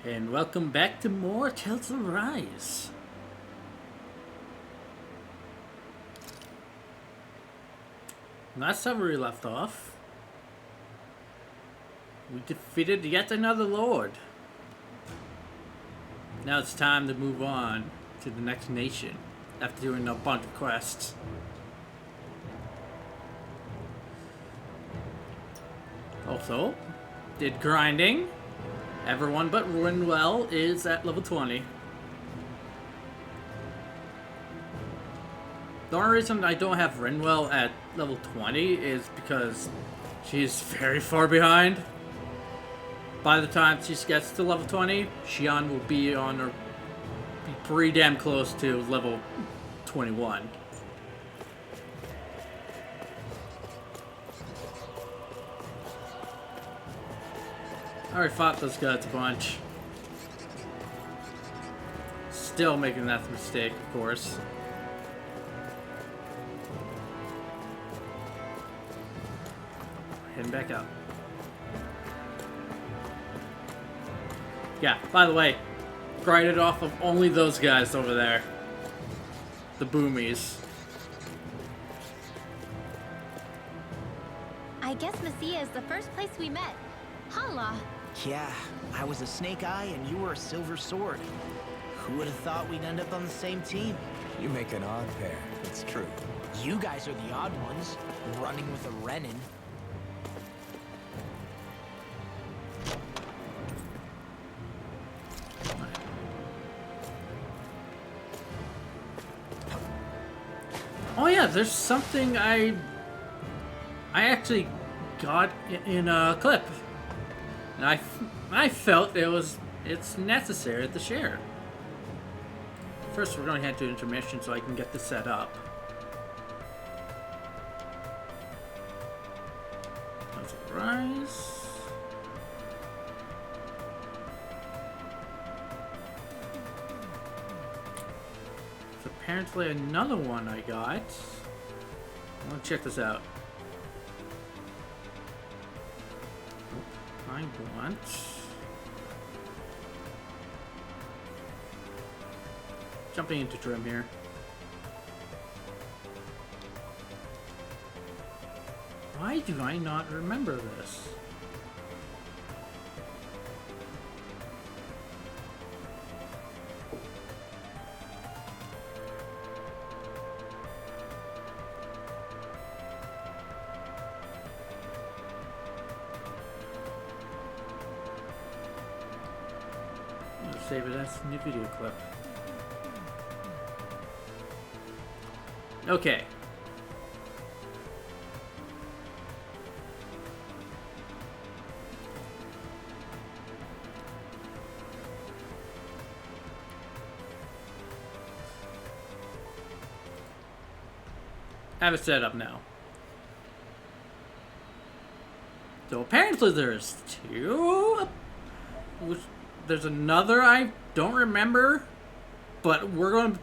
And welcome back to more Tales of Rise. Last time we left off, we defeated yet another lord. Now it's time to move on to the next nation after doing a bunch of quests. Also, did grinding. Everyone but Rinwell is at level 20. The only reason I don't have Rinwell at level 20 is because she's very far behind. By the time she gets to level 20, Xian will be be pretty damn close to level 21. I already fought those guys a bunch. Still making that mistake, of course. Heading back up. Yeah, by the way, grinded off of only those guys over there. The boomies. I guess Messia is the first place we met. Hala. Yeah, I was a snake eye and you were a silver sword. Who would have thought we'd end up on the same team? You make an odd pair, it's true. You guys are the odd ones, running with a Renin. Oh yeah, there's something I actually got in a clip. And I felt it's necessary to share. First, we're going to head to intermission so I can get this set up. Let's rise. There's apparently another one I got. I want to check this out. I want... Jumping into trim here. Why do I not remember this? Save it as a new video clip. Okay. Have it set up now. So apparently there's two. There's another I don't remember, but we're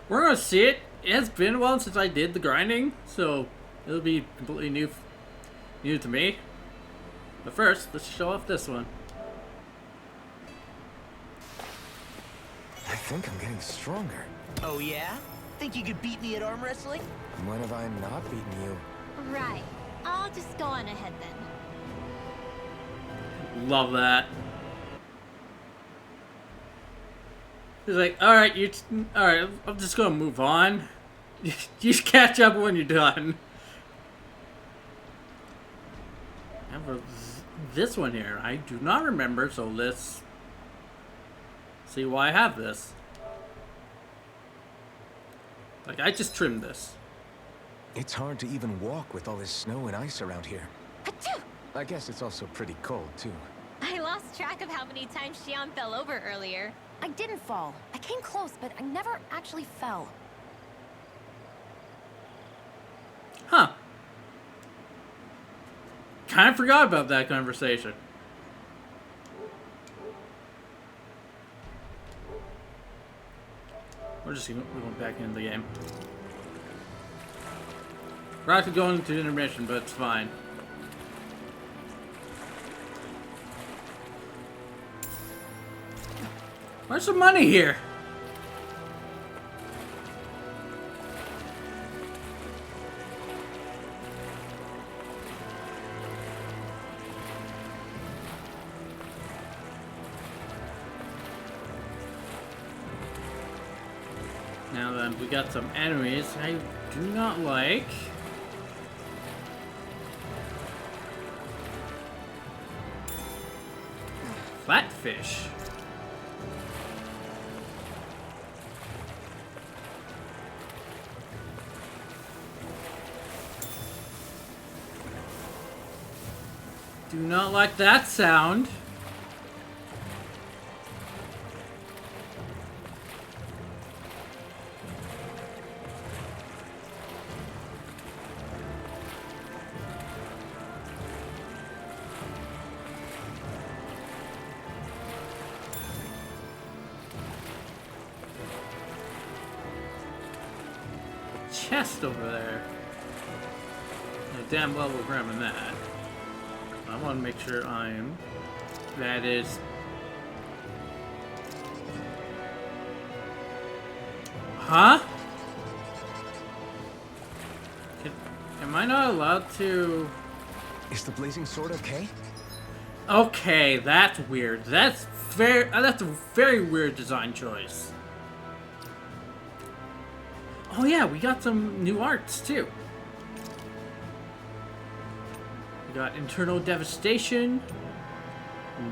gonna see it. It has been a while since I did the grinding, so it'll be completely new to me. But first, let's show off this one. I think I'm getting stronger. Oh yeah? Think you could beat me at arm wrestling? When have I not beaten you? Right. I'll just go on ahead then. Love that. He's like, all right, I'm just gonna move on. You just catch up when you're done. This one here, I do not remember, so let's see why I have this. Like, I just trimmed this. It's hard to even walk with all this snow and ice around here. Achoo! I guess it's also pretty cold, too. I lost track of how many times Xian fell over earlier. I didn't fall. I came close, but I never actually fell. Huh. Kind of forgot about that conversation. We're going back into the game. We're actually going to intermission, but it's fine. Where's some money here? Now then, we got some enemies I do not like. Flatfish. Do not like that sound. Chest over there. Yeah, damn well we're grabbing that. I want to make sure I'm... That is... Huh? Am I not allowed to... Is the blazing sword okay? Okay, that's weird. That's a very weird design choice. Oh yeah, we got some new arts too. We got Internal Devastation,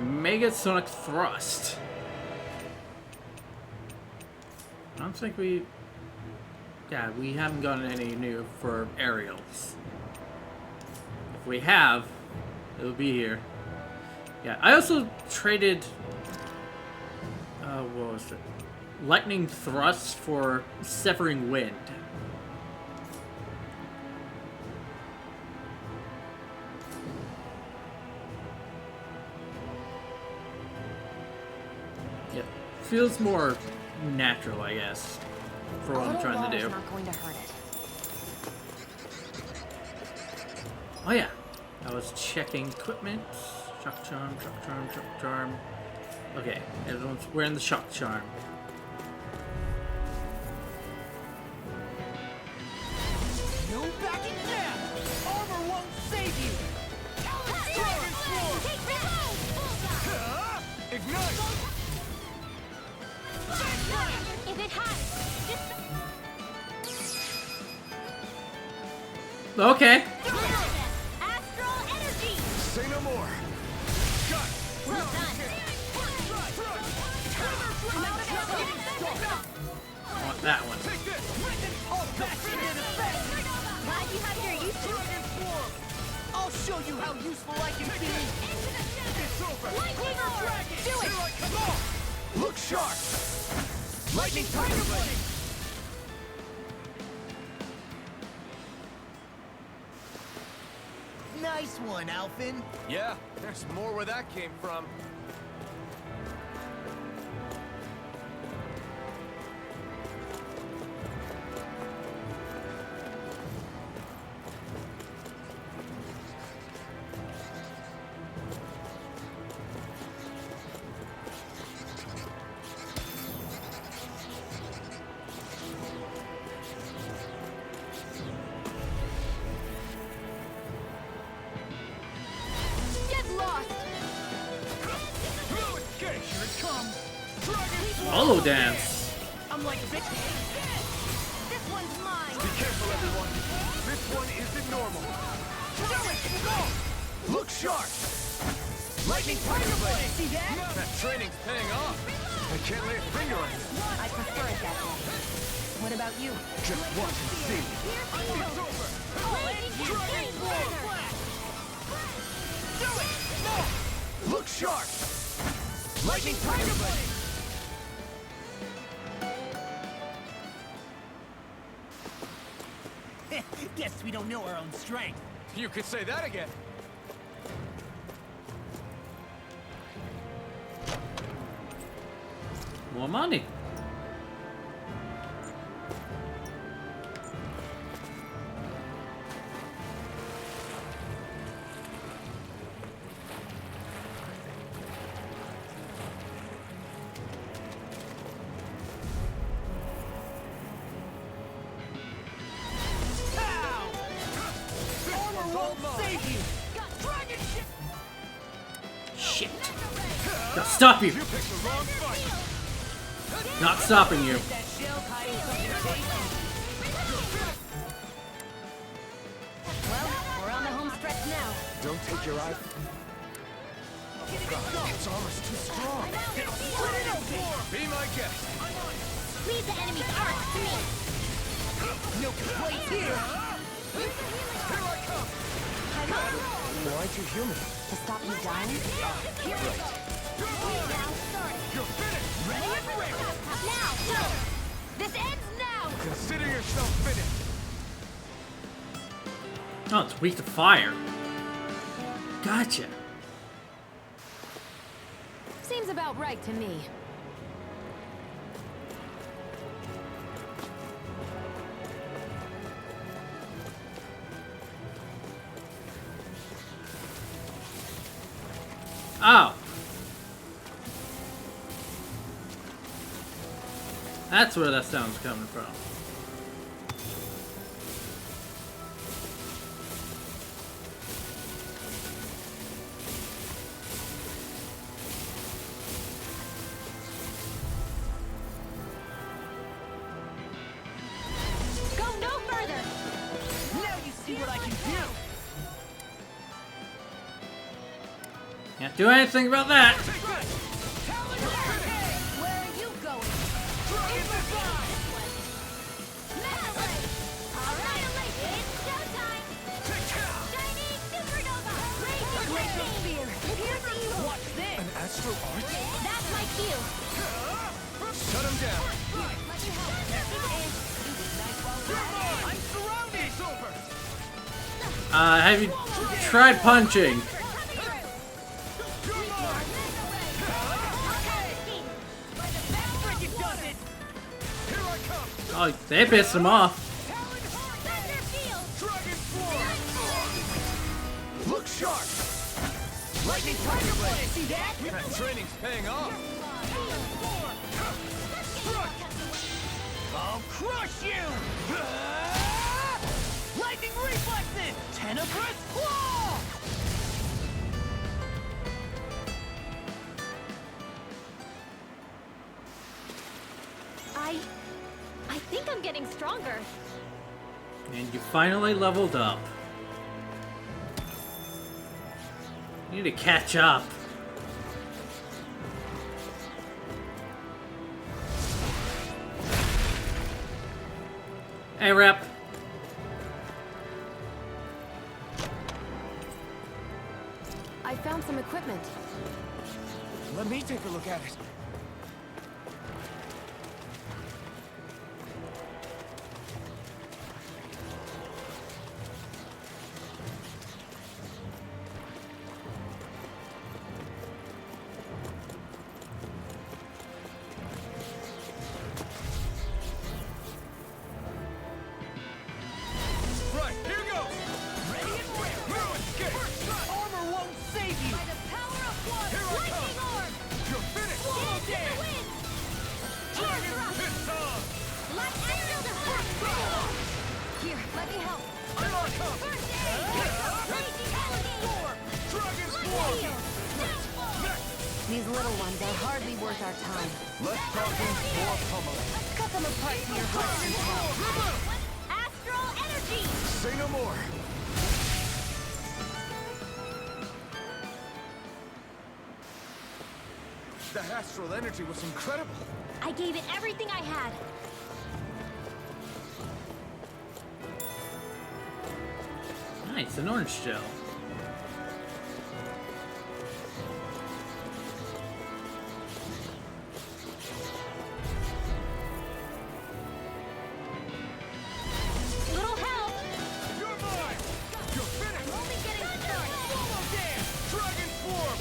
Mega Sonic Thrust. I don't think we... Yeah, we haven't gotten any new for aerials. If we have, it'll be here. Yeah, I also traded... what was it? Lightning Thrust for Severing Wind. Yep. Feels more natural, I guess, for what I'm trying to do. Not going to hurt it. Oh yeah, I was checking equipment. Shock charm, shock charm, shock charm. Okay, everyone's wearing the shock charm. No backing down! Armor won't save you! Dragon Swarm! Ignite! If it has, Okay. astral energy. Say no more. Well done. I want that one. All back into defense! Glad you have your use. Dragon Swarm! I'll show you how useful I can be! It's over! Lightning Dragon! Do it. Here I come on! Look sharp! Lightning Tiger Blade! Nice one, Alphin. Yeah, there's more where that came from. Get lost. Okay, here it comes. Dragon Swarm! Hollow dance. I'm like bitch. This one's mine. Be careful, everyone. This one isn't normal. Go! Look sharp! Lightning Tiger Blade! See that? That training's paying off. I can't lay a finger on it. I prefer it that way. What about you? Just watch and see. It's over! Dragon Swarm! Do it! No! Look sharp! Lightning Tiger Blade! Guess we don't know our own strength. You could say that again. More money. I'll stop you. You picked the wrong fight. Not stopping you. That shell hiding something tasty. Well, we're on the home stretch now. Don't take your eye. Its armor's too strong. Be my guest. Leave the enemy's arc to me. No complaints here. Why'd you heal me? To stop you dying? Here we go. Now start. You're finished. Ready? Now, go. This ends now. Consider yourself finished. Oh, it's weak to fire. Gotcha. Seems about right to me. Oh. That's where that sound's coming from. Go no further. Now you see what I can do. Can't do anything about that. Where are you going? Annihilation! It's showtime! Shining supernova! Raging spear! Here's the evil! Watch this. An astral art? That's my cue! Shut him down. Let me help. I'm surrounded. It's over. Have you tried punching? Frickin' does it. Here I come. Oh, they pissed him off. Dragon form. Look sharp. Lightning tiger blade. See that? That training's paying off. I'll crush you. Lightning reflexes. Tenebrous claw. I think I'm getting stronger. And you finally leveled up. You need to catch up. Hey, Rep. I found some equipment. Let me take a look at it. Right, here goes. Ready and whip. Now escape. Armor won't save you. By the power of water, Here I lightning come. orb! You're finished. Dance in the wind! Dragon pissed off. Light astral deflect! Here, let me help. Here I come. First aid! Raging alligator orb! Dragon Let's form. heal! These little ones are hardly worth our time. Less talking, more pummeling. Cut them apart to your heart's control. Astral energy! Say no more. That astral energy was incredible. I gave it everything I had. Nice, an orange shell. Little help! You're mine. You're finished. Only getting started. Solo dance. Dragon form.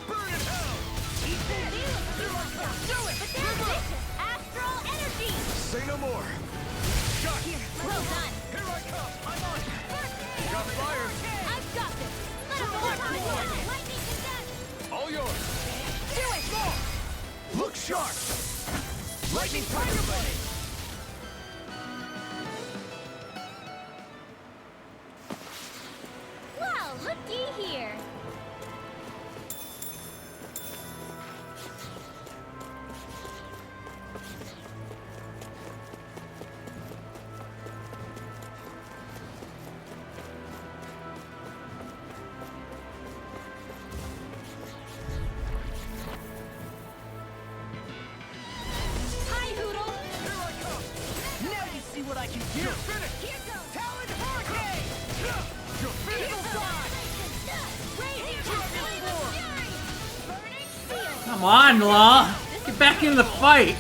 Burn in hell. Do it! But they're vicious! Astral energy! Say no more. Shot. Here, well done. Here I come. I'm on it. First aid! Got fire. I've got this! Let us work on it! Lightning condensed! All yours. Do it! Look sharp. Lightning tiger blade. Well, looky here! Come on, Law. Get back in the fight.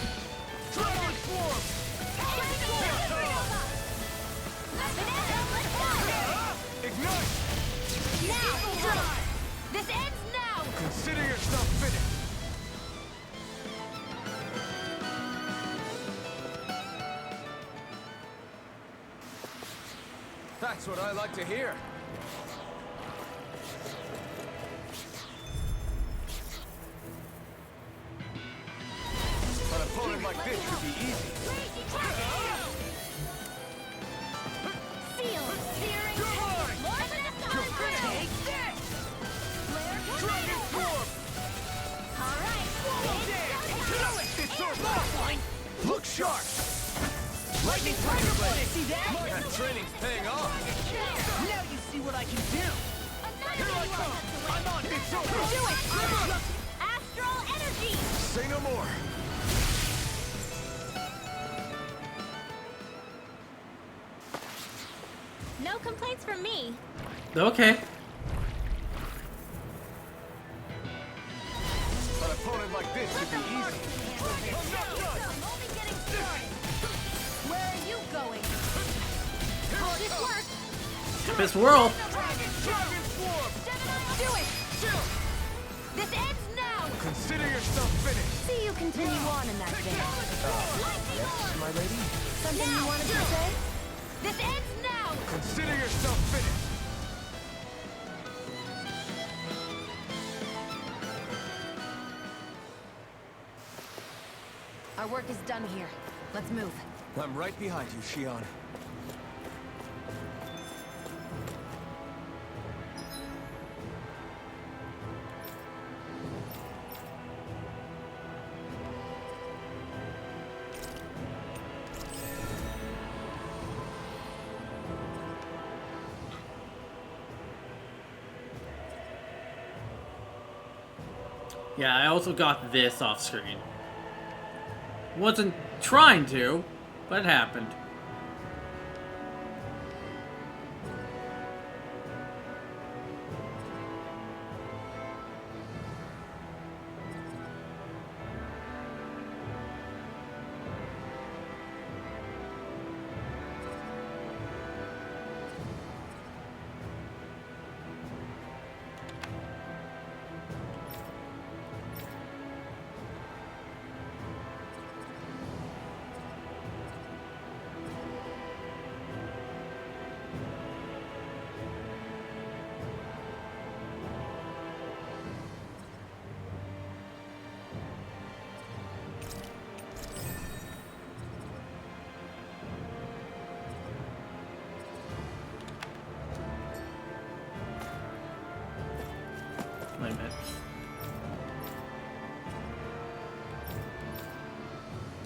Ignite! This ends now! Consider yourself finished. That's what I like to hear. An opponent like this should be easy. Seal! Searing! More than a Take this! Dragon Form! Alright! It's over! Look sharp! Lightning Tiger Blade! See that? That training's paying off! Now you see what I can do! Here I come! I'm on! It's over! Do it! Astral energy! Say no more! No complaints from me. Okay. An opponent like this should be easy. I'm only getting started. Where are you going? Oh, this worked. Tempest Whirl. Dragon Form! Do it! This ends now! Consider yourself finished. See you continue on in that vein. Yes, my lady? Something you wanted to say? This ends now! Consider yourself finished. Our work is done here. Let's move. I'm right behind you, Shion. Yeah, I also got this off screen. Wasn't trying to, but it happened. Wait a minute.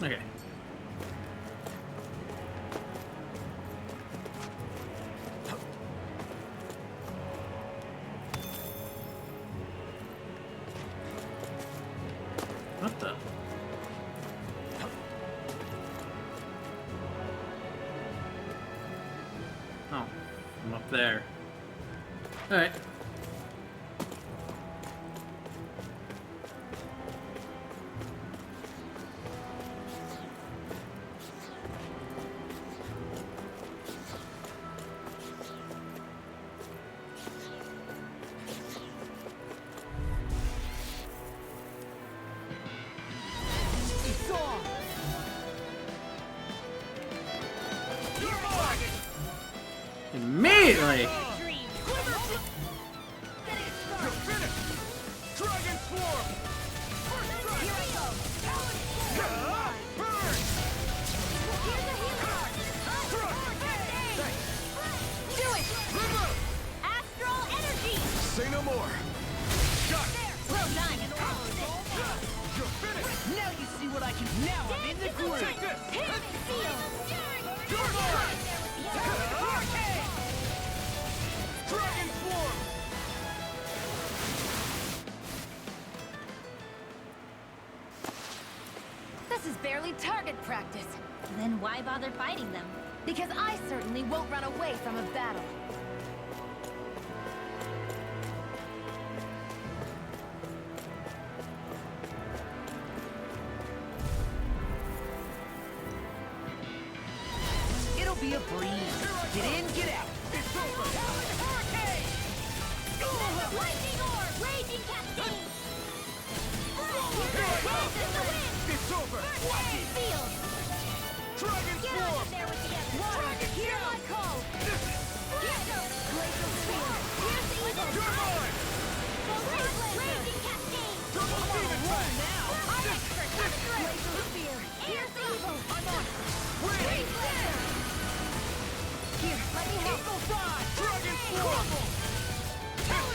Okay. What the? Oh, I'm up there. All right. Immediately. You're finished! Dragon Form! Burn! Do it! Astral energy! Say no more! Shot! Well done! You're finished! Now you see what I can. Now I'm in the groove. Take this! Seal! Dragon Form! This is barely target practice. Then why bother fighting them? Because I certainly won't run away from a battle. Freeze. Get in, get out. It's over. Hurricane! Lightning orb! Raging cascade! Kansas the wind! It's over. Field! Dragon Get Swarm. on in there with the Dragon Hear my call! Glacial Sphere! Here's the evil! You're mine. Raging cascade! Double demon tank. I'm expert! Glacial Sphere! Here's the evil! I'm on. Wait. Here, let me help! Eagle Fly. Dragon Swarm. Now.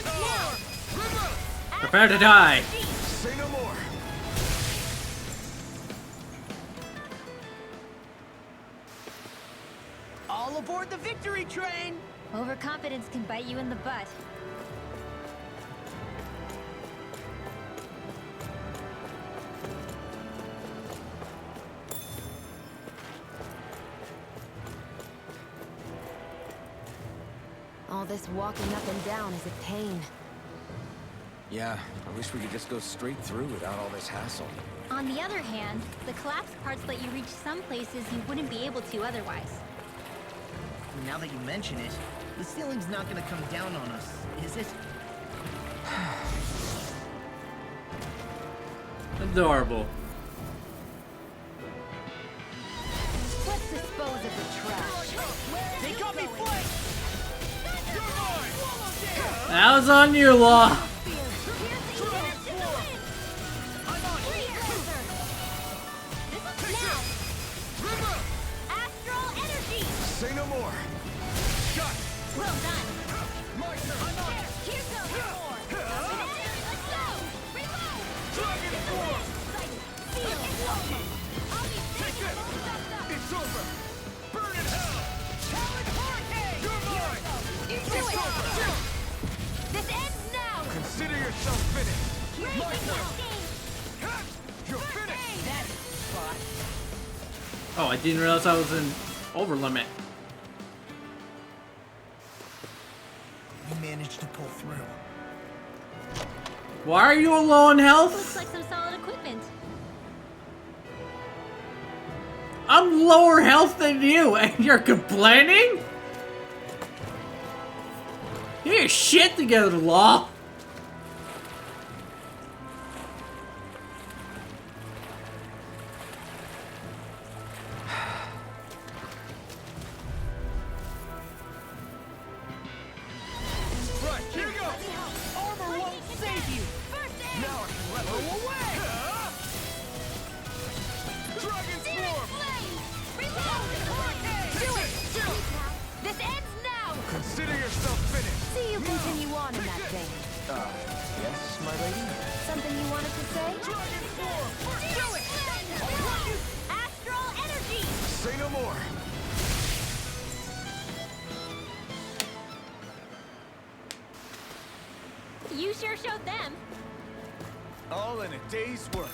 Remote. Prepare to die. Say no more. All aboard the victory train! Overconfidence can bite you in the butt. All this walking up and down is a pain. Yeah, I wish we could just go straight through without all this hassle. On the other hand, the collapsed parts let you reach some places you wouldn't be able to otherwise. Now that you mention it, the ceiling's not gonna come down on us, is it? Adorable. Let's dispose of the trash. They got me flanked! That was on you, Law. Say no more. Shut. Well done. My turn. I'm on. Here goes more. Let's go. Reload. Dragon Swarm. Seal. I'll be Take taking it. most of It's over. Burn in hell. Talon Hurricane. You're mine. It's over. This ends now. Consider yourself finished. My Raging turn. cascade. You're finished. That's spot. Oh, I didn't realize I was in over limit. You managed to pull through. Why are you low on Looks health? like some solid equipment. I'm lower health than you, and you're complaining? Get your shit together, Law. Right, here goes. Armor won't save you! Now I can let her away. Dragon Swarm. Do it. This ends now. Consider yourself finished. See you continue on in that vein. Yes, my lady? Something you wanted to say? Dragon Swarm. Do it. Astral energy. Say no more. You sure showed them. All in a day's work.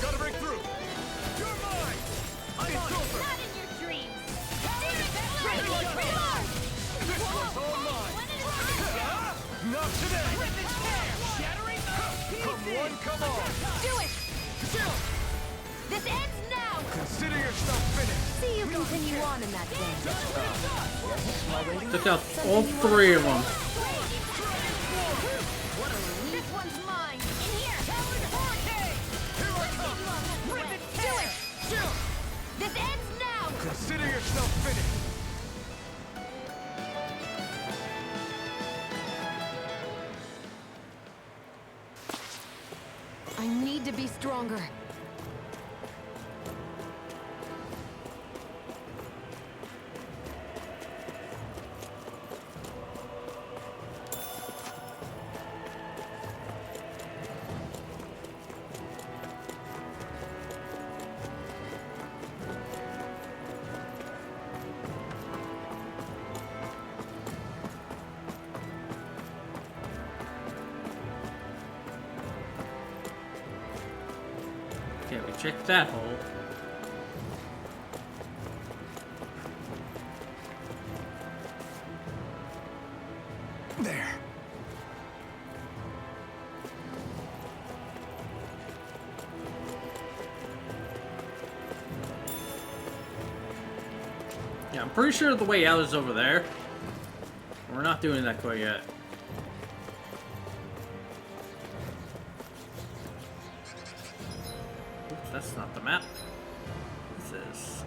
Gotta break through. You're mine. It's over. Not in your dreams. This one's all mine. Not today. Come one, come all. Do it. This ends now. Consider yourself finished. See you continue on in that vein. Took out all three of them. This one's mine. In here. Here I come. Do it. This ends now. Consider yourself finished. I need to be stronger. check that hole. There. Yeah, I'm pretty sure the way out is over there. We're not doing that quite yet. Oops, that's not the map. This is.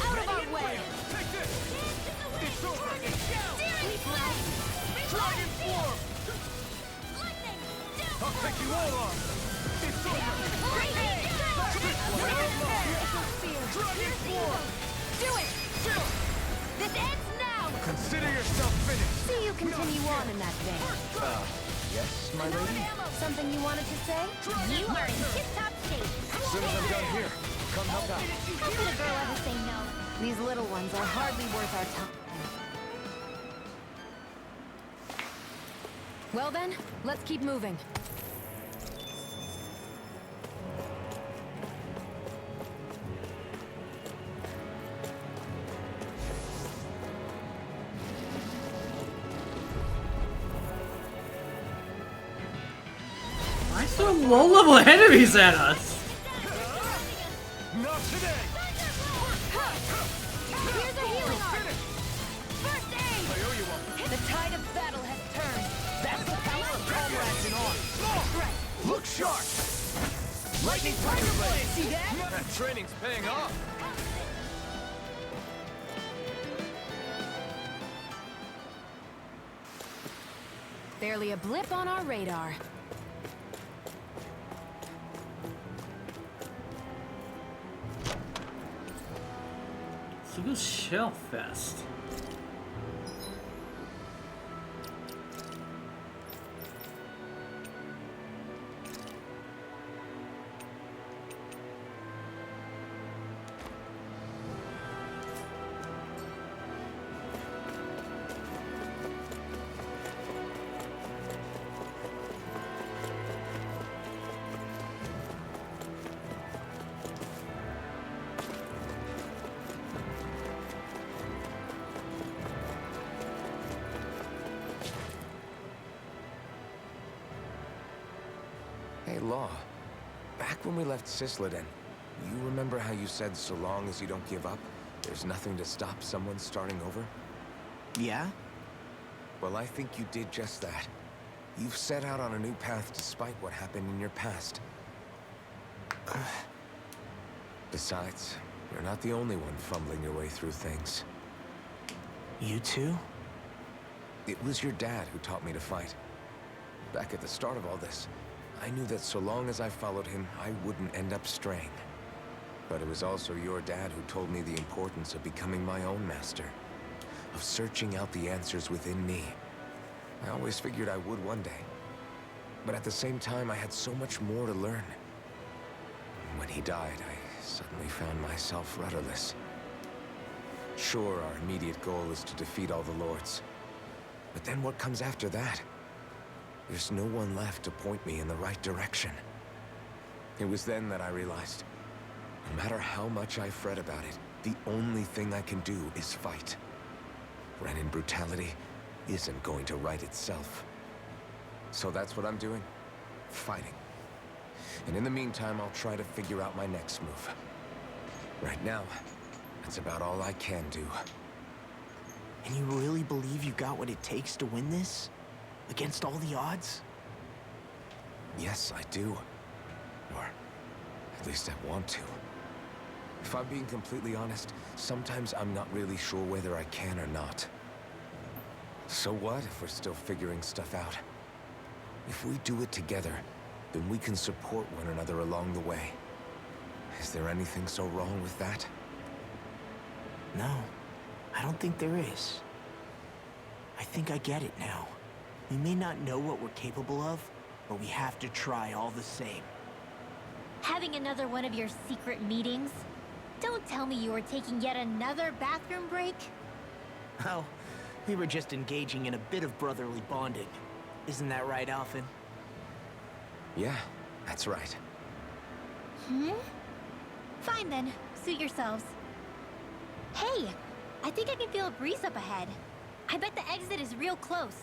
Out of our way! Take this! It's over! Dragon form! Lightning! I'll take you all on! It's over! Dragon form! Do it! This ends now! Consider yourself finished! See you continue on in that vein. Yes, my lady? Something you wanted to say? You are in tip-top shape. As soon as I'm done here, come help out. How could a girl ever say no? These little ones are hardly worth our time. Well then, let's keep moving. Why so low-level enemies at us? Not today! Here's a healing art. First aid! I owe you one. The tide of battle has turned. That's the power of comrades in arms. Look sharp! Lightning Tiger Blade! See that? That training's paying off! Barely a blip on our radar. So this Shellfest. Hey, Law. Back when we left Cisleden, you remember how you said so long as you don't give up, there's nothing to stop someone starting over? Yeah? Well, I think you did just that. You've set out on a new path despite what happened in your past. Besides, you're not the only one fumbling your way through things. You too? It was your dad who taught me to fight. Back at the start of all this, I knew that so long as I followed him, I wouldn't end up straying. But it was also your dad who told me the importance of becoming my own master, of searching out the answers within me. I always figured I would one day. But at the same time, I had so much more to learn. When he died, I suddenly found myself rudderless. Sure, our immediate goal is to defeat all the lords. But then what comes after that? There's no one left to point me in the right direction. It was then that I realized, no matter how much I fret about it, the only thing I can do is fight. Renin brutality isn't going to right itself. So that's what I'm doing. Fighting. And in the meantime, I'll try to figure out my next move. Right now, that's about all I can do. And you really believe you got what it takes to win this? Against all the odds? Yes, I do. Or at least I want to. If I'm being completely honest, sometimes I'm not really sure whether I can or not. So what if we're still figuring stuff out? If we do it together, then we can support one another along the way. Is there anything so wrong with that? No, I don't think there is. I think I get it now. We may not know what we're capable of, but we have to try all the same. Having another one of your secret meetings? Don't tell me you are taking yet another bathroom break. Oh, we were just engaging in a bit of brotherly bonding. Isn't that right, Alphen? Yeah, that's right. Fine then. Suit yourselves. Hey! I think I can feel a breeze up ahead. I bet the exit is real close.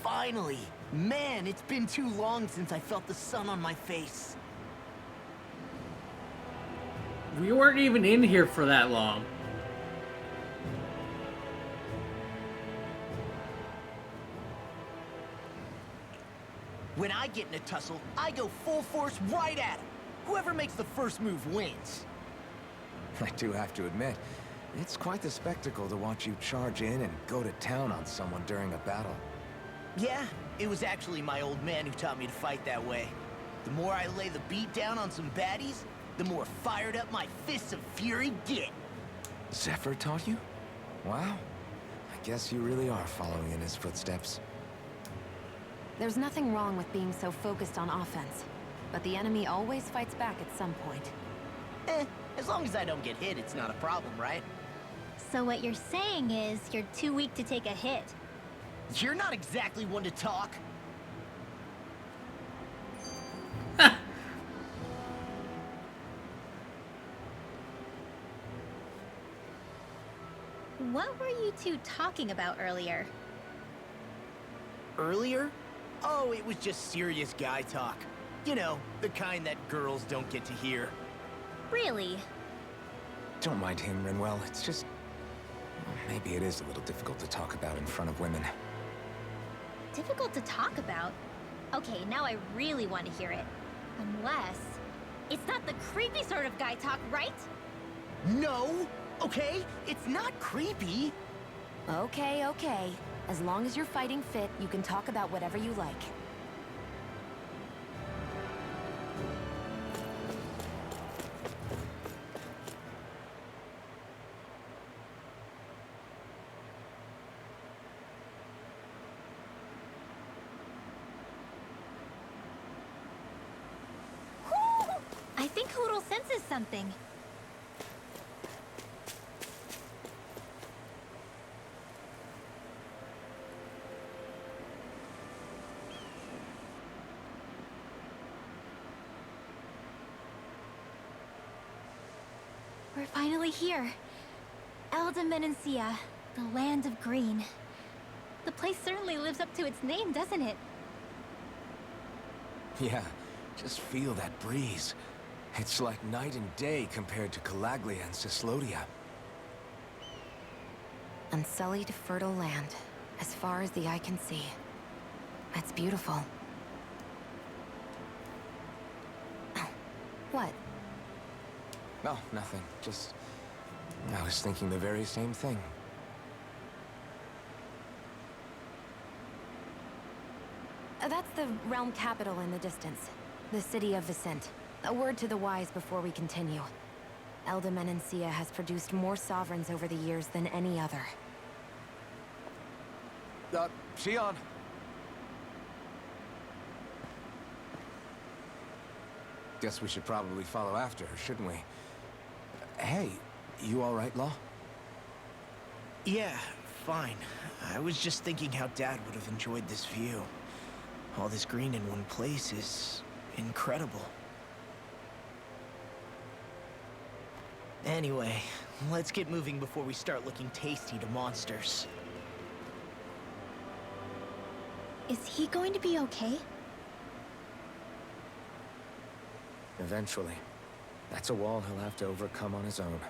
Finally! Man, it's been too long since I felt the sun on my face. We weren't even in here for that long. When I get in a tussle, I go full force right at him. Whoever makes the first move wins. I do have to admit, it's quite the spectacle to watch you charge in and go to town on someone during a battle. Yeah, it was actually my old man who taught me to fight that way. The more I lay the beat down on some baddies, the more fired up my fists of fury get. Zephyr taught you? Wow. I guess you really are following in his footsteps. There's nothing wrong with being so focused on offense, but the enemy always fights back at some point. As long as I don't get hit, it's not a problem, right? So what you're saying is you're too weak to take a hit. You're not exactly one to talk. What were you two talking about earlier? Earlier? Oh, it was just serious guy talk. You know, the kind that girls don't get to hear. Really? Don't mind him, Rinwell. It's just... well, maybe it is a little difficult to talk about in front of women. Difficult to talk about? Okay, now I really want to hear it. Unless... it's not the creepy sort of guy talk, right? No! Okay? It's not creepy. Okay, okay. As long as you're fighting fit, you can talk about whatever you like. I think Hoodle senses something. We're finally here. Elda Menancia, the land of green. The place certainly lives up to its name, doesn't it? Yeah, just feel that breeze. It's like night and day compared to Calaglia and Cislodia. Unsullied, fertile land, as far as the eye can see. That's beautiful. Oh, what? No, nothing. Just... I was thinking the very same thing. That's the realm capital in the distance. The city of Vicent. A word to the wise before we continue. Elda Menancia has produced more sovereigns over the years than any other. Xion! Guess we should probably follow after her, shouldn't we? Hey, you all right, Law? Yeah, fine. I was just thinking how Dad would have enjoyed this view. All this green in one place is... incredible. Anyway, let's get moving before we start looking tasty to monsters. Is he going to be okay? Eventually. That's a wall he'll have to overcome on his own.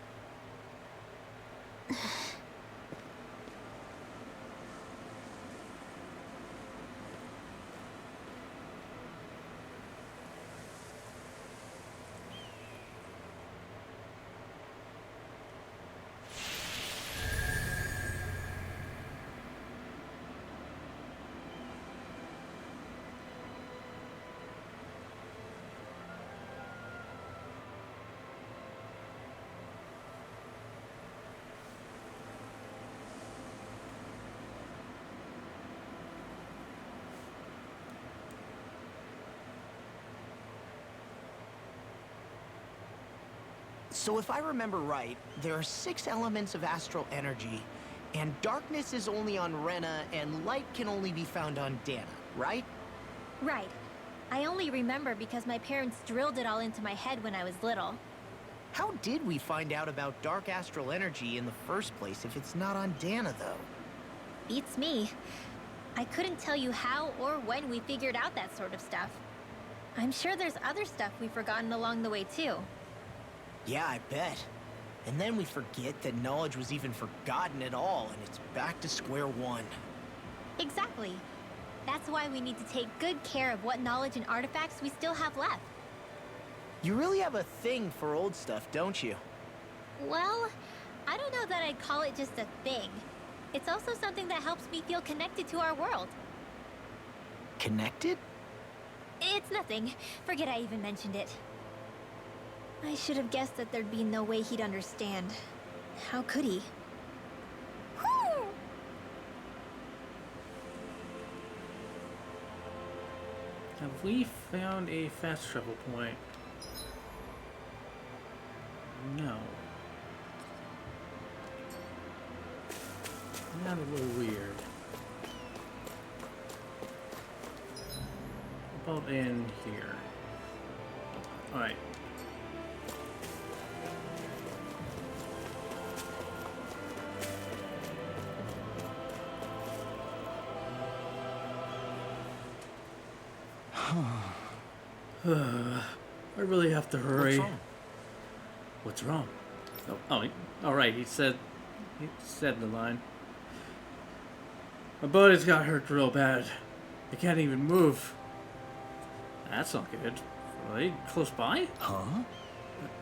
So if I remember right, there are 6 elements of astral energy, and darkness is only on Rena, and light can only be found on Dana, right? Right. I only remember because my parents drilled it all into my head when I was little. How did we find out about dark astral energy in the first place if it's not on Dana, though? Beats me. I couldn't tell you how or when we figured out that sort of stuff. I'm sure there's other stuff we've forgotten along the way, too. Yeah, I bet. And then we forget that knowledge was even forgotten at all, and it's back to square one. Exactly. That's why we need to take good care of what knowledge and artifacts we still have left. You really have a thing for old stuff, don't you? Well, I don't know that I'd call it just a thing. It's also something that helps me feel connected to our world. Connected? It's nothing. Forget I even mentioned it. I should have guessed that there'd be no way he'd understand. How could he? Whew! Have we found a fast travel point? No. Not a little weird. About in here. Alright. I really have to hurry. What's wrong? What's wrong? All right. He said the line. My body's got hurt real bad. I can't even move. That's not good. Are they close by? Huh?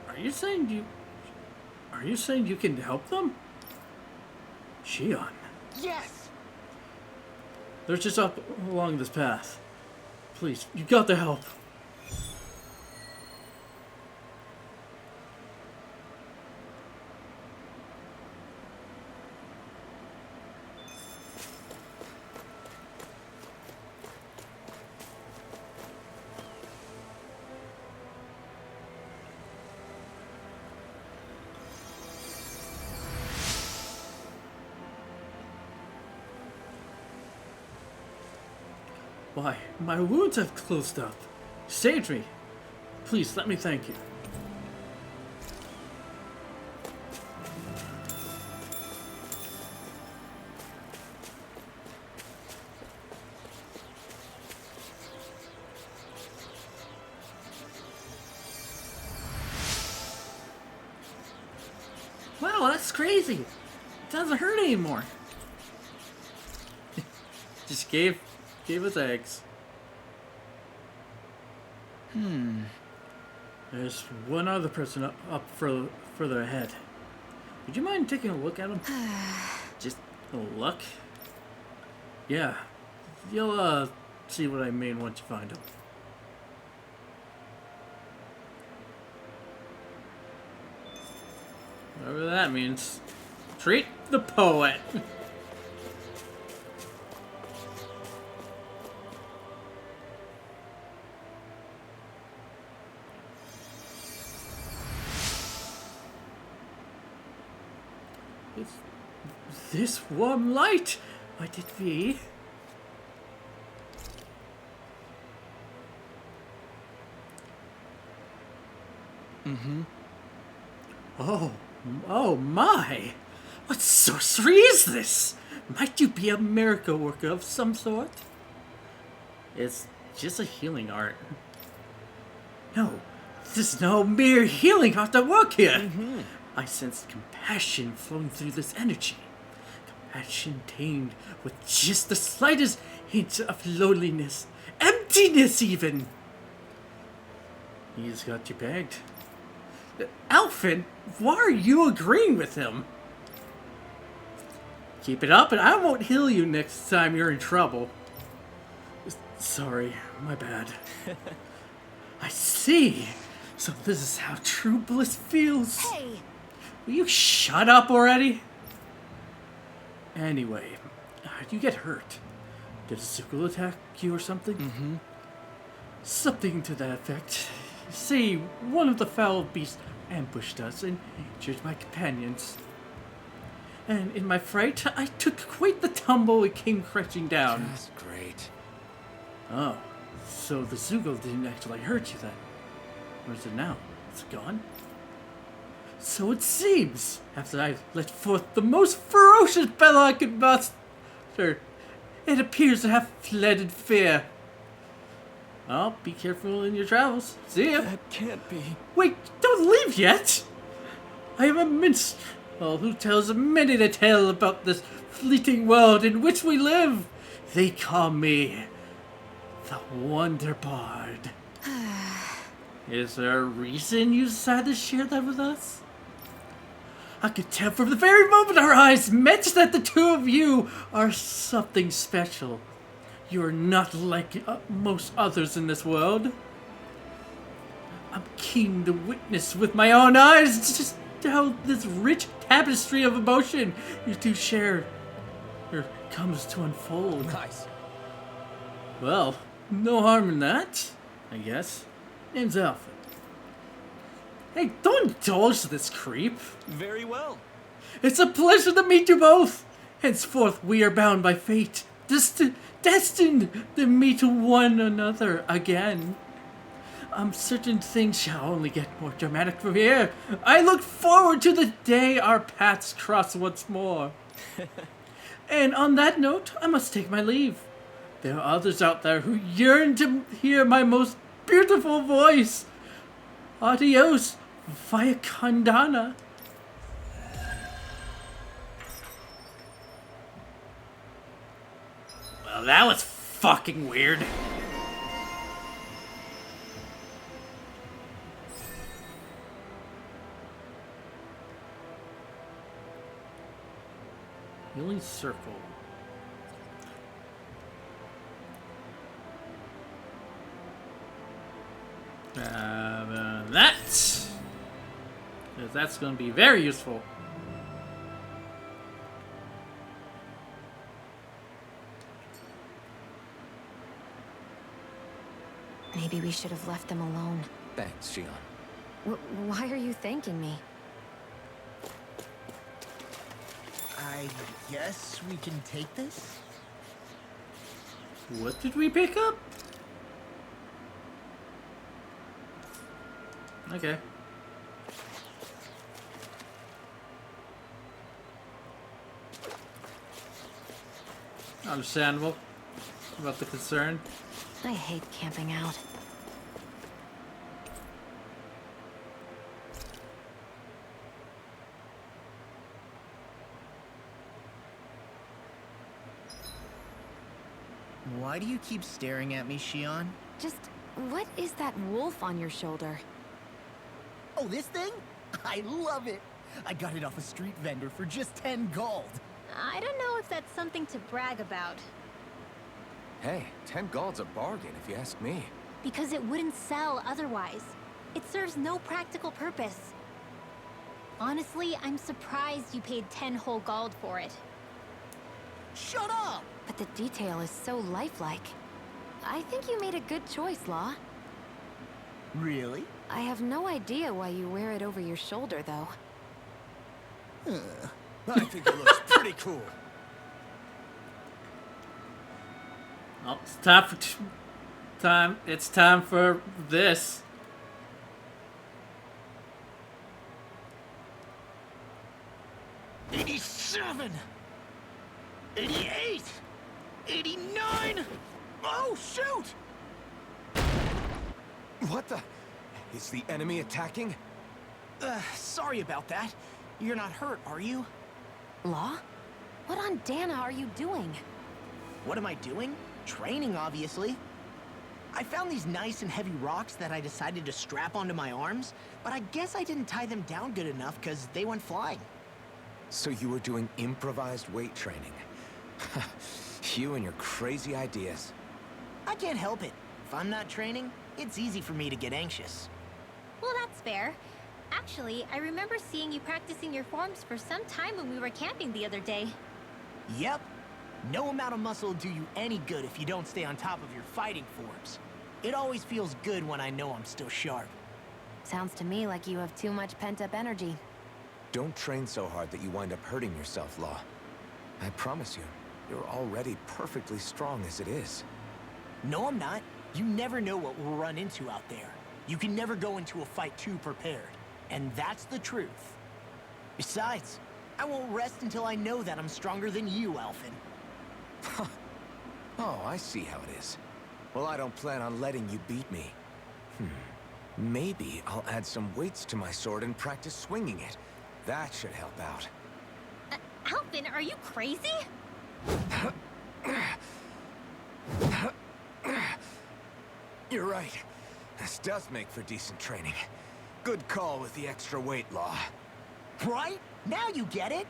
Are you saying you can help them? Shion. Yes! They're just up along this path. Please, you got to help. Why, my wounds have closed up. You saved me. Please, let me thank you. Wow, that's crazy. It doesn't hurt anymore. Just gave us eggs. There's one other person up further ahead. Would you mind taking a look at him? Just a look? Yeah. You'll see what I mean once you find him. Whatever that means. Treat the poet. This warm light, might it be? Oh my! What sorcery is this? Might you be a miracle worker of some sort? It's just a healing art. No, this is no mere healing art that work here. I sense compassion flowing through this energy. Compassion tamed with just the slightest hint of loneliness, emptiness even. He's got you pegged. Alfred, why are you agreeing with him? Keep it up and I won't heal you next time you're in trouble. Sorry, my bad. I see. So this is how true bliss feels. Hey! Will you shut up already? Anyway, how'd you get hurt? Did a Zuko attack you or something? Something to that effect. See, one of the foul beasts ambushed us and injured my companions. And in my fright, I took quite the tumble and came crashing down. That's great. Oh, so the Zugo didn't actually hurt you then? Where is it now? It's gone? So it seems, after I let forth the most ferocious bellow I could muster, it appears to have fled in fear. Well, be careful in your travels. See ya. That can't be. Wait, don't leave yet! I am a minstrel who tells many a tale about this fleeting world in which we live. They call me the Wonder Bard. Is there a reason you decided to share that with us? I could tell from the very moment our eyes met that the two of you are something special. You are not like most others in this world. I'm keen to witness with my own eyes just how this rich tapestry of emotion you two share comes to unfold. Nice. Well, no harm in that, I guess. Name's Alfred. Hey, don't indulge this creep. Very well. It's a pleasure to meet you both. Henceforth, we are bound by fate, destined to meet one another again. I'm certain things shall only get more dramatic from here. I look forward to the day our paths cross once more. And on that note, I must take my leave. There are others out there who yearn to hear my most beautiful voice. Adios, via Condana. Well, that was fucking weird. Healing circle. That's going to be very useful. Maybe we should have left them alone. Thanks, Shion. Why are you thanking me? I guess we can take this? What did we pick up? Okay. Understandable about the concern. I hate camping out. Why do you keep staring at me, Shion? Just, what is that wolf on your shoulder? Oh, this thing? I love it! I got it off a street vendor for just 10 gold. I don't know if that's something to brag about. Hey, 10 gold's a bargain if you ask me. Because it wouldn't sell otherwise. It serves no practical purpose. Honestly, I'm surprised you paid 10 whole gold for it. Shut up! But the detail is so lifelike. I think you made a good choice, Law. Really? I have no idea why you wear it over your shoulder, though. I think it looks pretty cool. Oh, it's time for It's time for this. '87, '88, '89. Oh shoot! What the? Is the enemy attacking? Sorry about that. You're not hurt, are you? Law? What on Dana are you doing? What am I doing? Training, obviously. I found these nice and heavy rocks that I decided to strap onto my arms, but I guess I didn't tie them down good enough because they went flying. So you were doing improvised weight training. You and your crazy ideas. I can't help it. If I'm not training, it's easy for me to get anxious. Well, that's fair. Actually, I remember seeing you practicing your forms for some time when we were camping the other day. Yep. No amount of muscle will do you any good if you don't stay on top of your fighting forms. It always feels good when I know I'm still sharp. Sounds to me like you have too much pent-up energy. Don't train so hard that you wind up hurting yourself, Law. I promise you, you're already perfectly strong as it is. No, I'm not. You never know what we'll run into out there. You can never go into a fight too prepared. And that's the truth. Besides, I won't rest until I know that I'm stronger than you, Alphen. Oh, I see how it is. Well, I don't plan on letting you beat me. Maybe I'll add some weights to my sword and practice swinging it. That should help out. Alvin, are you crazy? You're right. This does make for decent training. Good call with the extra weight, Law. Right? Now you get it?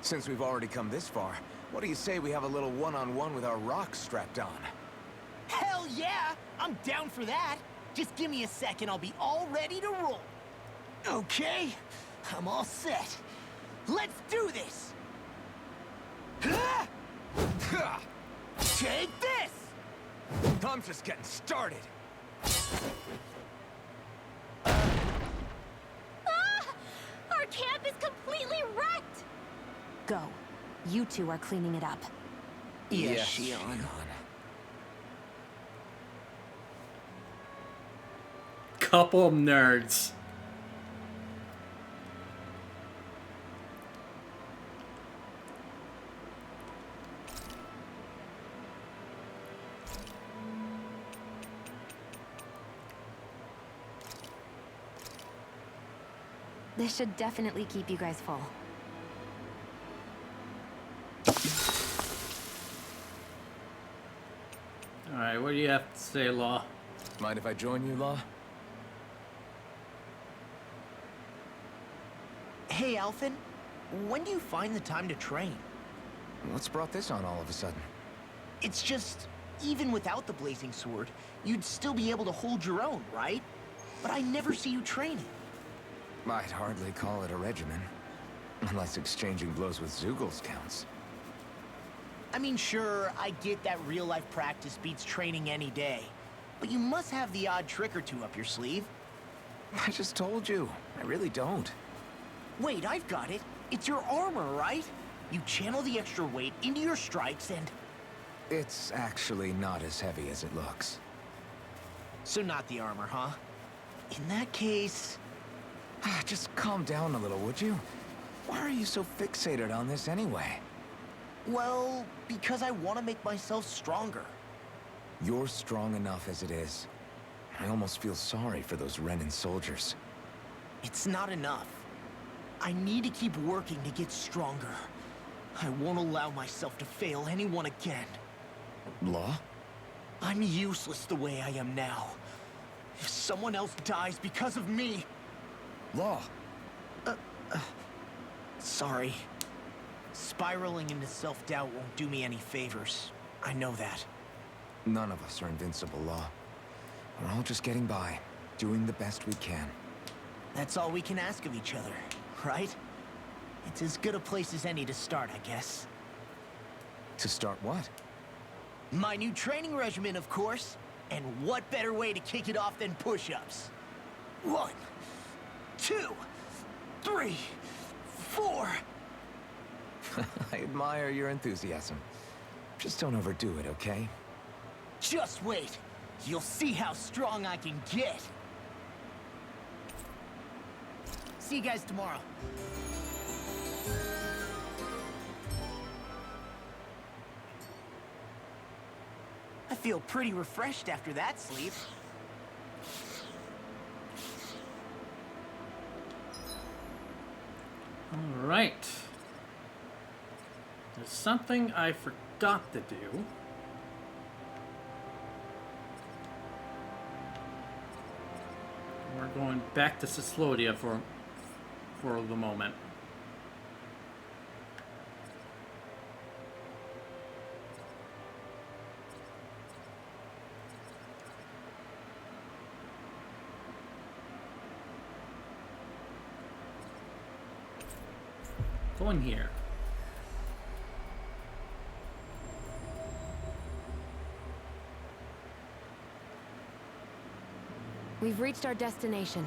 Since we've already come this far, what do you say we have a little one-on-one with our rocks strapped on? Hell yeah! I'm down for that. Just give me a second, I'll be all ready to roll. Okay, I'm all set. Let's do this! Take this! I'm just getting started. Our camp is completely wrecked! Go. You two are cleaning it up. Yes, Shion. Couple of nerds. This should definitely keep you guys full. Alright, what do you have to say, Law? Mind if I join you, Law? Hey, Alphen. When do you find the time to train? What's brought this on all of a sudden? It's just, even without the blazing sword, you'd still be able to hold your own, right? But I never see you training. I'd hardly call it a regimen. Unless exchanging blows with Zeugles counts. I mean, sure, I get that real-life practice beats training any day. But you must have the odd trick or two up your sleeve. I just told you. I really don't. Wait, I've got it. It's your armor, right? You channel the extra weight into your strikes and... It's actually not as heavy as it looks. So not the armor, huh? In that case... Just calm down a little, would you? Why are you so fixated on this anyway? Well, because I want to make myself stronger. You're strong enough as it is. I almost feel sorry for those Renan soldiers. It's not enough. I need to keep working to get stronger. I won't allow myself to fail anyone again. Law? I'm useless the way I am now. If someone else dies because of me... Law! Sorry. Spiraling into self-doubt won't do me any favors. I know that. None of us are invincible, Law. We're all just getting by, doing the best we can. That's all we can ask of each other, right? It's as good a place as any to start, I guess. To start what? My new training regimen, of course. And what better way to kick it off than push-ups? 1, 2, 3, 4... I admire your enthusiasm. Just don't overdo it, okay? Just wait. You'll see how strong I can get. See you guys tomorrow. I feel pretty refreshed after that sleep. Alright. There's something I forgot to do. We're going back to Sislodia for the moment. Go in here. We've reached our destination.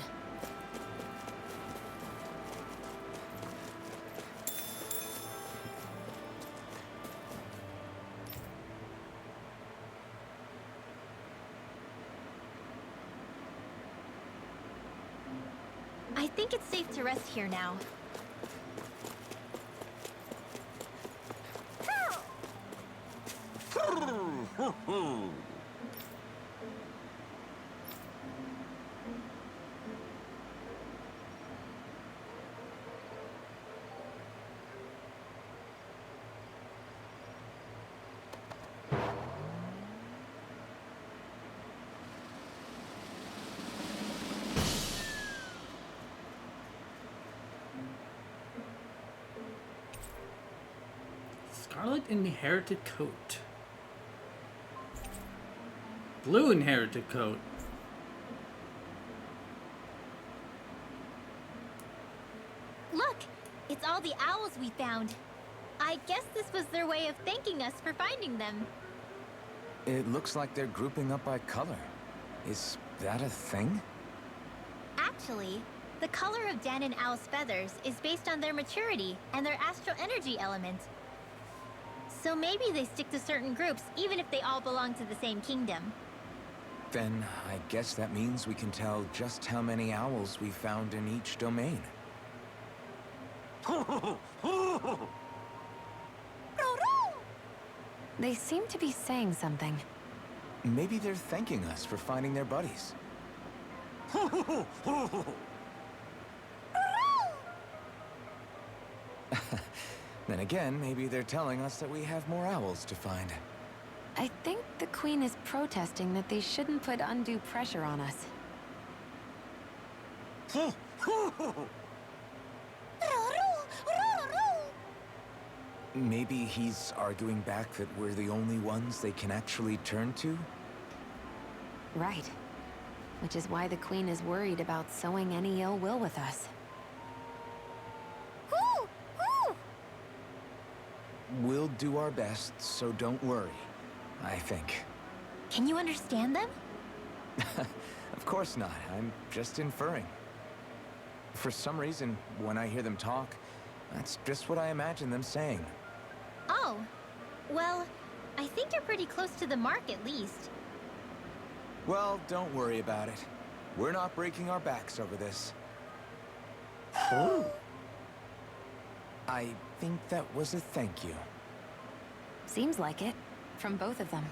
think it's safe to rest here now. Scarlet inherited coat. Blue inherited coat. Look! It's all the owls we found. I guess this was their way of thanking us for finding them. It looks like they're grouping up by color. Is that a thing? Actually, the color of Dan and Owl's feathers is based on their maturity and their astral energy element. So maybe they stick to certain groups even if they all belong to the same kingdom. Then I guess that means we can tell just how many owls we found in each domain. They seem to be saying something. Maybe they're thanking us for finding their buddies. Then again, maybe they're telling us that we have more owls to find. I think the Queen is protesting that they shouldn't put undue pressure on us. Maybe he's arguing back that we're the only ones they can actually turn to? Right. Which is why the Queen is worried about sowing any ill will with us. We'll do our best, so don't worry, I think. Can you understand them? Of course not. I'm just inferring. For some reason, when I hear them talk, that's just what I imagine them saying. Oh. Well, I think you're pretty close to the mark at least. Well, don't worry about it. We're not breaking our backs over this. I think that was a thank you. Seems like it. From both of them.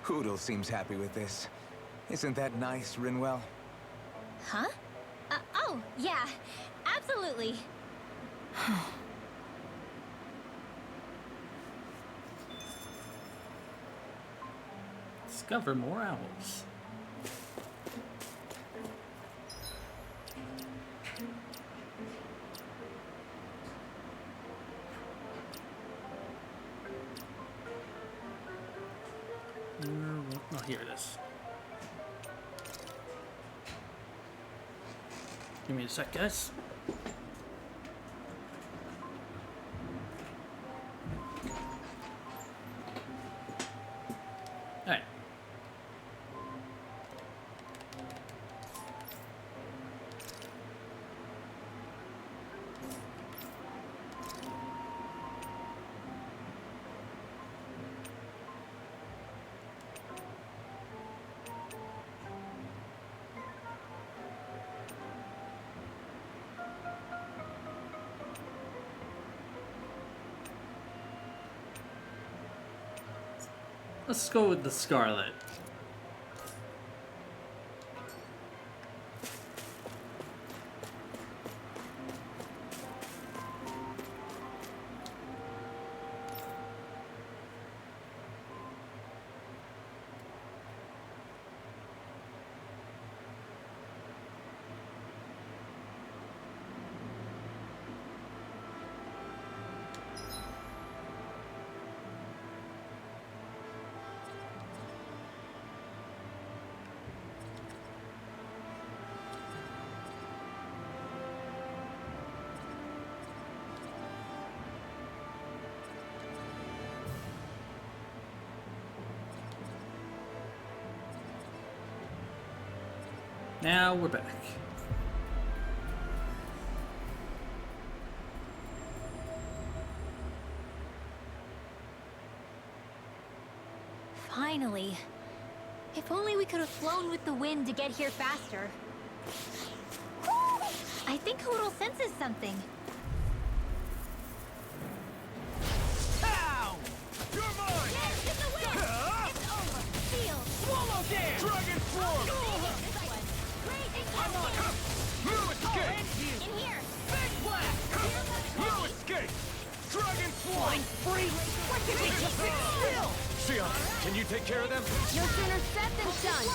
Hoodle seems happy with this. Isn't that nice, Rinwell? Huh? Oh, yeah. Absolutely. Discover more owls. Oh, here it is. Give me a sec, guys. Alright. Let's go with the Scarlet. Now we're back. Finally. If only we could have flown with the wind to get here faster. I think Hoodle senses something. Ow! You're mine! Dance in the wind! It's over. Feel. Swallow dance! Dragon form! I'm on! You escape! In here. Big blast! You escape! Dragon form! Free! What did we just sit still? Sion, can you take care of them? No sooner said than done.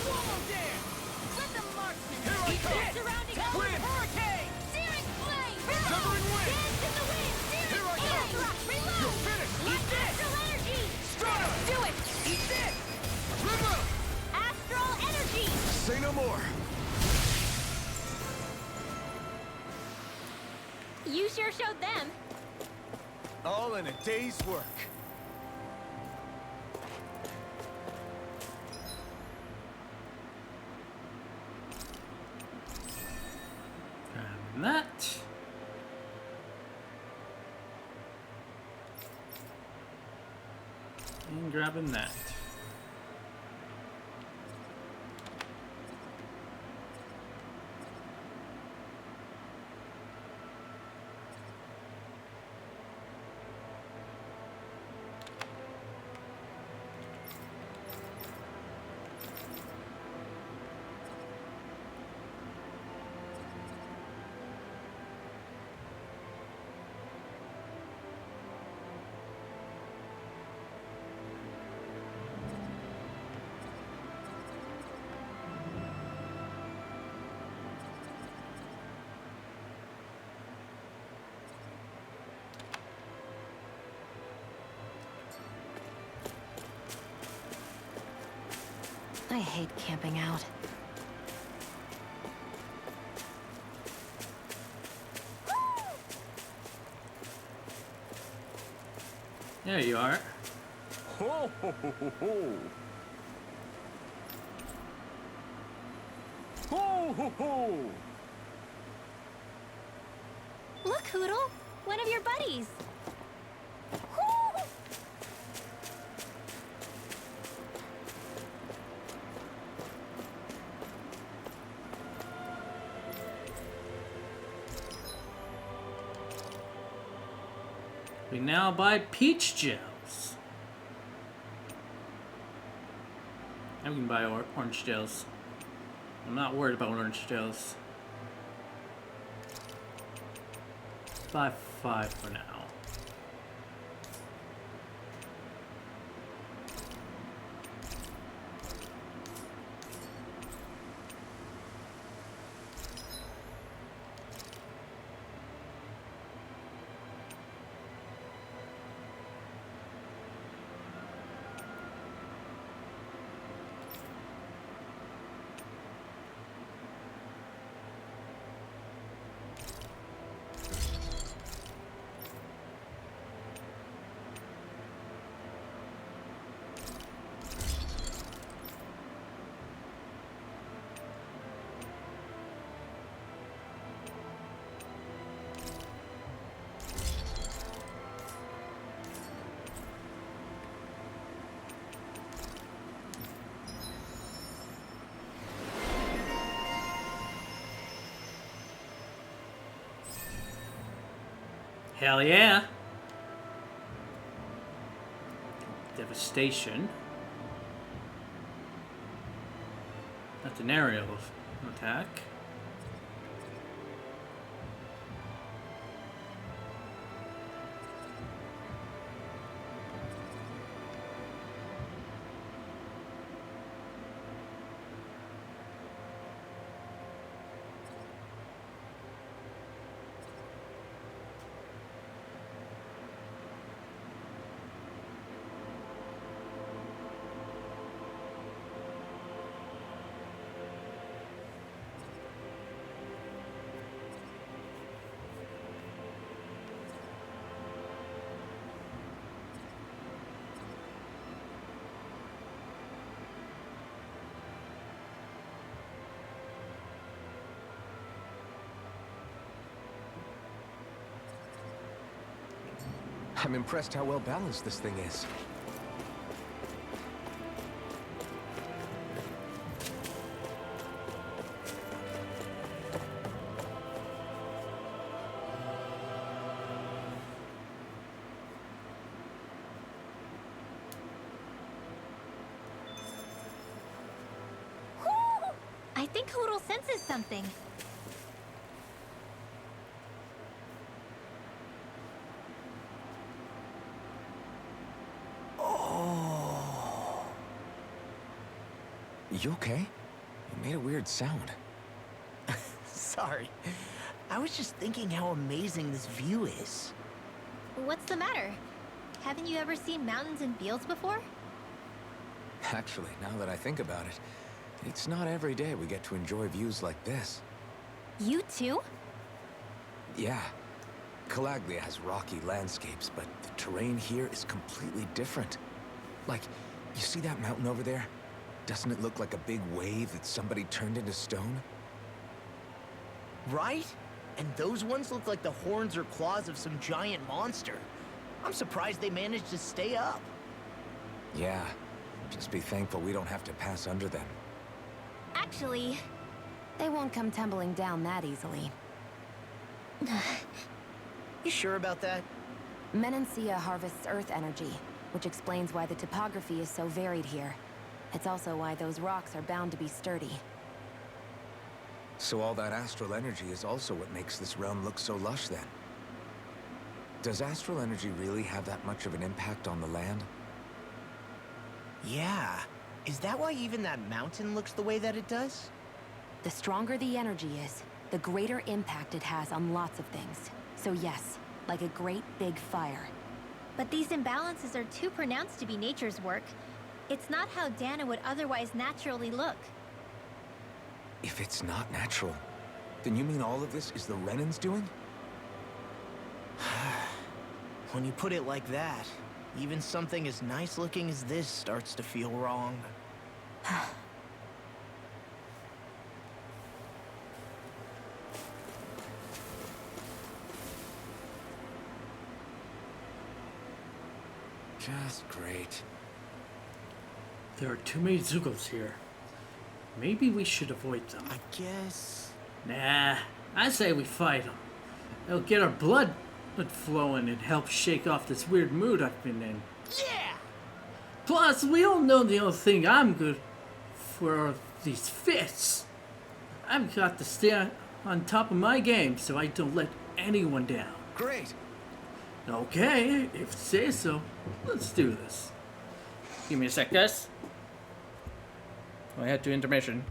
Swallow dance! Let the marksman. Here I come! Surrounding us. Wind! Hurricane. Searing flame. Severing wind! Dance in the wind. Searing Here I flame. come! Reload. You're finished! Eat astral energy. Strata! Do it. Eat this. Remove! Astral energy. Say no more! You sure showed them. All in a day's work. Grabbing that. And grabbing that. I hate camping out. There you are. Ho ho ho ho ho! Ho ho ho! Look, Hoodle. One of your buddies. We now buy peach gels. And we can buy orange gels. I'm not worried about orange gels. Buy 5 for now. Hell yeah! Devastation. That's an aerial attack. I'm impressed how well balanced this thing is. think Hoodle senses something. Oh. You okay? You made a weird sound. Sorry. I was just thinking how amazing this view is. What's the matter? Haven't you ever seen mountains and fields before? Actually, now that I think about it, it's not every day we get to enjoy views like this. You too? Yeah. Calaglia has rocky landscapes, but the terrain here is completely different. Like, you see that mountain over there? Doesn't it look like a big wave that somebody turned into stone? Right? And those ones look like the horns or claws of some giant monster. I'm surprised they managed to stay up. Yeah. Just be thankful we don't have to pass under them. Actually, They won't come tumbling down that easily. You sure about that? Menancia harvests earth energy, which explains why the topography is so varied here. It's also why those rocks are bound to be sturdy. So all that astral energy is also what makes this realm look so lush then? Does astral energy really have that much of an impact on the land? Yeah. Is that why even that mountain looks the way that it does? The stronger the energy is, the greater impact it has on lots of things. So yes, like a great big fire. but these imbalances are too pronounced to be nature's work. It's not how Dana would otherwise naturally look. If it's not natural, then you mean all of this is the Renan's doing? When you put it like that, even something as nice looking as this starts to feel wrong. Just great. There are too many Zugos here. Maybe we should avoid them. I guess... Nah, I say we fight them. It'll get our blood flowing and help shake off this weird mood I've been in. Yeah! Plus, we all know the only thing I'm good for are these fists. I've got to stay on top of my game so I don't let anyone down. Great! Okay, if you say so, let's do this. Give me a sec, guys. I had to intermission.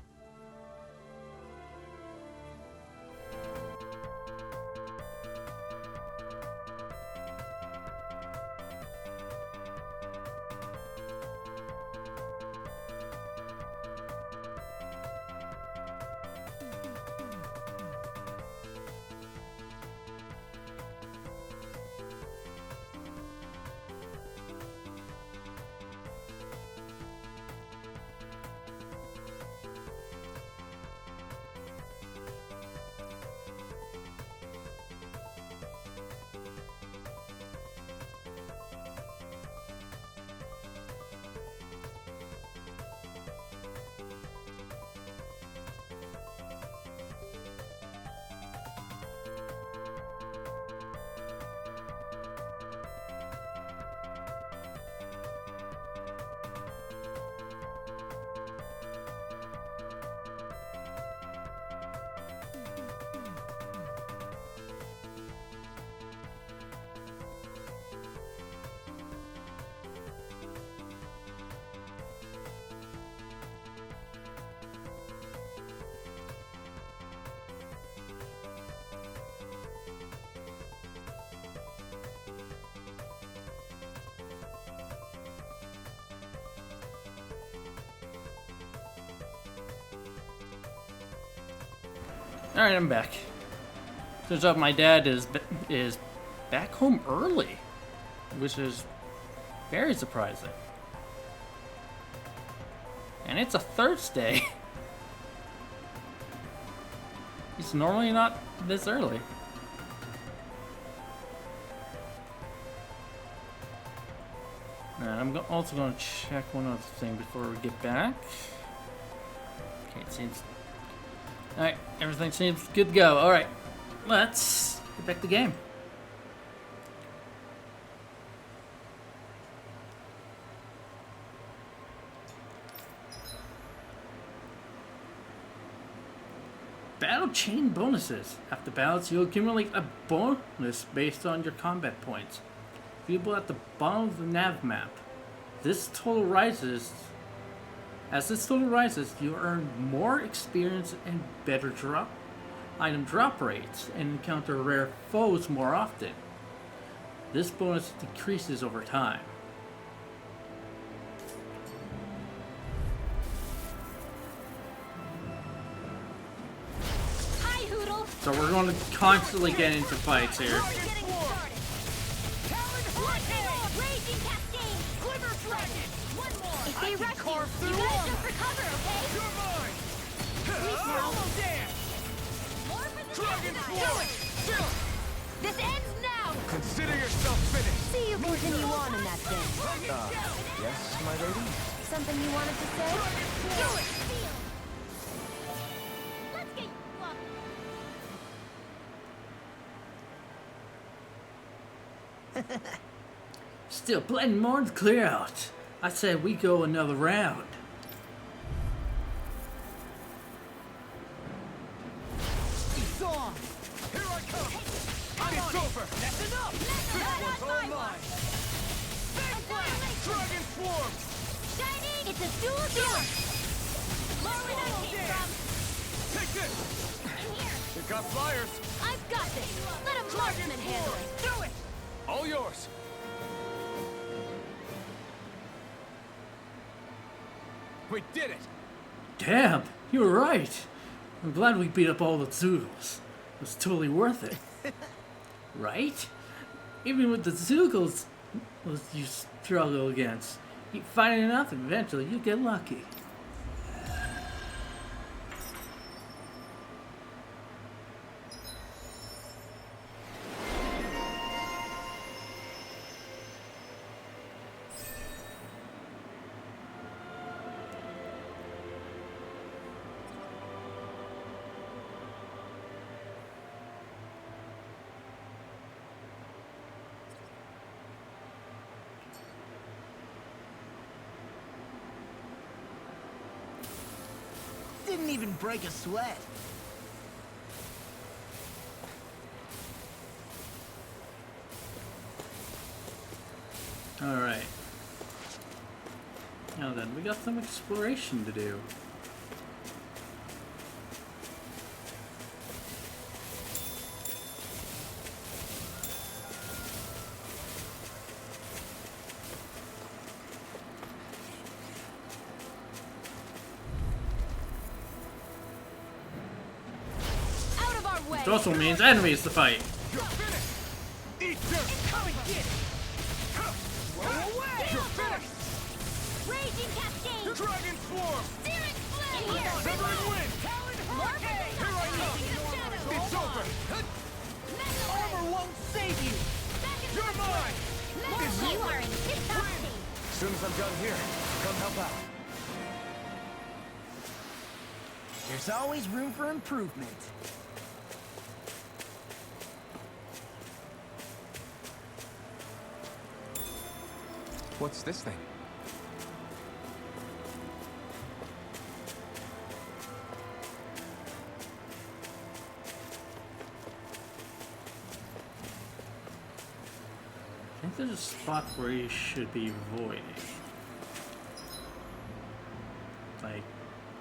Alright, I'm back. Turns out my dad is back home early, which is very surprising. And it's a Thursday. He's normally not this early. And I'm also going to check one other thing before we get back. Okay, it seems... Alright, everything seems good to go. Alright, let's get back to the game. Battle chain bonuses. After battles, you'll accumulate a bonus based on your combat points. Viewable at the bottom of the nav map. This total rises. As this total rises, you earn more experience and better item drop rates, and encounter rare foes more often. This bonus decreases over time. Hi, Hoodle. So we're going to constantly get into fights here. We're getting started. Raging Cascade. Glimmer Dragon! One more. If I they can rush carve you, you through gotta armor. jump for cover, okay? You're mine! Please now. Almost there! More for the Dragon next Swarm! time. Still! This ends now. Consider yourself finished! See you continue on in that thing. Yes, my lady? Something you wanted to say? Do it. Feel. Let's get you up. Still plenty more to clear out. I said we go another round. It's on! Here I come! It's over! That's enough! This one's all mine! Big blast! Dragon Swarm! Shining. It's a dual sword. More where that came from. Take this! In here. You got flyers! I've got this. Let a marksman handle it. Do it! All yours! We did it! Damn, you were right. I'm glad we beat up all the Zoogles. It was totally worth it. Right? Even with the Zoogles you struggle against. Keep fighting enough and eventually you get lucky. Didn't even break a sweat. Alright. Now then, we got some exploration to do. Out of our way. Which also means enemies to fight. You're finished! Eat dirt! Come and get it! Roll away! You're finished! Raging Cascade. Dragon Swarm! Searing Flame. In here. Severing Wind! Hurricane. Here I come! It's over! Armor won't save you! You're mine! You are in tip-top shape. As soon as I'm done here, come help out. There's always room for improvement. What's this thing? I think there's a spot where you should be avoiding. Like,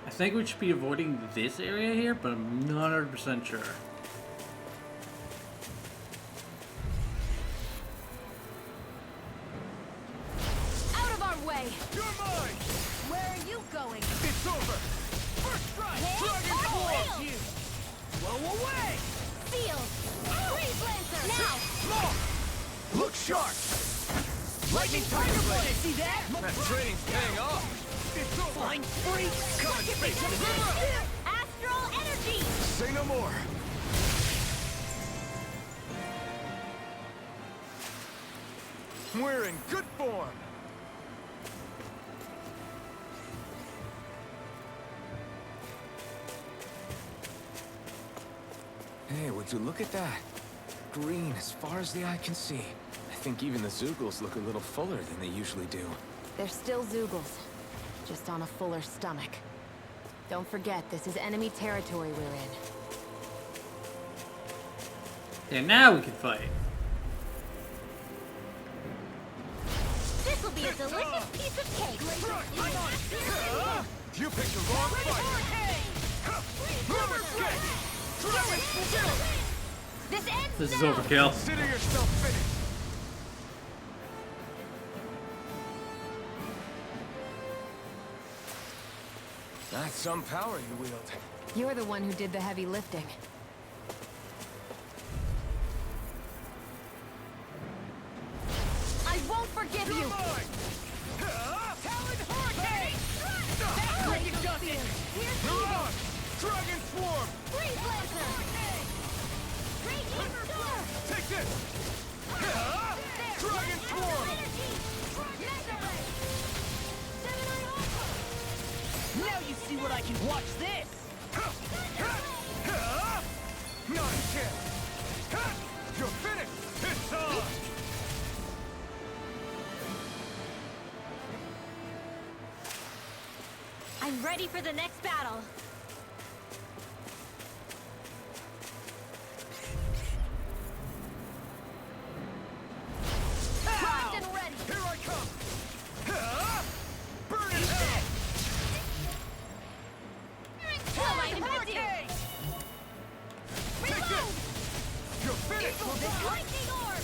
I think we should be avoiding this area here, but I'm not 100% sure. Out of our way. You're mine! Where are you going? It's over! First strike! Dragon Swarm! Shield. Blow away! Field. Freeze Lancer. Now. Law! Look sharp! Lightning Tiger Blade! See that? That training's paying off! It's over! Flying free! Come and face it! Astral Energy. Say no more! We're in good form! Hey, would you look at that? Green as far as the eye can see. I think even the Zoogles look a little fuller than they usually do. They're still Zoogles, just on a fuller stomach. Don't forget, this is enemy territory we're in. And now we can fight. This will be a delicious piece of cake. You picked the wrong fight. Never escape. This ends This is now. overkill. Consider yourself finished. That's some power you wield. You're the one who did the heavy lifting. I won't forgive you. You're mine. Talon Hurricane. That's what you got it. You're on. Dragon Swarm. Freeze Lancer. Raging Storm. Take this. Dragon Swarm. Now you see what I can watch this. Not a chance. You're finished. It's on. I'm ready for the next battle. Primed and ready. Here I come. Burn in hell. Talon Hurricane. Reload. You're finished. Lightning Orb.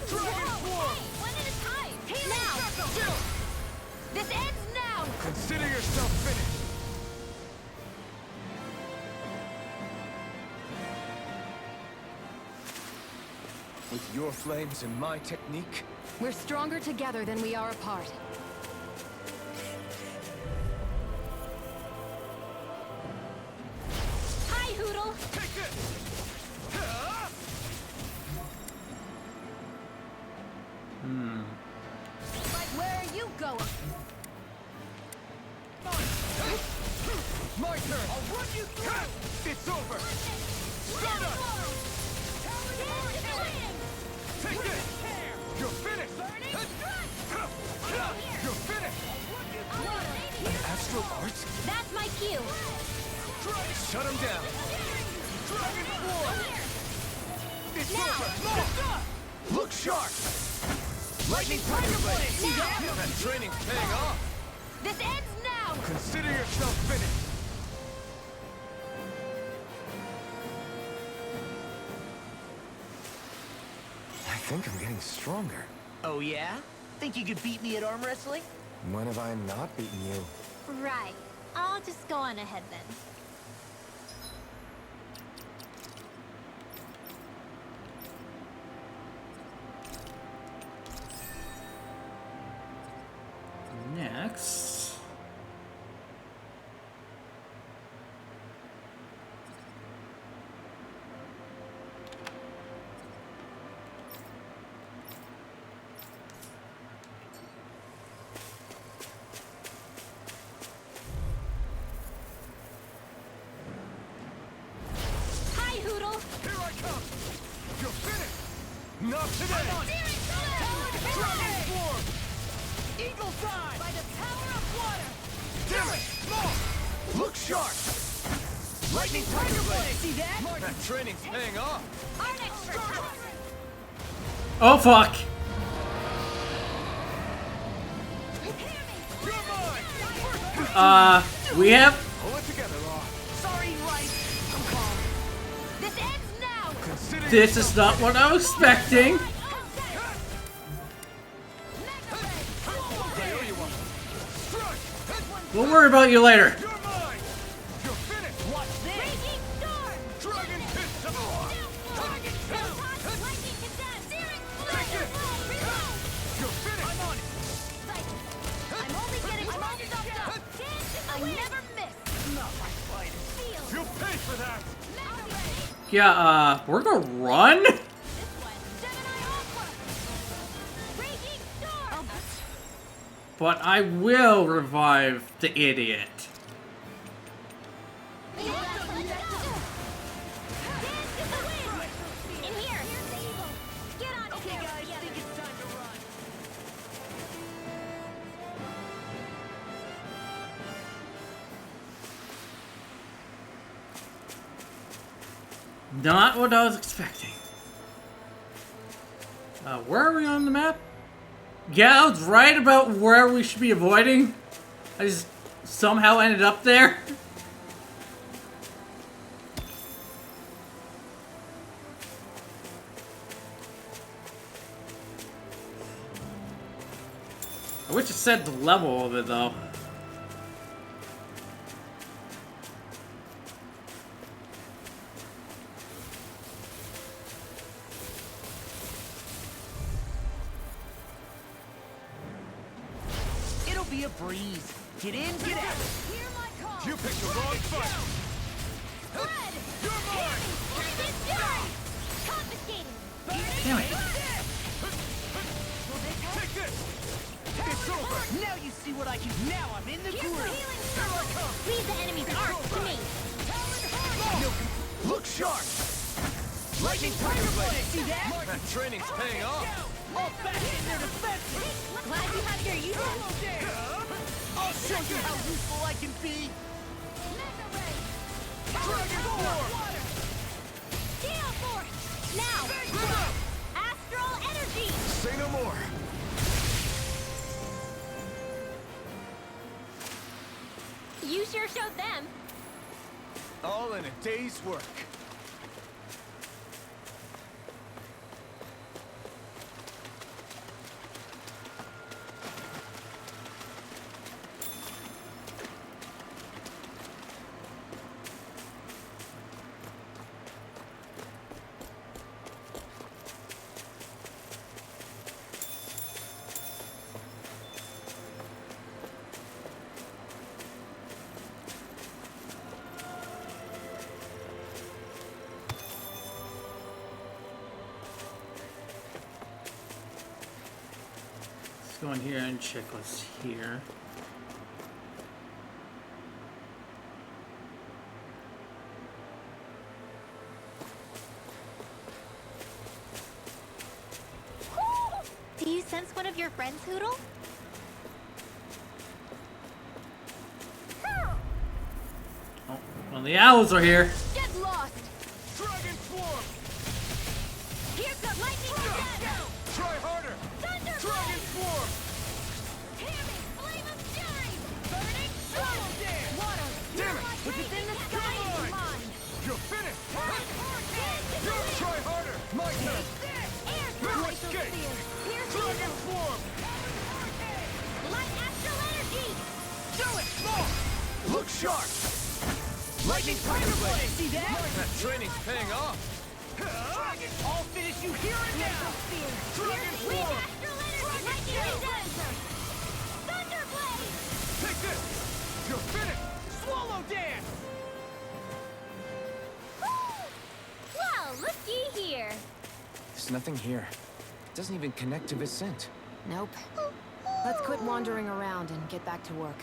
Dragon Swarm. One at a time. Now. This ends now. Consider yourself finished. With your flames and my technique, We're stronger together than we are apart. Hi, Hoodle. Take this. Where are you going? My turn. I'll run you through. It's over. Stardust. Take this. You're finished. You're finished. Astral Arts, That's my cue. shut him down. Dragon Swarm. It's over. Look sharp. Lightning Tiger Blade. See that? That training's paying off. This ends now. Consider yourself finished. I think I'm getting stronger. Oh yeah? Think you could beat me at arm wrestling? When have I not beaten you? Right. I'll just go on ahead then. Next. Hi, Hoodle. Here I come. You're finished. Not today. Dragon Swarm. Eagle Dive! By the power of water. Damn it. No. Look sharp. Lightning Tiger Blade! See that? That training's paying off. Our next attack. Oh fuck! You're mine. We have. Pull it together, Law. Sorry, Light. I'm calm. This ends now. Consider This is not what I was expecting. We'll worry about you later. You're mine. You're finished. Watch this! Raging Storm. Dragon Pistol. Dragon Pistol. Lightning Condemn. Searing Take it. Reload. You're finished. I'm on it! I'm only getting all stuffed up. I never miss. Not my finest. Feel. You'll pay for that. Yeah, we're gonna run? This one. Gemini Aqua. Raging Storm. But I will revive the idiot. In here. Get on Okay, here. guys, I think it's time to run. Not what I was expecting. Where are we on the map? Yeah, I was right about where we should be avoiding. I just somehow ended up there. I wish it said the level of it though. It'll be a breeze. Get in, get out. Hear my call. You picked the wrong fight. Red! You're mine. Lightning fury! Confiscated! Damn it. Take this. It's over. Now you see what I can. Now I'm in the Here's the groove. healing circle! Leave the enemy's arc to me! Look sharp. Lightning tiger blade. See that? That training's paying off. All back in their defenses. Glad you have your uses! I'll show you how useful I can be. Dragon form. Gale force! Now! Astral energy! Say no more. You sure showed them! All in a day's work. Let's go in here and check what's here. Do you sense one of your friends, Hoodle? Oh, well, the owls are here. Get lost! Dragon swarm. Here's the lightning tornado! Try harder. Thunder Dragon swarm. Tearing flame of fury! Burning Swallow dance. Water! Damn it. If it's in the sky, it's mine! You're finished. Hurricane! Try harder. My turn. Air No glacial escape. sphere! Pierce Dragon evil! swarm. Light astral energy! Do it. More. Look sharp. Lightning tiger blade. See that? That training's paying off. I'll finish you here and now. Dragon With swarm. astral energy! Lightning laser! Thunder blade! Take this. You're finished. Swallow dance. Well, looky here! There's nothing here. It doesn't even connect to Vicent. Nope. Let's quit wandering around and get back to work.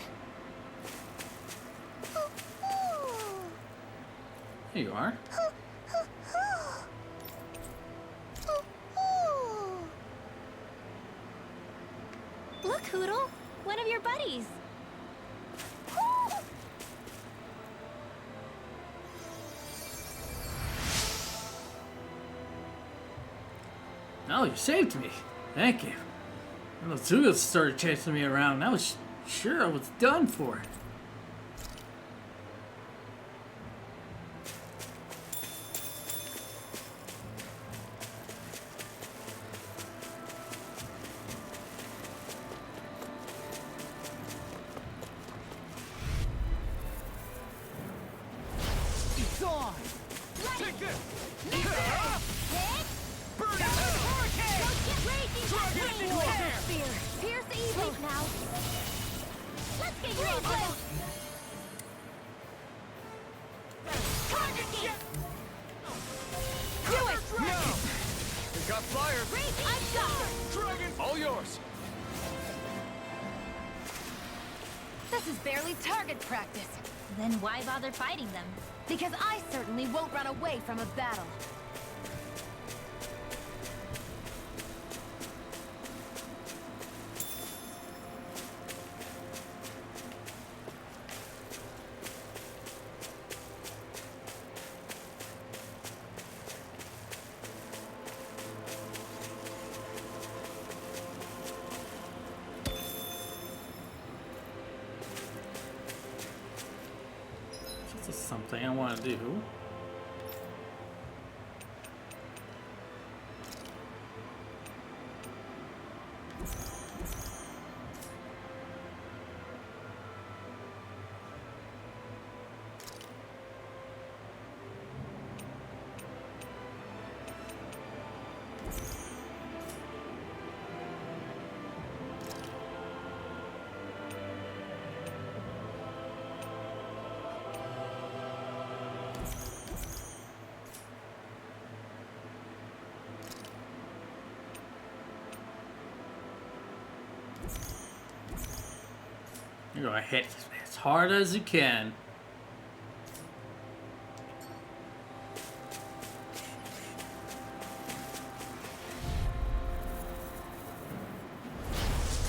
Here you are. Look, Hoodle! One of your buddies! Oh, you saved me. Thank you. When those Zugas started chasing me around, I was sure I was done for. It's on. Take this. Burn it! Hurricane! Get raging! Dragon Flame swarm. sphere! Pierce evil! Now! Let's get you off! Target it! Do it! No. We got flyers. Raging! I've got Dragon. All yours. This is barely target practice. Then why bother fighting them? Because I certainly won't run away from a battle. something I want to do. You're gonna hit as hard as you can.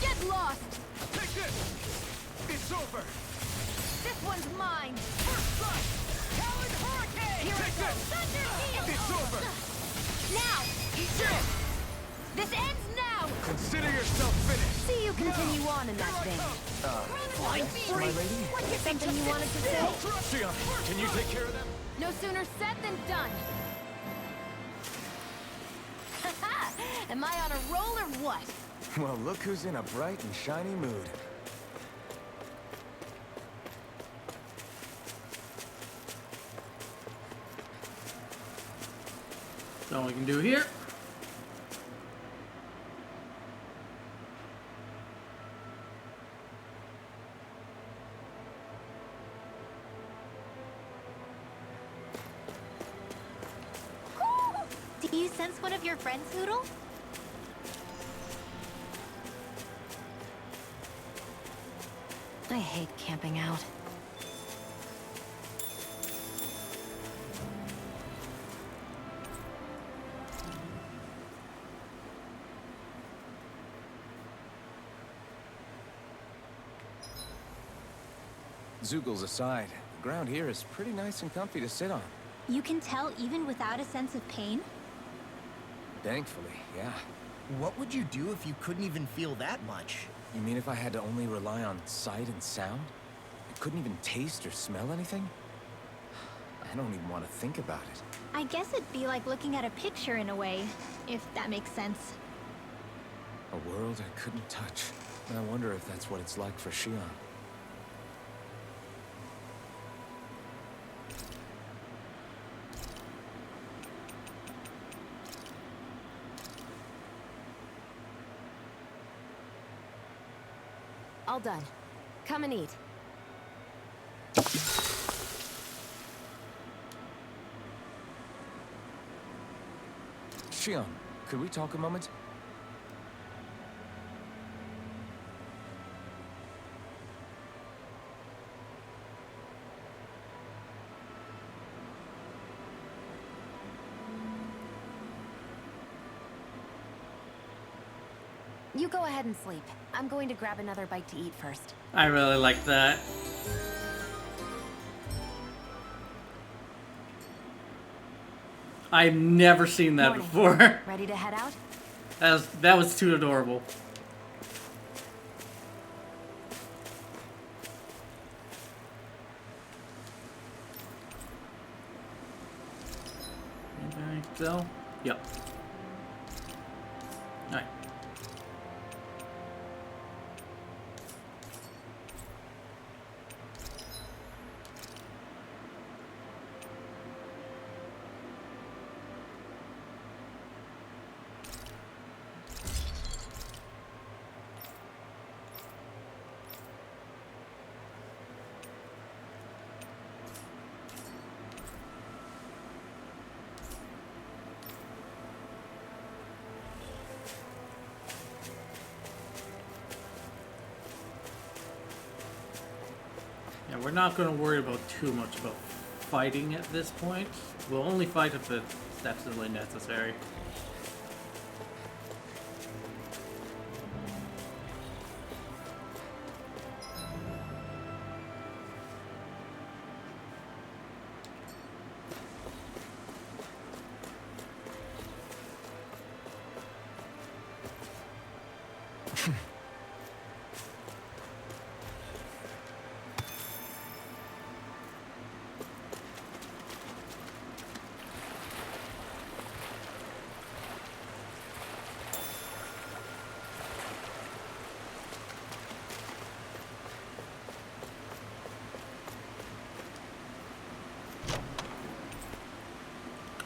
Get lost! Take this! It's over! This one's mine! First strike! Talon Hurricane! Here I Take go! this! Thunder Heel! It's over! Now! This ends now! Consider yourself finished! See you continue on in that Here I vein. come! My lady? Something you wanted to say? Shion, can you take care of them? No sooner said than done. Am I on a roll or what? Well, look who's in a bright and shiny mood. That's all we can do here. Do you sense one of your friends, Hoodle? I hate camping out. Zoogles aside, the ground here is pretty nice and comfy to sit on. You can tell even without a sense of pain? Thankfully, yeah. What would you do if you couldn't even feel that much? You mean if I had to only rely on sight and sound? I couldn't even taste or smell anything? I don't even want to think about it. I guess it'd be like looking at a picture in a way, if that makes sense. A world I couldn't touch. I wonder if that's what it's like for Shion. All done. Come and eat. Shion, could we talk a moment? You go ahead and sleep. I'm going to grab another bite to eat first. I really like that. I've never seen that Morning. before. Ready to head out? That was too adorable. Okay, so, yep. Alright. Yeah, we're not going to worry about too much about fighting at this point. We'll only fight if it's absolutely necessary.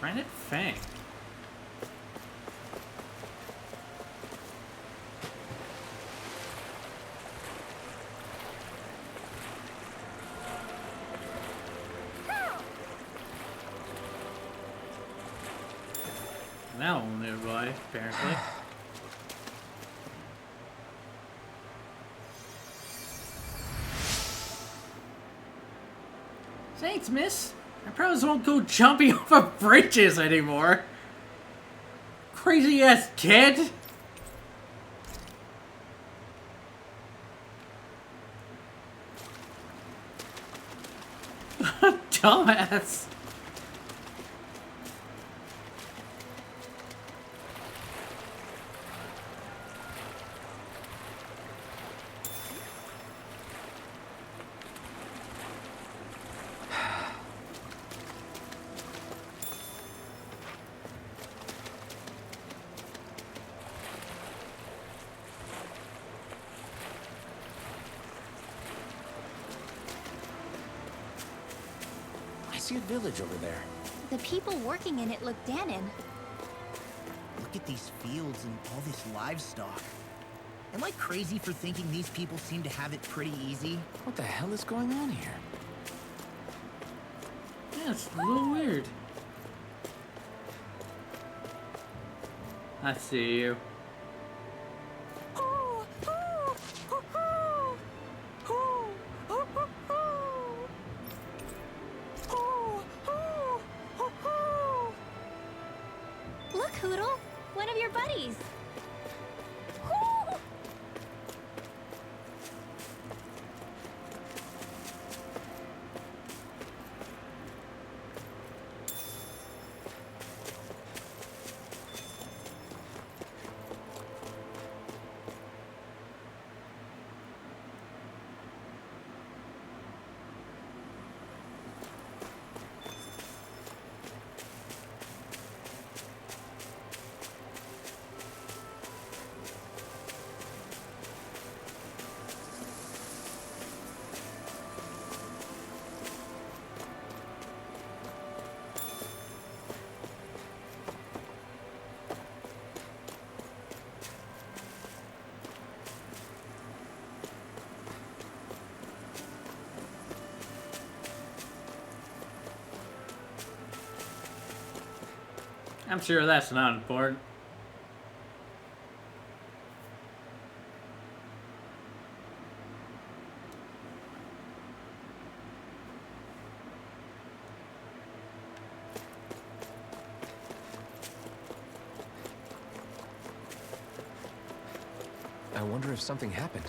Granite Fang. Now nearby, apparently. Thanks, miss. I promise I won't go jumping off of bridges anymore. Crazy ass kid. Dumbass. I see a village over there. The people working in it look Danon. Look at these fields and all this livestock. Am I crazy for thinking these people seem to have it pretty easy? What the hell is going on here? Yeah, it's a little weird. I see you. Look, Hoodle! One of your buddies! I'm sure that's not important. I wonder if something happened.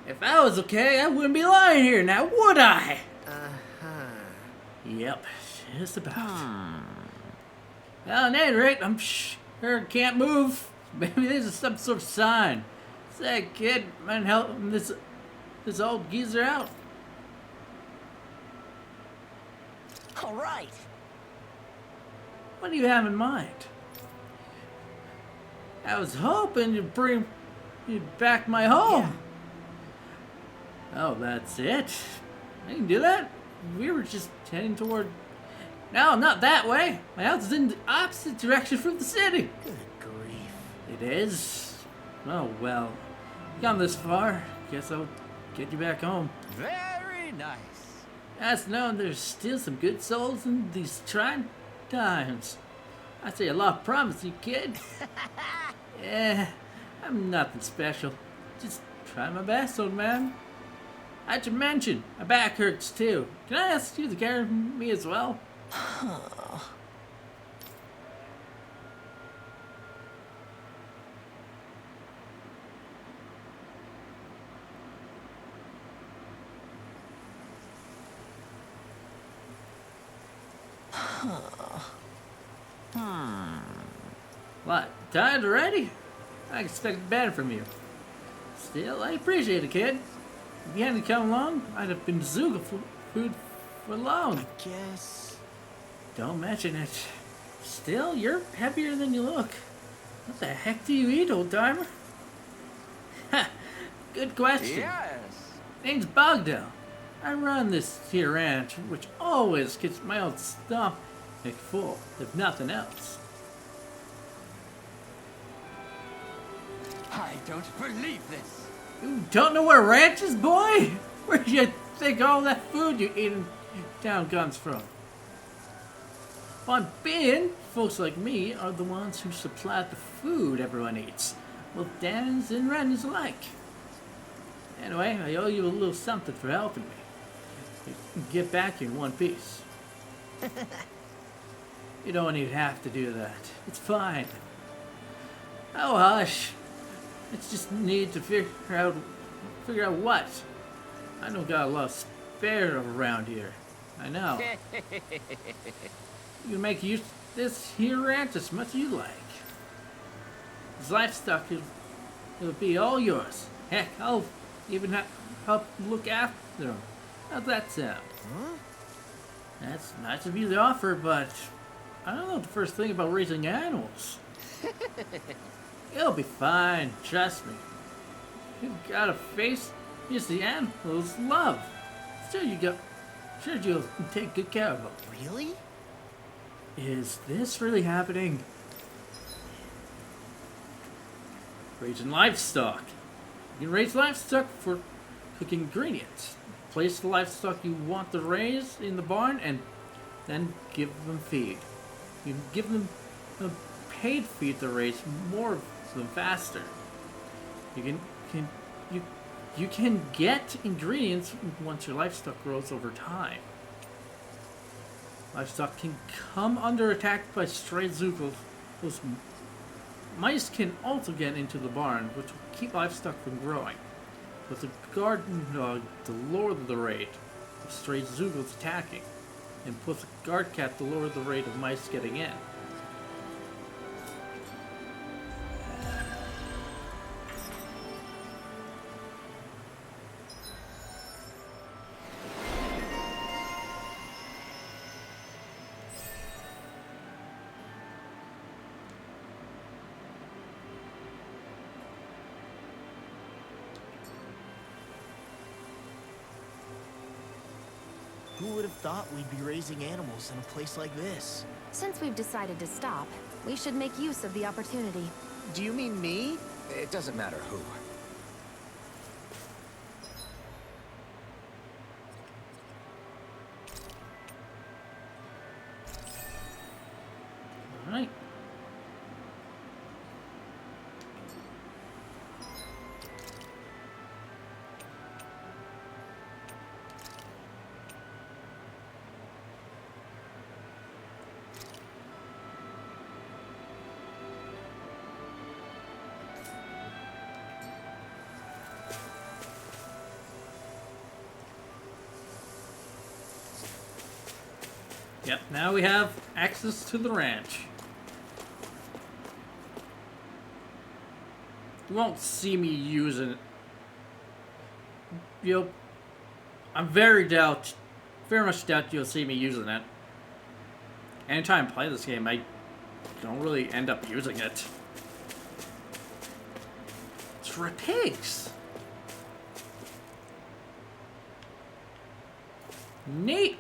If I was okay, I wouldn't be lying here now, would I? Yep, just about. Well, at any rate, I'm sure I can't move. Maybe this is some sort of sign. Say, kid, man, help this old geezer out. All right. What do you have in mind? I was hoping you'd bring you back my home. Yeah. Oh, that's it? I can do that? We were just heading toward... No, not that way. My house is in the opposite direction from the city. Good grief. It is? Oh, well. Gone this far. Guess I'll get you back home. Very nice. As known, there's still some good souls in these trying times. I say a lot promise you, kid. Yeah, I'm nothing special. Just try my best, old man. I should mention, my back hurts too. Can I ask you to carry me as well? What, tired already? I expected better from you. Still, I appreciate it, kid. If you hadn't come along, I'd have been Zuga food for long. Guess. Don't mention it. Still, you're heavier than you look. What the heck do you eat, old timer? Ha! Good question. Yes. Name's Bogdo. I run this here ranch, which always keeps my old stomach full, if nothing else. I don't believe this. You don't know where ranch is, boy? Where do you think all that food you eat in town comes from? On being, folks like me are the ones who supply the food everyone eats. Well, Dan's and Ren's alike. Anyway, I owe you a little something for helping me. Get back in one piece. You don't even have to do that. It's fine. Oh, hush. It's just need to figure out what. I don't got a lot of spare around here. I know. You can make use of this here ranch as much as you like. This livestock it'll be all yours. Heck, I'll even help look after them. How's that sound? Huh? That's nice of you to offer, but I don't know the first thing about raising animals. It'll be fine, trust me. You've got a face the animals love. Sure you'll take good care of them. Really? Is this really happening? Raising livestock. You can raise livestock for cooking ingredients. Place the livestock you want to raise in the barn and then give them feed. You can give them a paid feed to raise more of them faster. You can get ingredients once your livestock grows over time. Livestock can come under attack by stray zoogles. Those mice can also get into the barn, which will keep livestock from growing. With a guard dog to lower the rate of stray zoogles attacking, and put a guard cat to lower the rate of mice getting in. Who would have thought we'd be raising animals in a place like this? Since we've decided to stop, we should make use of the opportunity. Do you mean me? It doesn't matter who. Alright. Yep, now we have access to the ranch. You won't see me using it. I'm very much doubt you'll see me using it. Anytime I play this game, I don't really end up using it. It's for pigs. Neat.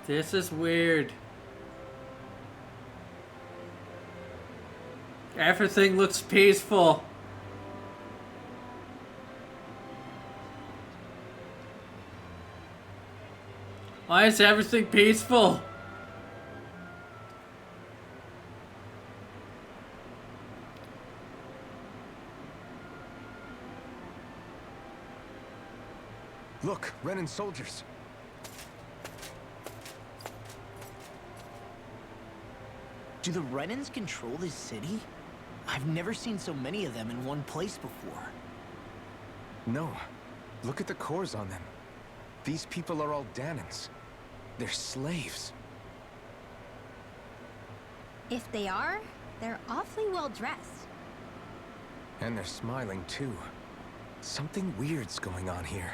This is weird. Everything looks peaceful. Why is everything peaceful? Look, Renan soldiers. Do the Renans control this city? I've never seen so many of them in one place before. No. Look at the cores on them. These people are all Danans. They're slaves. If they are, they're awfully well dressed. And they're smiling too. Something weird's going on here.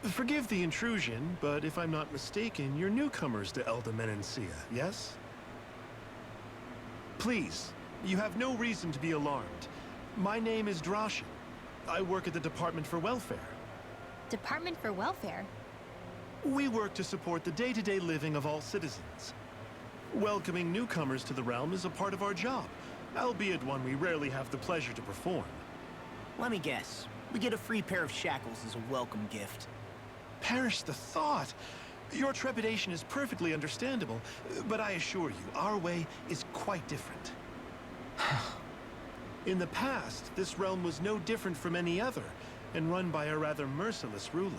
Forgive the intrusion, but if I'm not mistaken, you're newcomers to Elda Menancia, yes? Please, you have no reason to be alarmed. My name is Drashin. I work at the Department for Welfare. Department for Welfare? We work to support the day-to-day living of all citizens. Welcoming newcomers to the realm is a part of our job, albeit one we rarely have the pleasure to perform. Let me guess. We get a free pair of shackles as a welcome gift. Perish the thought! Your trepidation is perfectly understandable, but I assure you, our way is quite different. In the past, this realm was no different from any other, and run by a rather merciless ruler.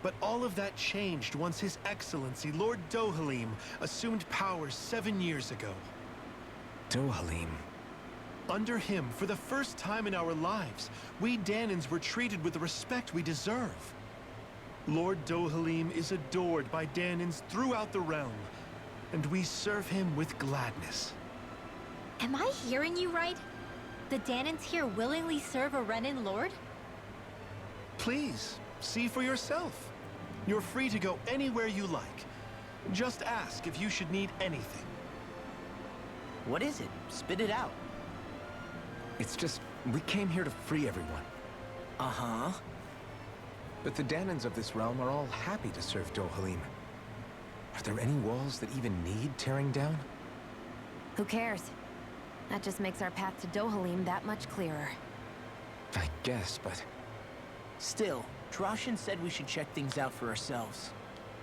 But all of that changed once His Excellency, Lord Dohalim, assumed power 7 years ago. Dohalim. Under him, for the first time in our lives, we Danans were treated with the respect we deserve. Lord Dohalim is adored by Danans throughout the realm, and we serve him with gladness. Am I hearing you right? The Danans here willingly serve a Renan lord? Please, see for yourself. You're free to go anywhere you like. Just ask if you should need anything. What is it? Spit it out. It's just, we came here to free everyone. Uh-huh. But the Danans of this realm are all happy to serve Dohalim. Are there any walls that even need tearing down? Who cares? That just makes our path to Dohalim that much clearer. I guess, but... Still, Drashin said we should check things out for ourselves.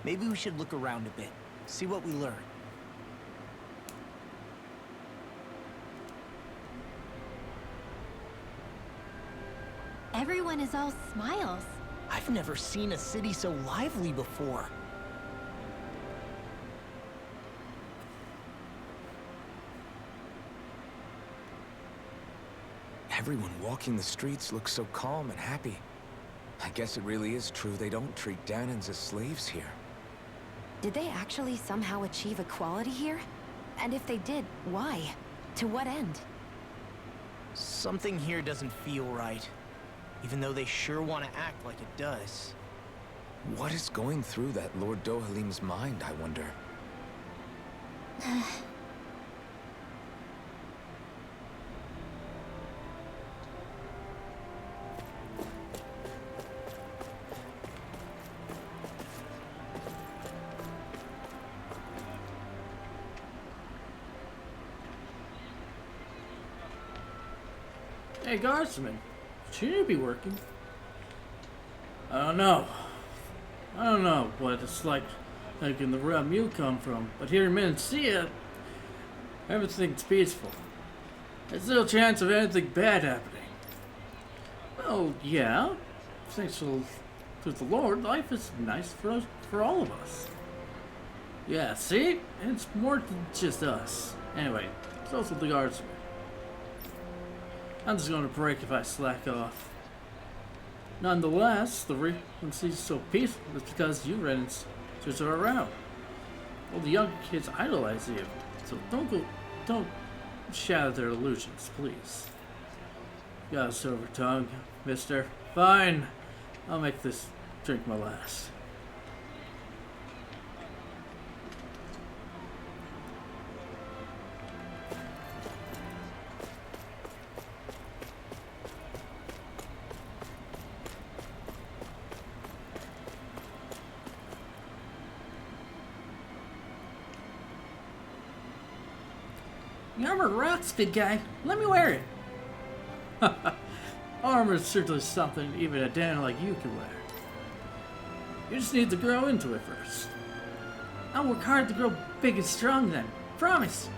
Maybe we should look around a bit, see what we learn. Everyone is all smiles. I've never seen a city so lively before. Everyone walking the streets looks so calm and happy. I guess it really is true they don't treat Danans as slaves here. Did they actually somehow achieve equality here? And if they did, why? To what end? Something here doesn't feel right. Even though they sure want to act like it does. What is going through that Lord Dohalim's mind, I wonder? Hey, Guardsman. Shouldn't you be working? I don't know. I don't know what it's like in the realm you come from, but here in Menancia, everything's peaceful. There's no chance of anything bad happening. Well, yeah. Thanks to the Lord, life is nice for all of us. Yeah, see? It's more than just us. Anyway, it's also the Guardsman. I'm just going to break if I slack off. Nonetheless, the reason it's so peaceful is because you Renans just are around. All the young kids idolize you, so don't shatter their illusions, please. You got a silver tongue, mister. Fine, I'll make this drink my last. Armor rocks, big guy. Let me wear it. Armor is certainly something even a Dan like you can wear. You just need to grow into it first. I'll work hard to grow big and strong then. Promise.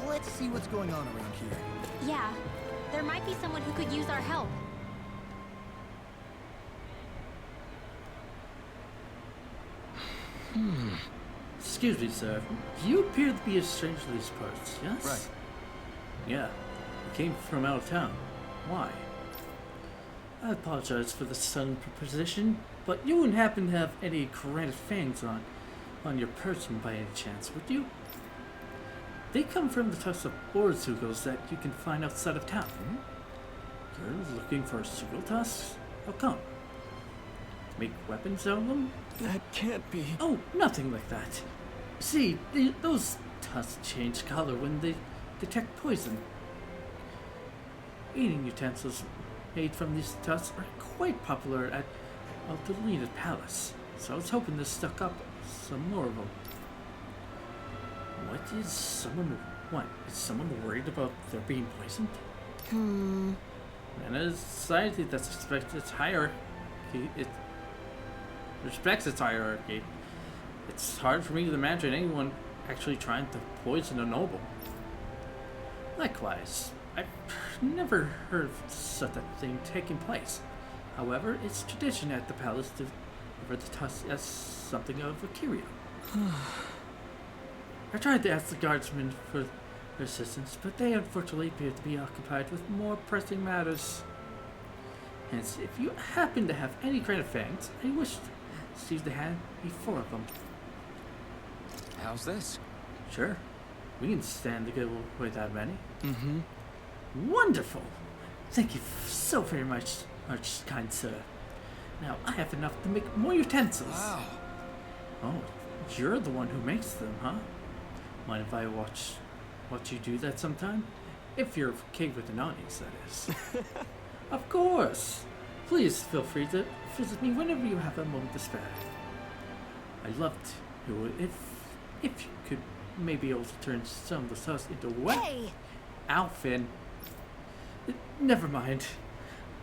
Let's see what's going on around here. Yeah, there might be someone who could use our help. Excuse me, sir. You appear to be a stranger to these parts, yes? Right. Yeah. You came from out of town. Why? I apologize for the sudden proposition, but you wouldn't happen to have any granite fangs on your person by any chance, would you? They come from the types of boar sugals that you can find outside of town. You're looking for sugal tusks? How come? To make weapons out of them? That can't be. Oh, nothing like that. See, those tusks change color when they detect poison. Eating utensils made from these tusks are quite popular at Aldelina Palace, so I was hoping to stock up some more of them. Is someone worried about their being poisoned? In a society that respects its hierarchy, it's hard for me to imagine anyone actually trying to poison a noble. Likewise, I've never heard of such a thing taking place. However, it's tradition at the palace to refer the tusk as something of a curio. I tried to ask the guardsmen for their assistance, but they unfortunately appear to be occupied with more pressing matters. Hence, if you happen to have any granite fangs, I wish to see if they had me 4 of them. How's this? Sure, we can stand to give away that many. Mm-hmm. Wonderful! Thank you so very much, kind sir. Now, I have enough to make more utensils. Wow. Oh, you're the one who makes them, huh? Mind if I watch you do that sometime? If you're okay with an audience, that is. Of course! Please feel free to visit me whenever you have a moment to spare. I'd love to, if you could maybe able to turn some of the stuff into what? Hey! Alfin. Never mind.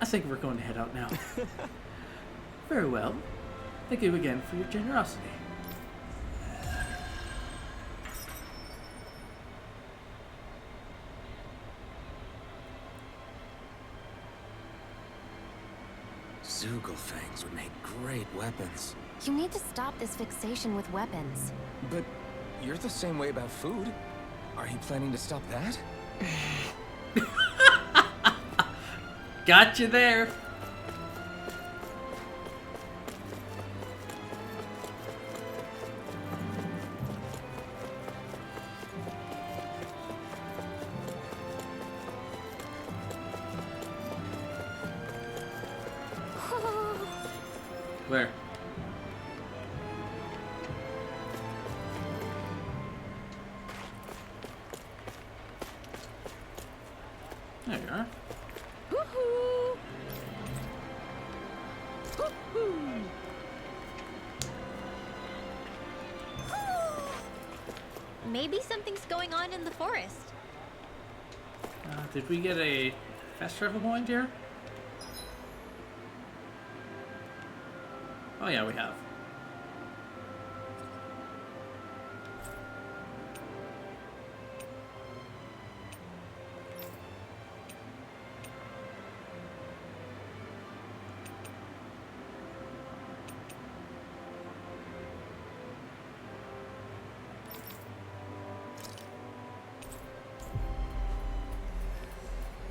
I think we're going to head out now. Very well. Thank you again for your generosity. Zoogle fangs would make great weapons. You need to stop this fixation with weapons. But you're the same way about food. Are you planning to stop that? Got you there. Where? There you are. Woohoo! Maybe something's going on in the forest. Did we get a fast travel point here? Oh yeah, we have.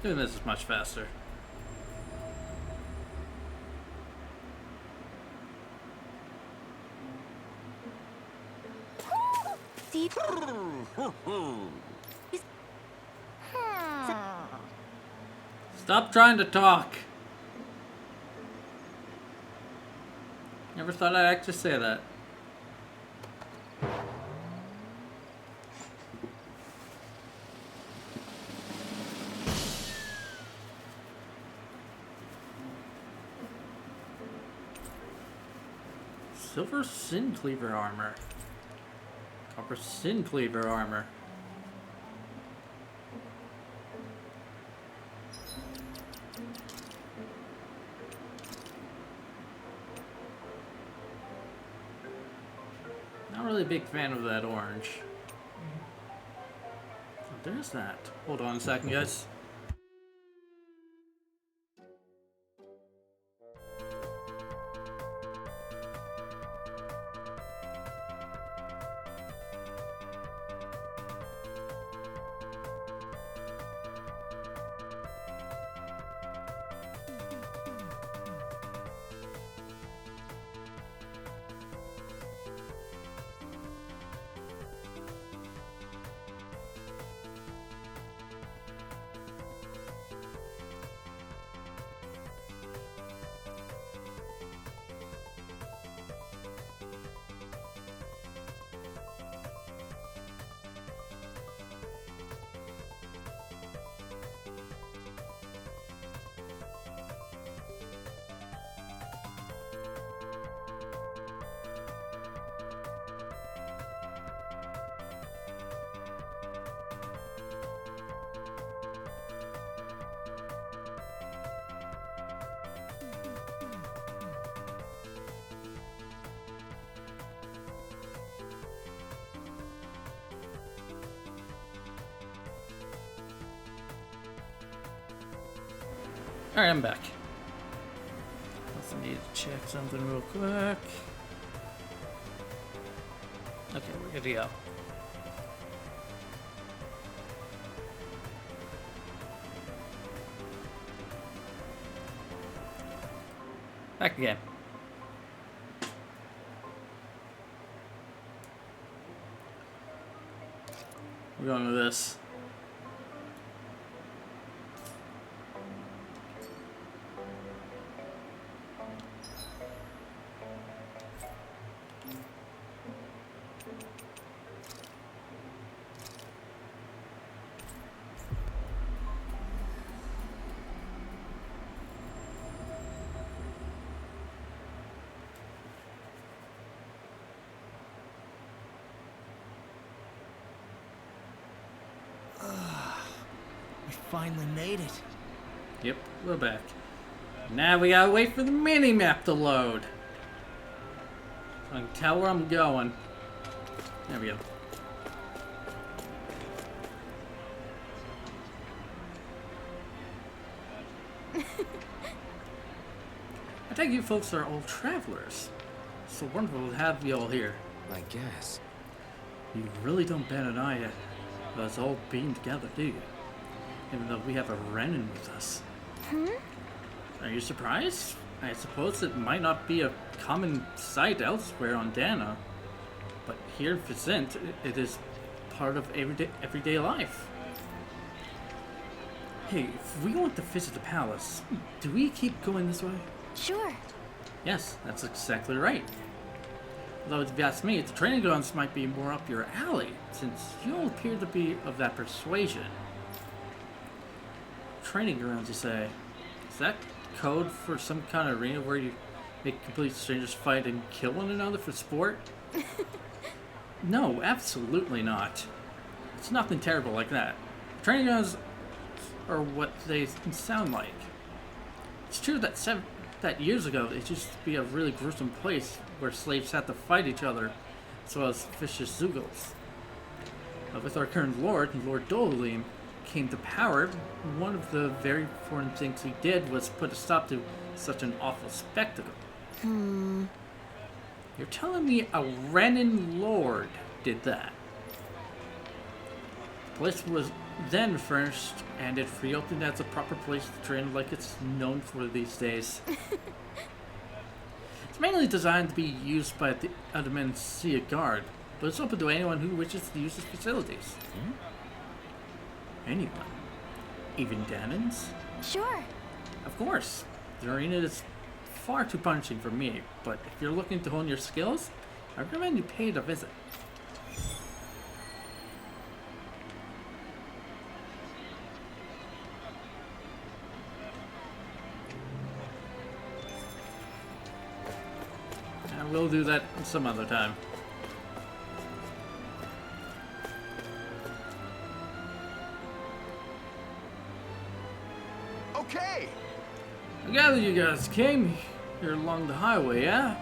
Doing this is much faster. Deep. Stop trying to talk. Never thought I'd actually say that. Silver Sin Cleaver armor. Copper Sin Cleaver armor. Not really a big fan of that orange. Oh, there's that. Hold on a second, guys. Alright, I'm back. Also need to check something real quick. Okay, we're good to go. Back again. We're going with this. We finally made it. Yep, we're back. Now we gotta wait for the mini-map to load. So I can tell where I'm going. There we go. I think you folks are old travelers. So wonderful to have you all here. I guess. You really don't bat an eye at us all being together, do you? Even though we have a Renin with us. Are you surprised? I suppose it might not be a common sight elsewhere on Dana, but here in Vicent, it is part of everyday life. Hey, if we want to visit the palace, do we keep going this way? Sure. Yes, that's exactly right. Although, if you ask me, the training grounds might be more up your alley, since you all appear to be of that persuasion. Training grounds, you say? Is that code for some kind of arena where you make complete strangers fight and kill one another for sport? No, absolutely not. It's nothing terrible like that. Training grounds are what they sound like. It's true that years ago it used to be a really gruesome place where slaves had to fight each other, as well as vicious Zugals. But with our current lord, Lord Dohalim, came to power, one of the very important things he did was put a stop to such an awful spectacle. You're telling me a Renin lord did that? The place was then furnished, and it reopened as a proper place to train like it's known for these days. It's mainly designed to be used by the Adamansia Guard, but it's open to anyone who wishes to use its facilities. Anyone? Even Danans? Sure. Of course. The arena is far too punishing for me, but if you're looking to hone your skills, I recommend you pay it a visit. And we'll do that some other time. Okay. I gather you guys came here along the highway, yeah?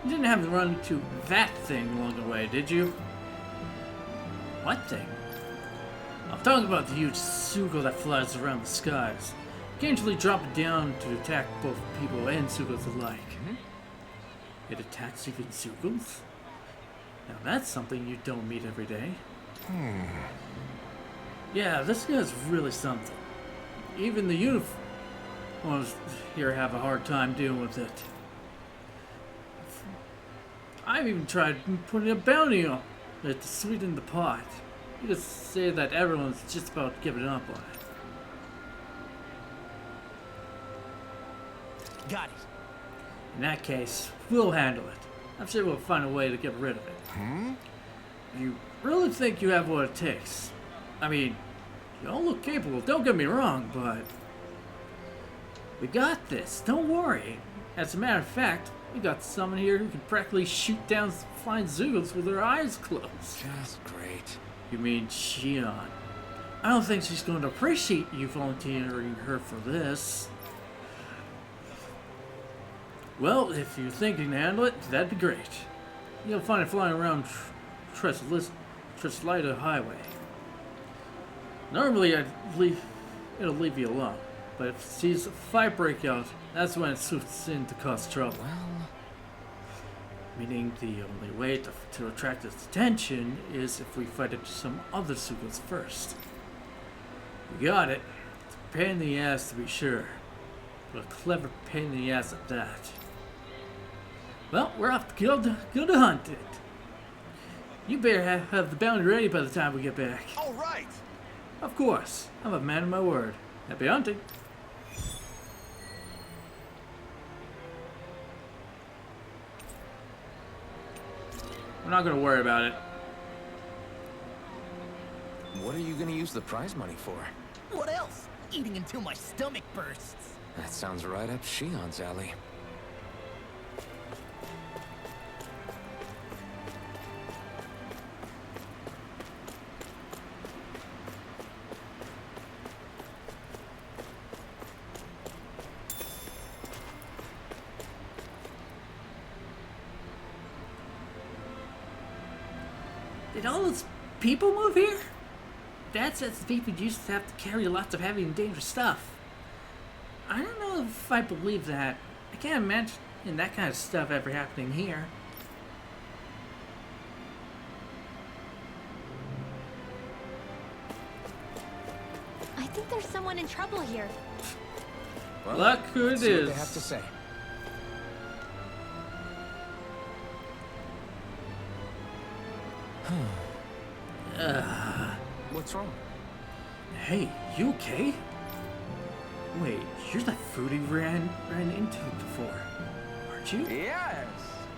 You didn't have to run into that thing along the way, did you? What thing? I'm talking about the huge Sugo that flies around the skies, occasionally dropping down to attack both people and Sugos alike. It attacks even Sugos? Now that's something you don't meet every day. Yeah, this guy's really something. Even the uniforms here have a hard time dealing with it. I've even tried putting a bounty on it to sweeten the pot. You could say that everyone's just about giving up on it. Got it. In that case, we'll handle it. I'm sure we'll find a way to get rid of it. You really think you have what it takes? I mean, you all look capable, don't get me wrong, but we got this, don't worry. As a matter of fact, we got someone here who can practically shoot down flying Zugos with her eyes closed. Just great. You mean Shion? I don't think she's going to appreciate you volunteering her for this. Well, if you think you can handle it, that'd be great. You'll find it flying around Treslida Highway. Normally, it'll leave you alone, but if it sees a fight break out, that's when it swoops in to cause trouble. Well, Meaning the only way to attract its attention is if we fight it to some other Sugos first. You got it. It's a pain in the ass to be sure, but a clever pain in the ass at that. Well, we're off to go to hunt it. You better have the bounty ready by the time we get back. All right. Of course, I'm a man of my word. Happy hunting. I'm not gonna worry about it. what are you gonna use the prize money for? What else? Eating until my stomach bursts. That sounds right up Shion's alley. Did all those people move here? Dad says the people used to have to carry lots of heavy and dangerous stuff. I don't know if I believe that. I can't imagine that kind of stuff ever happening here. I think there's someone in trouble here. Well, Look who it let's see what is. they have to say. What's wrong? Hey, you okay? Wait, you're the food he ran into before, aren't you? Yes.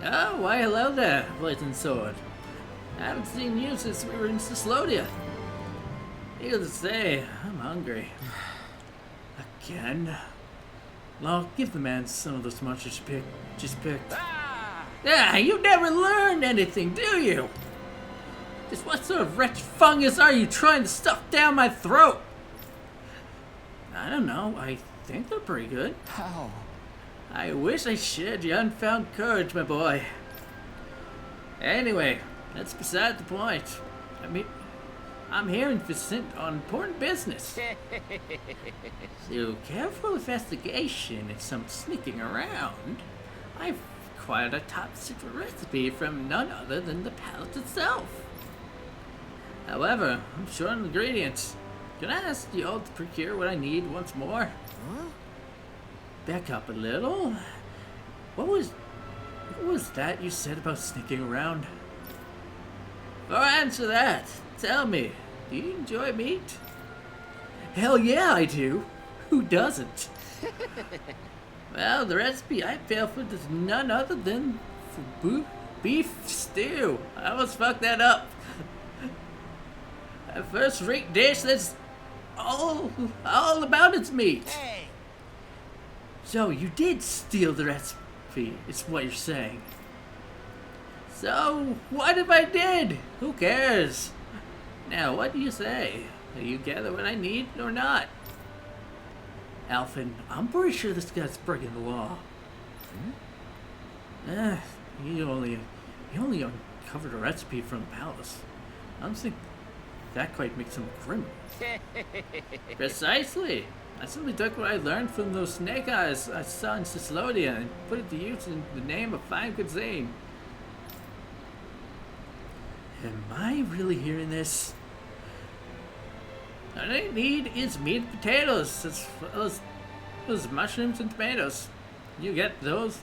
Oh, why hello there, Blazing Sword. I haven't seen you since we were in Sislodia. Needless to say, I'm hungry. Again? Well, give the man some of those munches you just picked. Ah! Yeah, you never learned anything, do you? Just what sort of wretched fungus are you trying to stuff down my throat? I don't know. I think they're pretty good. How? I wish I shared your unfound courage, my boy. Anyway, that's beside the point. I mean, I'm here in Vicent on important business. So, careful investigation and some sneaking around. I've acquired a top secret recipe from none other than the palace itself. However, I'm short on ingredients. Can I ask you all to procure what I need once more? Huh? Back up a little. What was that you said about sneaking around? Or answer that. Tell me, do you enjoy meat? Hell yeah, I do. Who doesn't? Well, the recipe I fell for is none other than beef stew. I almost fucked that up. A first-rate dish that's all about its meat. Hey! So you did steal the recipe, is what you're saying. So, what if I did? Who cares? Now, what do you say? Are you gather what I need or not? Alphen, I'm pretty sure this guy's breaking the law. He only uncovered a recipe from the palace. I don't think that quite makes him a criminal. Precisely. I simply took what I learned from those snake eyes I saw in Ciclodia and put it to use in the name of fine cuisine. Am I really hearing this? All I need is meat and potatoes, as well as those mushrooms and tomatoes. You get those?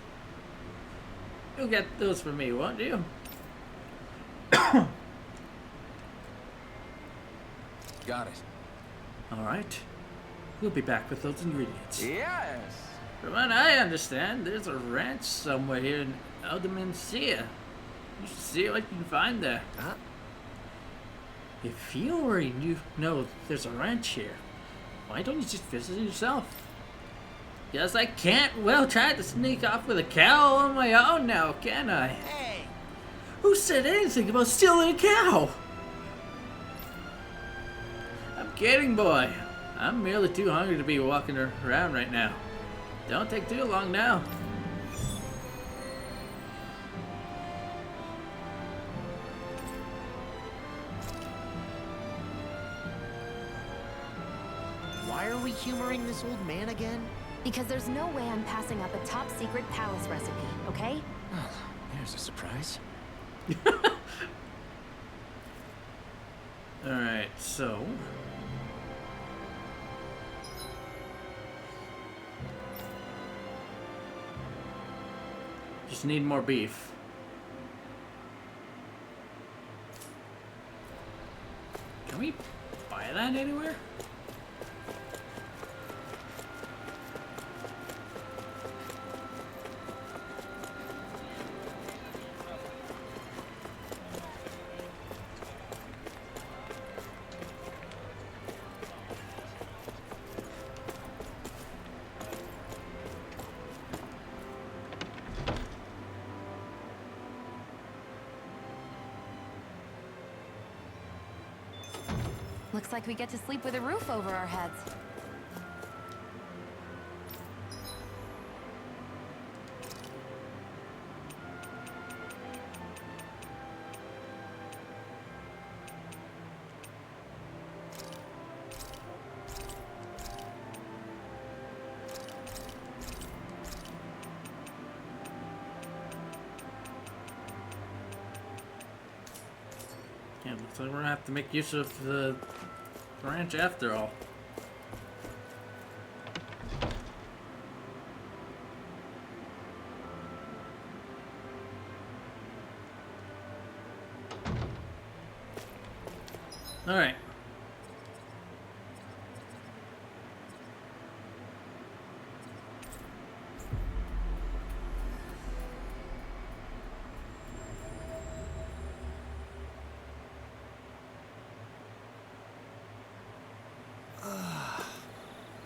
You'll get those for me, won't you? Got it. Alright. We'll be back with those ingredients. Yes. From what I understand, there's a ranch somewhere here in Eldemencia. You should see what you can find there. Huh? If you already know there's a ranch here, why don't you just visit it yourself? Guess I can't, well, try to sneak off with a cow on my own now, can I? Hey! Who said anything about stealing a cow? I'm kidding, boy. I'm merely too hungry to be walking around right now. Don't take too long now. Why are we humoring this old man again? Because there's no way I'm passing up a top secret palace recipe, okay? Oh, there's a surprise. Alright, so... just need more beef. Can we buy that anywhere? Looks like we get to sleep with a roof over our heads. Yeah, looks like we're gonna have to make use of the ranch after all. Alright.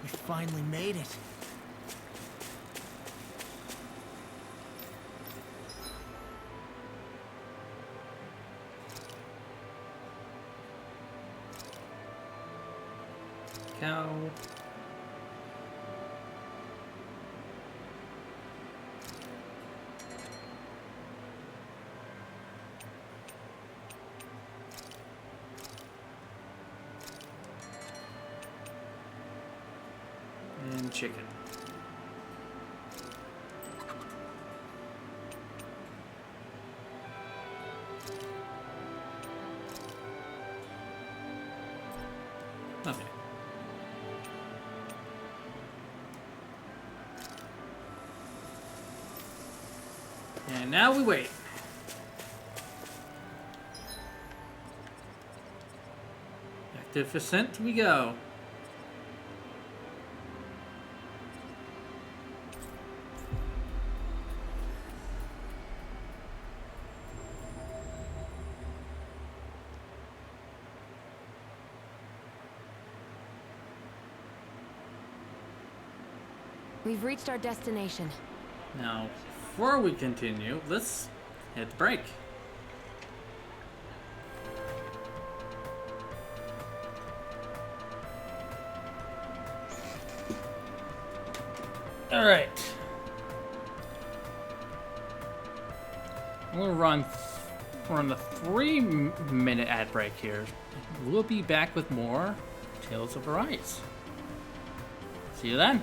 We finally made it. Cow. And chicken. Okay. And now we wait. Back to Vicent we go. We've reached our destination. Now, before we continue, let's hit the break. All right. I'm gonna run a 3-minute ad break here. We'll be back with more Tales of Arise. See you then.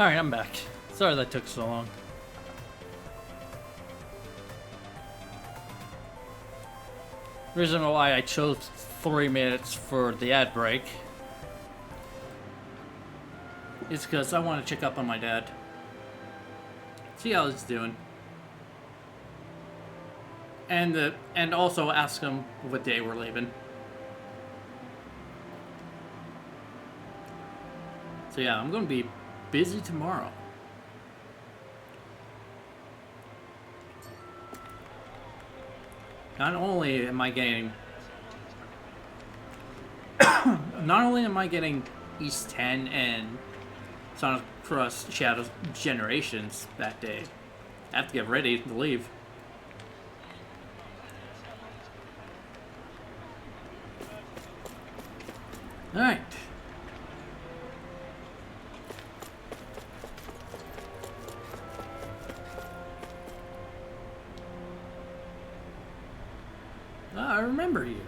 Alright, I'm back. Sorry that took so long. Reason why I chose 3 minutes for the ad break is because I want to check up on my dad. See how he's doing. And also ask him what day we're leaving. So yeah, I'm gonna be busy tomorrow. Not only am I getting East 10 and Sonic Cross Shadows Generations that day, I have to get ready to leave. Alright. I remember you.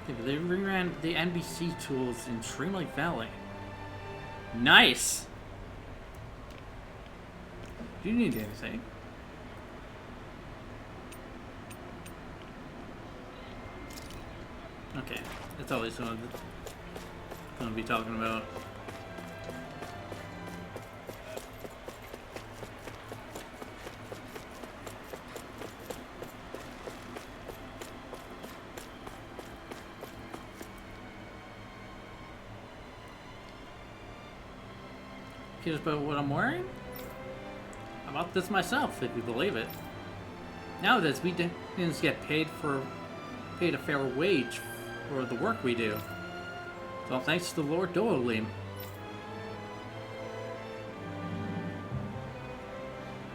Okay, but they reran the NBC tools in Dream Lake Valley. Nice! Do you need anything? Okay, that's always gonna be talking about. Here's about what I'm wearing? I bought this myself, if you believe it. Nowadays, we didn't get paid a fair wage for the work we do. So thanks to Lord Dohalim.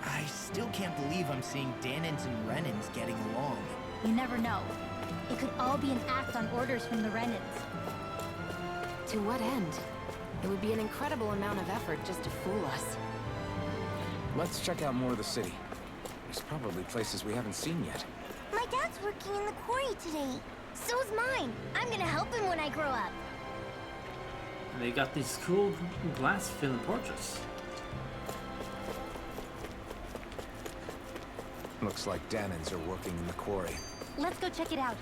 I still can't believe I'm seeing Danins and Renins getting along. You never know. It could all be an act on orders from the Renins. To what end? It would be an incredible amount of effort just to fool us. Let's check out more of the city. There's probably places we haven't seen yet. My dad's working in the quarry today. So's mine. I'm gonna help him when I grow up. And they got these cool glass filling portraits. Looks like Danins are working in the quarry. Let's go check it out.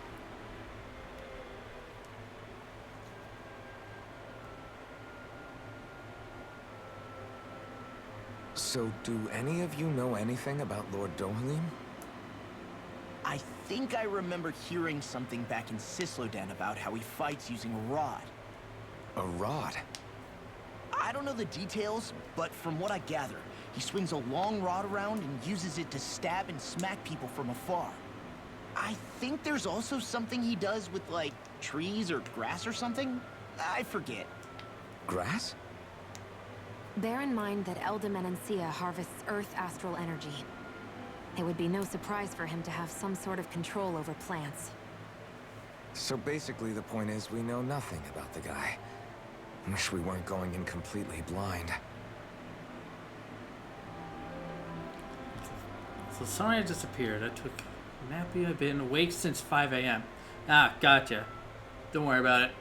So, do any of you know anything about Lord Dohalim? I think I remember hearing something back in Sislodan about how he fights using a rod. A rod? I don't know the details, but from what I gather, he swings a long rod around and uses it to stab and smack people from afar. I think there's also something he does with, like, trees or grass or something? I forget. Grass? Bear in mind that Eldemenencia harvests Earth astral energy. It would be no surprise for him to have some sort of control over plants. So basically the point is we know nothing about the guy. Wish we weren't going in completely blind. So sorry I disappeared. I took a nappy. I've been awake since 5 a.m. Ah, gotcha. Don't worry about it.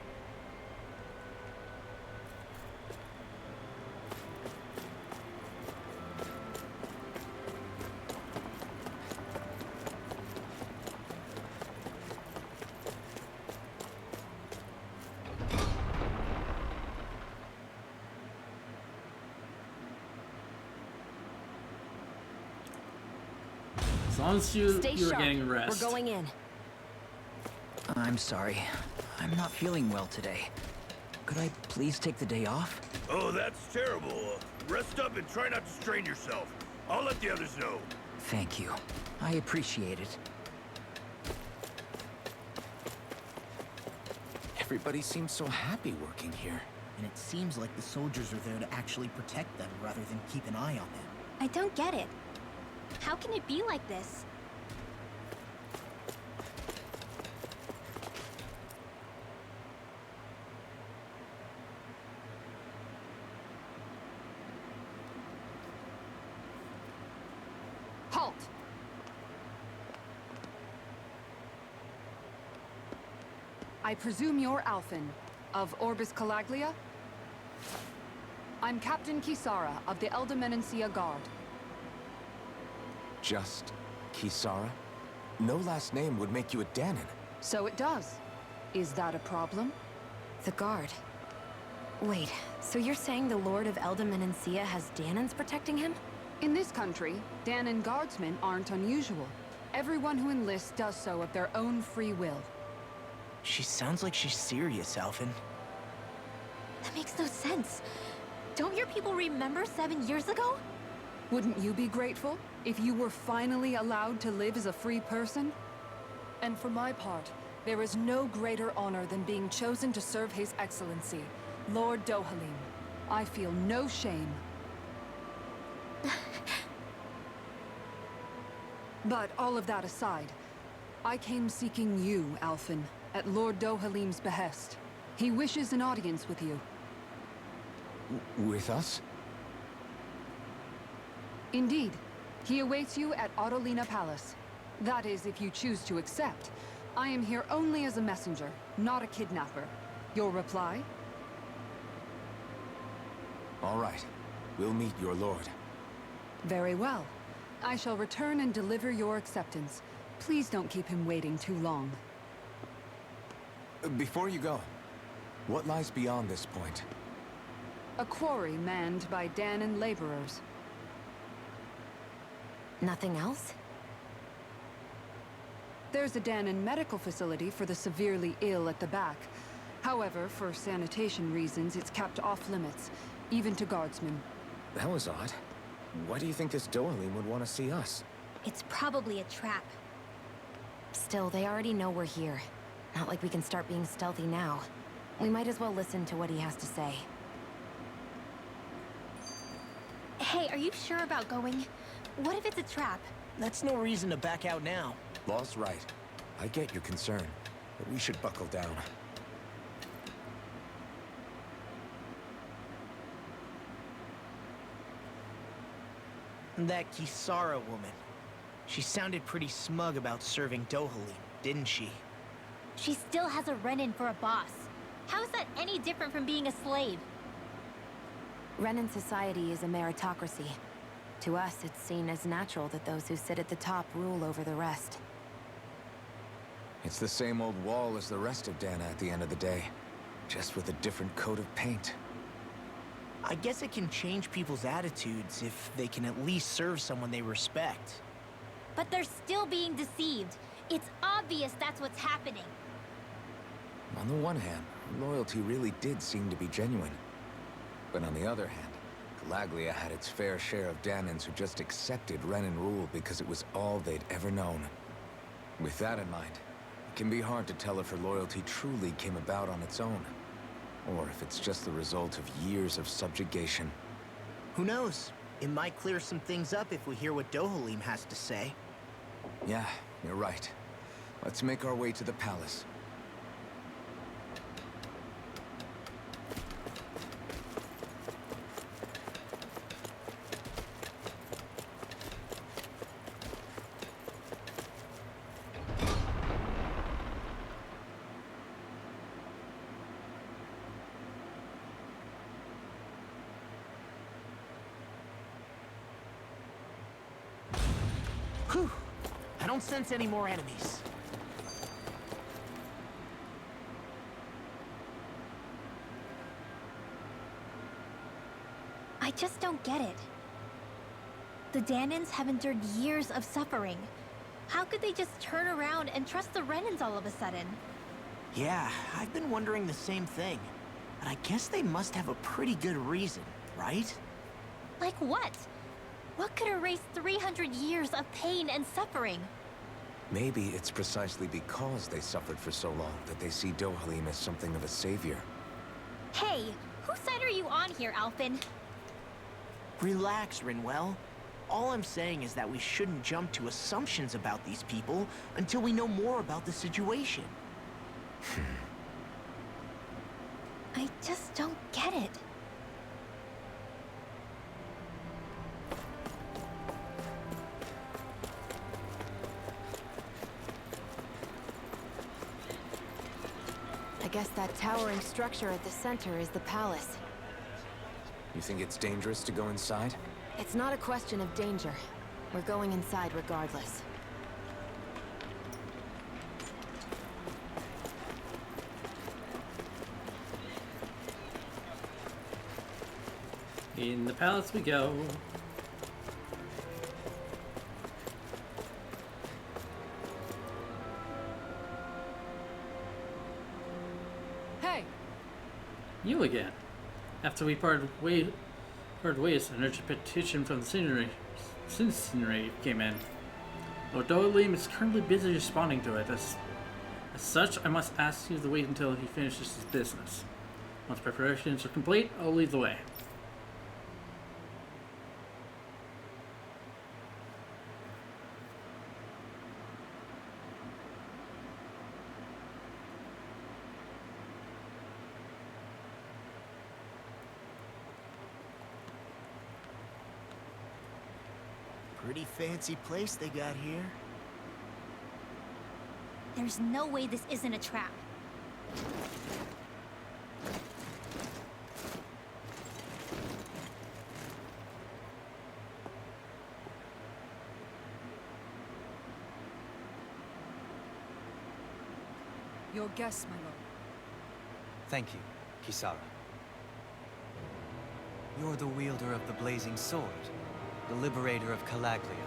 As long as you're getting rest. We're going in. I'm sorry. I'm not feeling well today. Could I please take the day off? Oh, that's terrible. Rest up and try not to strain yourself. I'll let the others know. Thank you. I appreciate it. Everybody seems so happy working here. And it seems like the soldiers are there to actually protect them rather than keep an eye on them. I don't get it. How can it be like this? Halt! I presume you're Alphen. of Orbis Calaglia? I'm Captain Kisara of the Eldimenencia Guard. Just Kisara? No last name would make you a Danon. So it does. Is that a problem? The Guard. Wait, so you're saying the Lord of Eldimenencia has Danons protecting him? In this country, Danon guardsmen aren't unusual. Everyone who enlists does so of their own free will. She sounds like she's serious, Alphen. That makes no sense. Don't your people remember 7 years ago? Wouldn't you be grateful if you were finally allowed to live as a free person? And for my part, there is no greater honor than being chosen to serve His Excellency, Lord Dohalim. I feel no shame. But all of that aside, I came seeking you, Alphen, at Lord Dohalim's behest. He wishes an audience with you. With us? Indeed. He awaits you at Autolina Palace. That is, if you choose to accept. I am here only as a messenger, not a kidnapper. Your reply? All right. We'll meet your lord. Very well. I shall return and deliver your acceptance. Please don't keep him waiting too long. Before you go, what lies beyond this point? A quarry manned by Danon laborers. Nothing else? There's a Danon medical facility for the severely ill at the back. However, for sanitation reasons, it's kept off limits, even to guardsmen. That was odd. Why do you think this Dohalim would want to see us? It's probably a trap. Still, they already know we're here. Not like we can start being stealthy now. We might as well listen to what he has to say. Hey, are you sure about going? What if it's a trap? That's no reason to back out now. Law's right. I get your concern, but we should buckle down. That Kisara woman. She sounded pretty smug about serving Dohalim, didn't she? She still has a run-in for a boss. How is that any different from being a slave? Renan society is a meritocracy. To us, it's seen as natural that those who sit at the top rule over the rest. It's the same old wall as the rest of Dana at the end of the day, just with a different coat of paint. I guess it can change people's attitudes if they can at least serve someone they respect. But they're still being deceived. It's obvious that's what's happening. On the one hand, loyalty really did seem to be genuine. But on the other hand, Calaglia had its fair share of Danons who just accepted Renan rule because it was all they'd ever known. With that in mind, it can be hard to tell if her loyalty truly came about on its own, or if it's just the result of years of subjugation. Who knows? It might clear some things up if we hear what Dohalim has to say. Yeah, you're right. Let's make our way to the palace. Whew! I don't sense any more enemies. I just don't get it. The Danons have endured years of suffering. How could they just turn around and trust the Renans all of a sudden? Yeah, I've been wondering the same thing. But I guess they must have a pretty good reason, right? Like what? What could erase 300 years of pain and suffering? Maybe it's precisely because they suffered for so long that they see Dohalim as something of a savior. Hey, whose side are you on here, Alphen? Relax, Rinwell. All I'm saying is that we shouldn't jump to assumptions about these people until we know more about the situation. I just don't get it. I guess that towering structure at the center is the palace. You think it's dangerous to go inside? It's not a question of danger. We're going inside regardless. In the palace we go. Hey, You again. After we parted ways, an urgent petition from the citizenry came in. Lord Dolim is currently busy responding to it. As such, I must ask you to wait until he finishes his business. Once preparations are complete, I'll lead the way. Pretty fancy place they got here. There's no way this isn't a trap. your guest, my lord. Thank you, Kisara. You're the wielder of the blazing sword, the liberator of Calaglia.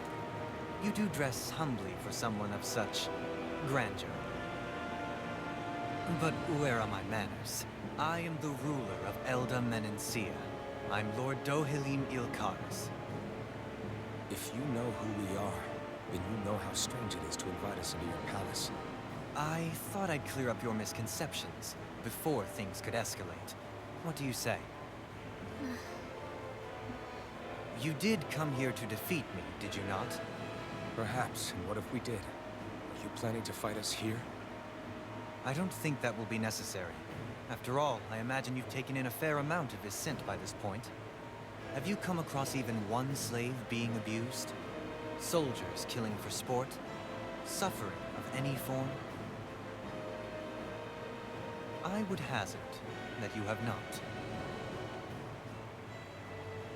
You do dress humbly for someone of such grandeur. But where are my manners? I am the ruler of Elda Menencia. I'm Lord Dohalim Ilkaris. If you know who we are, then you know how strange it is to invite us into your palace. I thought I'd clear up your misconceptions before things could escalate. What do you say? You did come here to defeat me, did you not? Perhaps, and what if we did? Are you planning to fight us here? I don't think that will be necessary. After all, I imagine you've taken in a fair amount of his scent by this point. Have you come across even one slave being abused? Soldiers killing for sport? Suffering of any form? I would hazard that you have not.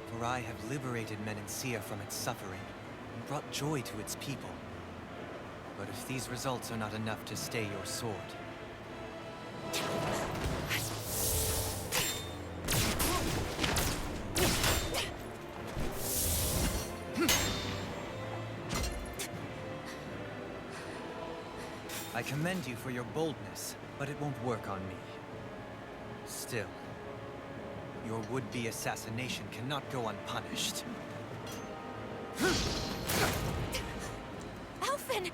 For I have liberated Menencia from its suffering and brought joy to its people. But if these results are not enough to stay your sword, I commend you for your boldness, but it won't work on me. Still, your would-be assassination cannot go unpunished. Alphen!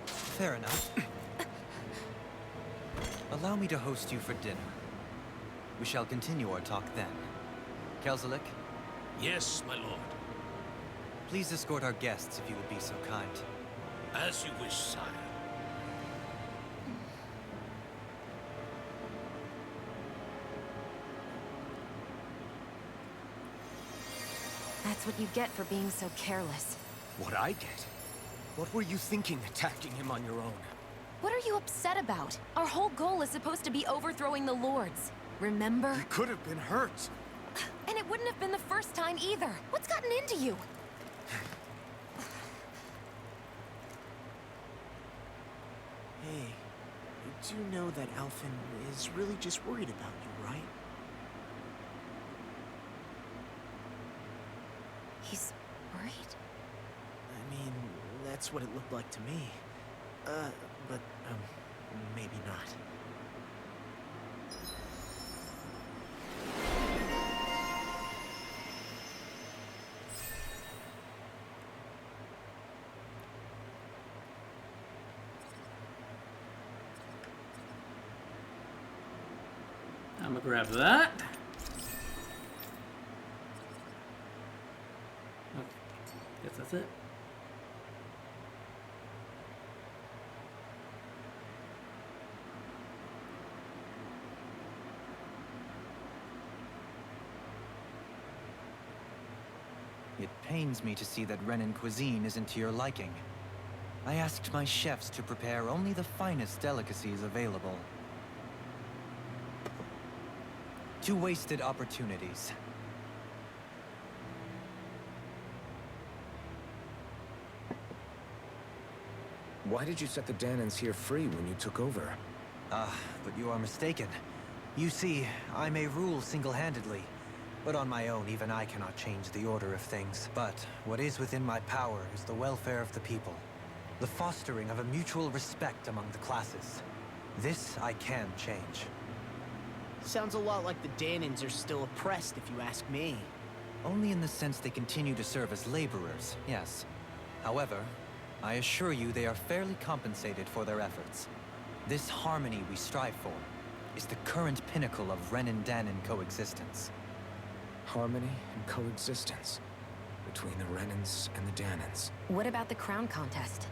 Fair enough. Allow me to host you for dinner. We shall continue our talk then. Kelzelik, Yes, my lord. please escort our guests if you would be so kind. As you wish, sire. That's what you get for being so careless. What I get? What were you thinking attacking him on your own? What are you upset about? Our whole goal is supposed to be overthrowing the Lords. Remember? You could have been hurt. And it wouldn't have been the first time either. What's gotten into you? Hey, you do know that Alphen is really just worried about you, right? He's worried? I mean, that's what it looked like to me. But maybe not. I'm gonna grab that. Okay, guess that's it. It pains me to see that Renan cuisine isn't to your liking. I asked my chefs to prepare only the finest delicacies available. 2 wasted opportunities. Why did you set the Danans here free when you took over? But you are mistaken. You see, I may rule single-handedly, but on my own, even I cannot change the order of things. But what is within my power is the welfare of the people, the fostering of a mutual respect among the classes. This I can change. Sounds a lot like the Danans are still oppressed, if you ask me. Only in the sense they continue to serve as laborers, yes. However, I assure you they are fairly compensated for their efforts. This harmony we strive for is the current pinnacle of Renin-Danan coexistence. Harmony and coexistence between the Renins and the Danans. What about the crown contest?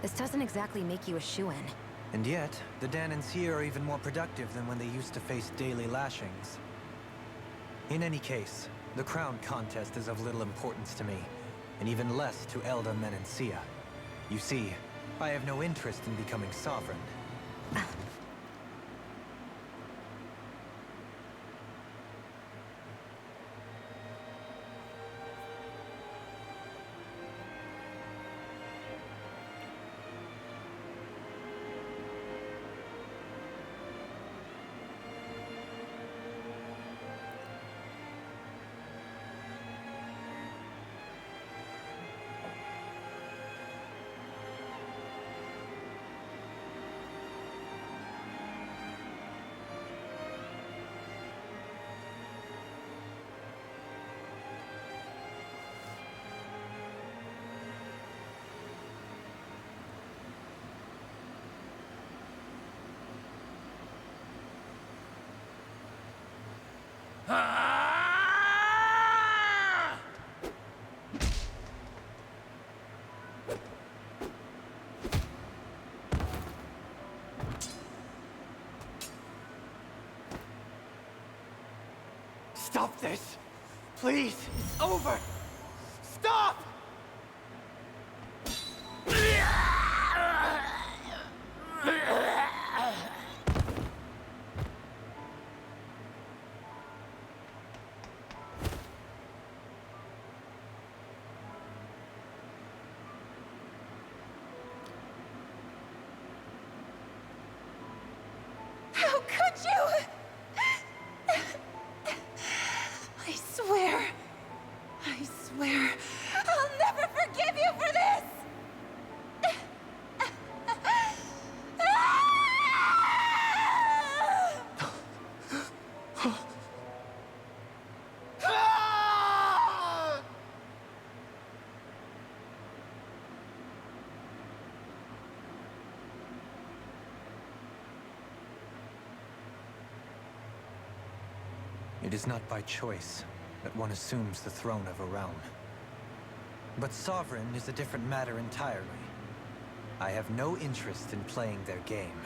This doesn't exactly make you a shoo-in. And yet, the Danans here are even more productive than when they used to face daily lashings. In any case, the crown contest is of little importance to me, and even less to Elda Menencia. You see, I have no interest in becoming sovereign. Stop this! Please! It's over! Stop! How could you? I swear, I'll never forgive you for this! It is not by choice that one assumes the throne of a realm. But sovereign is a different matter entirely. I have no interest in playing their game.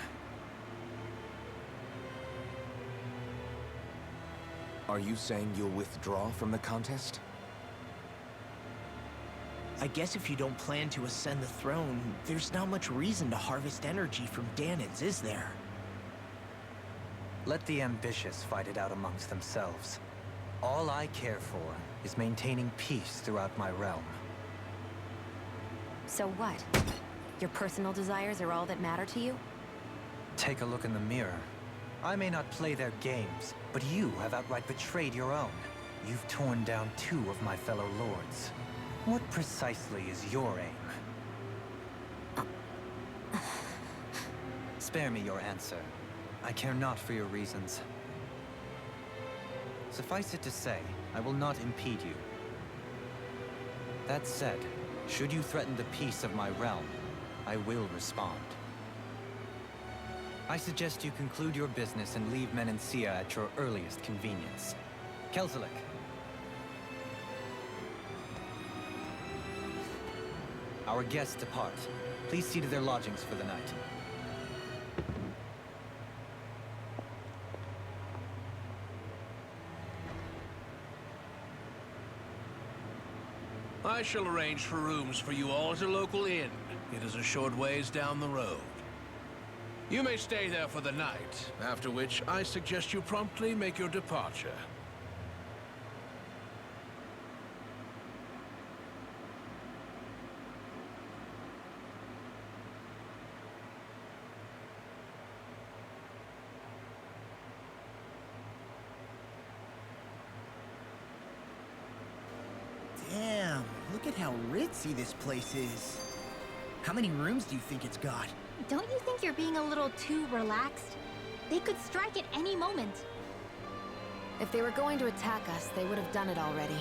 Are you saying you'll withdraw from the contest? I guess if you don't plan to ascend the throne, there's not much reason to harvest energy from Danans, is there? Let the ambitious fight it out amongst themselves. All I care for is maintaining peace throughout my realm. So what? Your personal desires are all that matter to you? Take a look in the mirror. I may not play their games, but you have outright betrayed your own. You've torn down 2 of my fellow lords. What precisely is your aim? Spare me your answer. I care not for your reasons. Suffice it to say, I will not impede you. That said, should you threaten the peace of my realm, I will respond. I suggest you conclude your business and leave Menencia at your earliest convenience. Kelzelik. Our guests depart. Please see to their lodgings for the night. I shall arrange for rooms for you all at a local inn. It is a short ways down the road. You may stay there for the night, after which I suggest you promptly make your departure. Damn, look at how ritzy this place is. How many rooms do you think it's got? Don't you think you're being a little too relaxed? They could strike at any moment. If they were going to attack us, they would have done it already.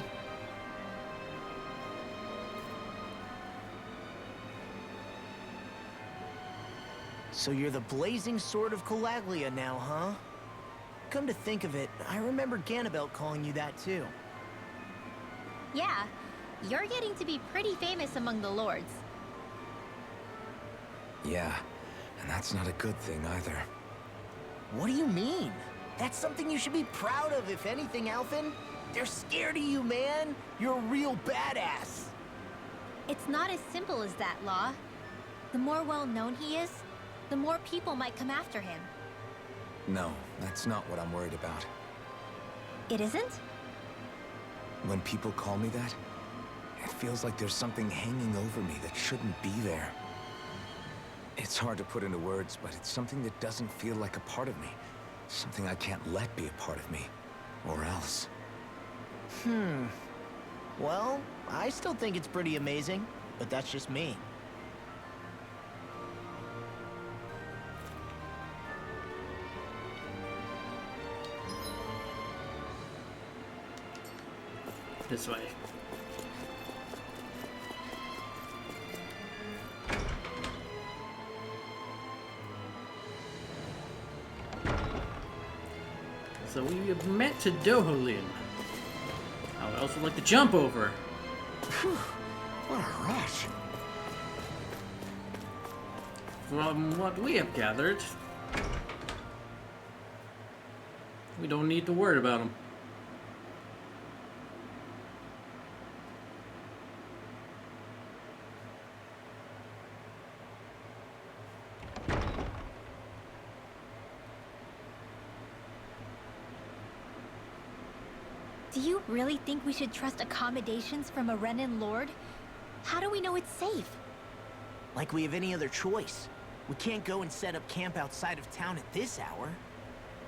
So you're the blazing sword of Calaglia now, huh? Come to think of it, I remember Ganabelt calling you that too. Yeah, you're getting to be pretty famous among the lords. Yeah, and that's not a good thing either. What do you mean? That's something you should be proud of, if anything, Alphen. They're scared of you, man. You're a real badass. It's not as simple as that, Law. The more well-known he is, the more people might come after him. No, that's not what I'm worried about. It isn't? When people call me that, it feels like there's something hanging over me that shouldn't be there. It's hard to put into words, but it's something that doesn't feel like a part of me. Something I can't let be a part of me. Or else. Well, I still think it's pretty amazing, but that's just me. This way. So we have met to Dohalim. I would also like to jump over. Whew, what a rush. From what we have gathered, we don't need to worry about them. Do you really think we should trust accommodations from a Renan lord? How do we know it's safe? Like we have any other choice. We can't go and set up camp outside of town at this hour.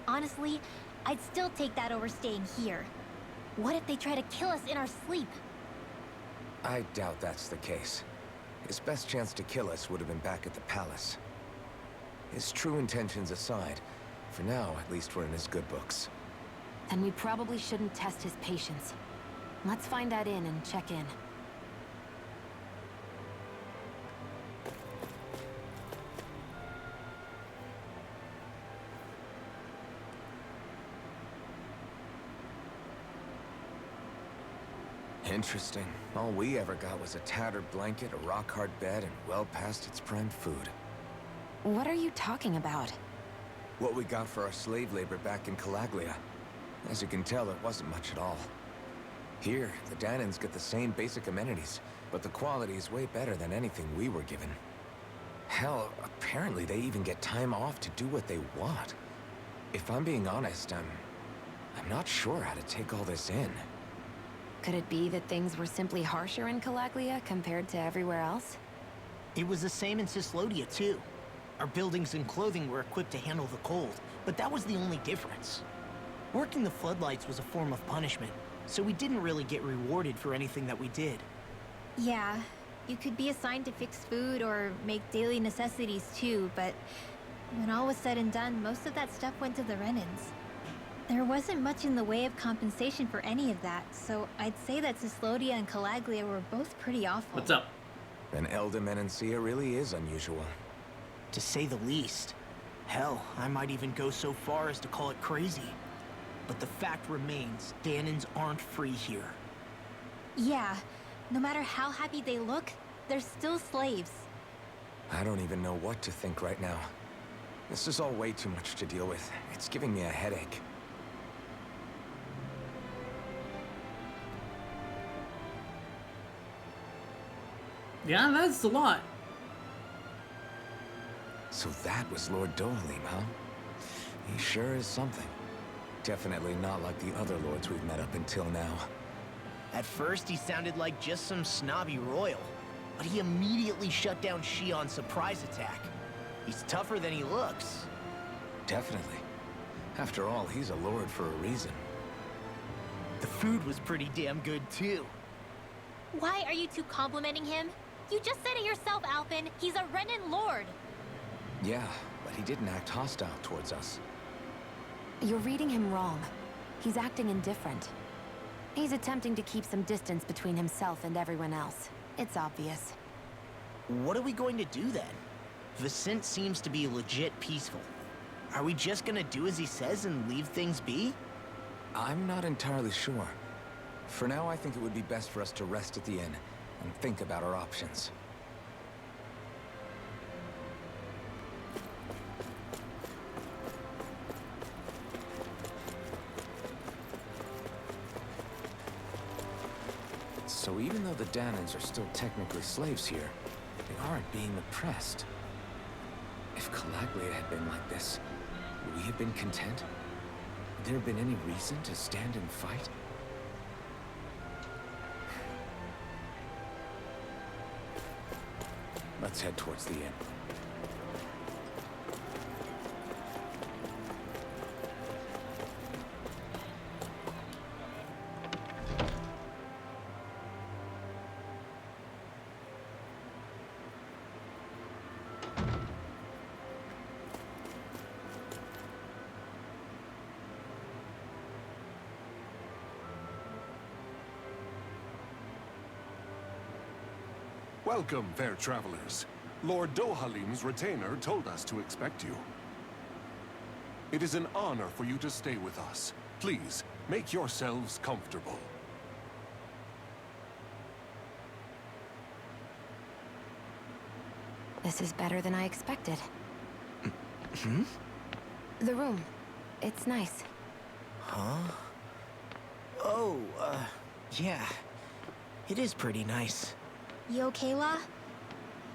Honestly, I'd still take that over staying here. What if they try to kill us in our sleep? I doubt that's the case. His best chance to kill us would have been back at the palace. His true intentions aside, for now, at least we're in his good books. Then we probably shouldn't test his patience. Let's find that inn and check in. Interesting. All we ever got was a tattered blanket, a rock-hard bed, and well past its prime food. What are you talking about? What we got for our slave labor back in Calaglia. As you can tell, it wasn't much at all. Here, the Danans get the same basic amenities, but the quality is way better than anything we were given. Hell, apparently they even get time off to do what they want. If I'm being honest, I'm not sure how to take all this in. Could it be that things were simply harsher in Calaglia compared to everywhere else? It was the same in Cislodia, too. Our buildings and clothing were equipped to handle the cold, but that was the only difference. Working the floodlights was a form of punishment, so we didn't really get rewarded for anything that we did. Yeah, you could be assigned to fix food or make daily necessities too, but when all was said and done, most of that stuff went to the Renans. There wasn't much in the way of compensation for any of that, so I'd say that Cislodia and Calaglia were both pretty awful. What's up? Then Elda Menancia really is unusual. To say the least. Hell, I might even go so far as to call it crazy. But the fact remains, Danans aren't free here. Yeah, no matter how happy they look, they're still slaves. I don't even know what to think right now. This is all way too much to deal with. It's giving me a headache. Yeah, that's a lot. So that was Lord Dohalim, huh? He sure is something. Definitely not like the other lords we've met up until now. At first, he sounded like just some snobby royal, but he immediately shut down Shion's surprise attack. He's tougher than he looks. Definitely. After all, he's a lord for a reason. The food was pretty damn good, too. Why are you two complimenting him? You just said it yourself, Alphen. He's a Renan lord. Yeah, but he didn't act hostile towards us. You're reading him wrong. He's acting indifferent. He's attempting to keep some distance between himself and everyone else. It's obvious. What are we going to do then? Vicent seems to be legit peaceful. Are we just gonna do as he says and leave things be? I'm not entirely sure. For now, I think it would be best for us to rest at the inn and think about our options. So even though the Danans are still technically slaves here, they aren't being oppressed. If Calaglia had been like this, would we have been content? Would there have been any reason to stand and fight? Let's head towards the inn. Welcome, fair travelers. Lord Dohalim's retainer told us to expect you. It is an honor for you to stay with us. Please, make yourselves comfortable. This is better than I expected. Hmm? The room. It's nice. Huh? Oh, yeah. It is pretty nice. You okay, La?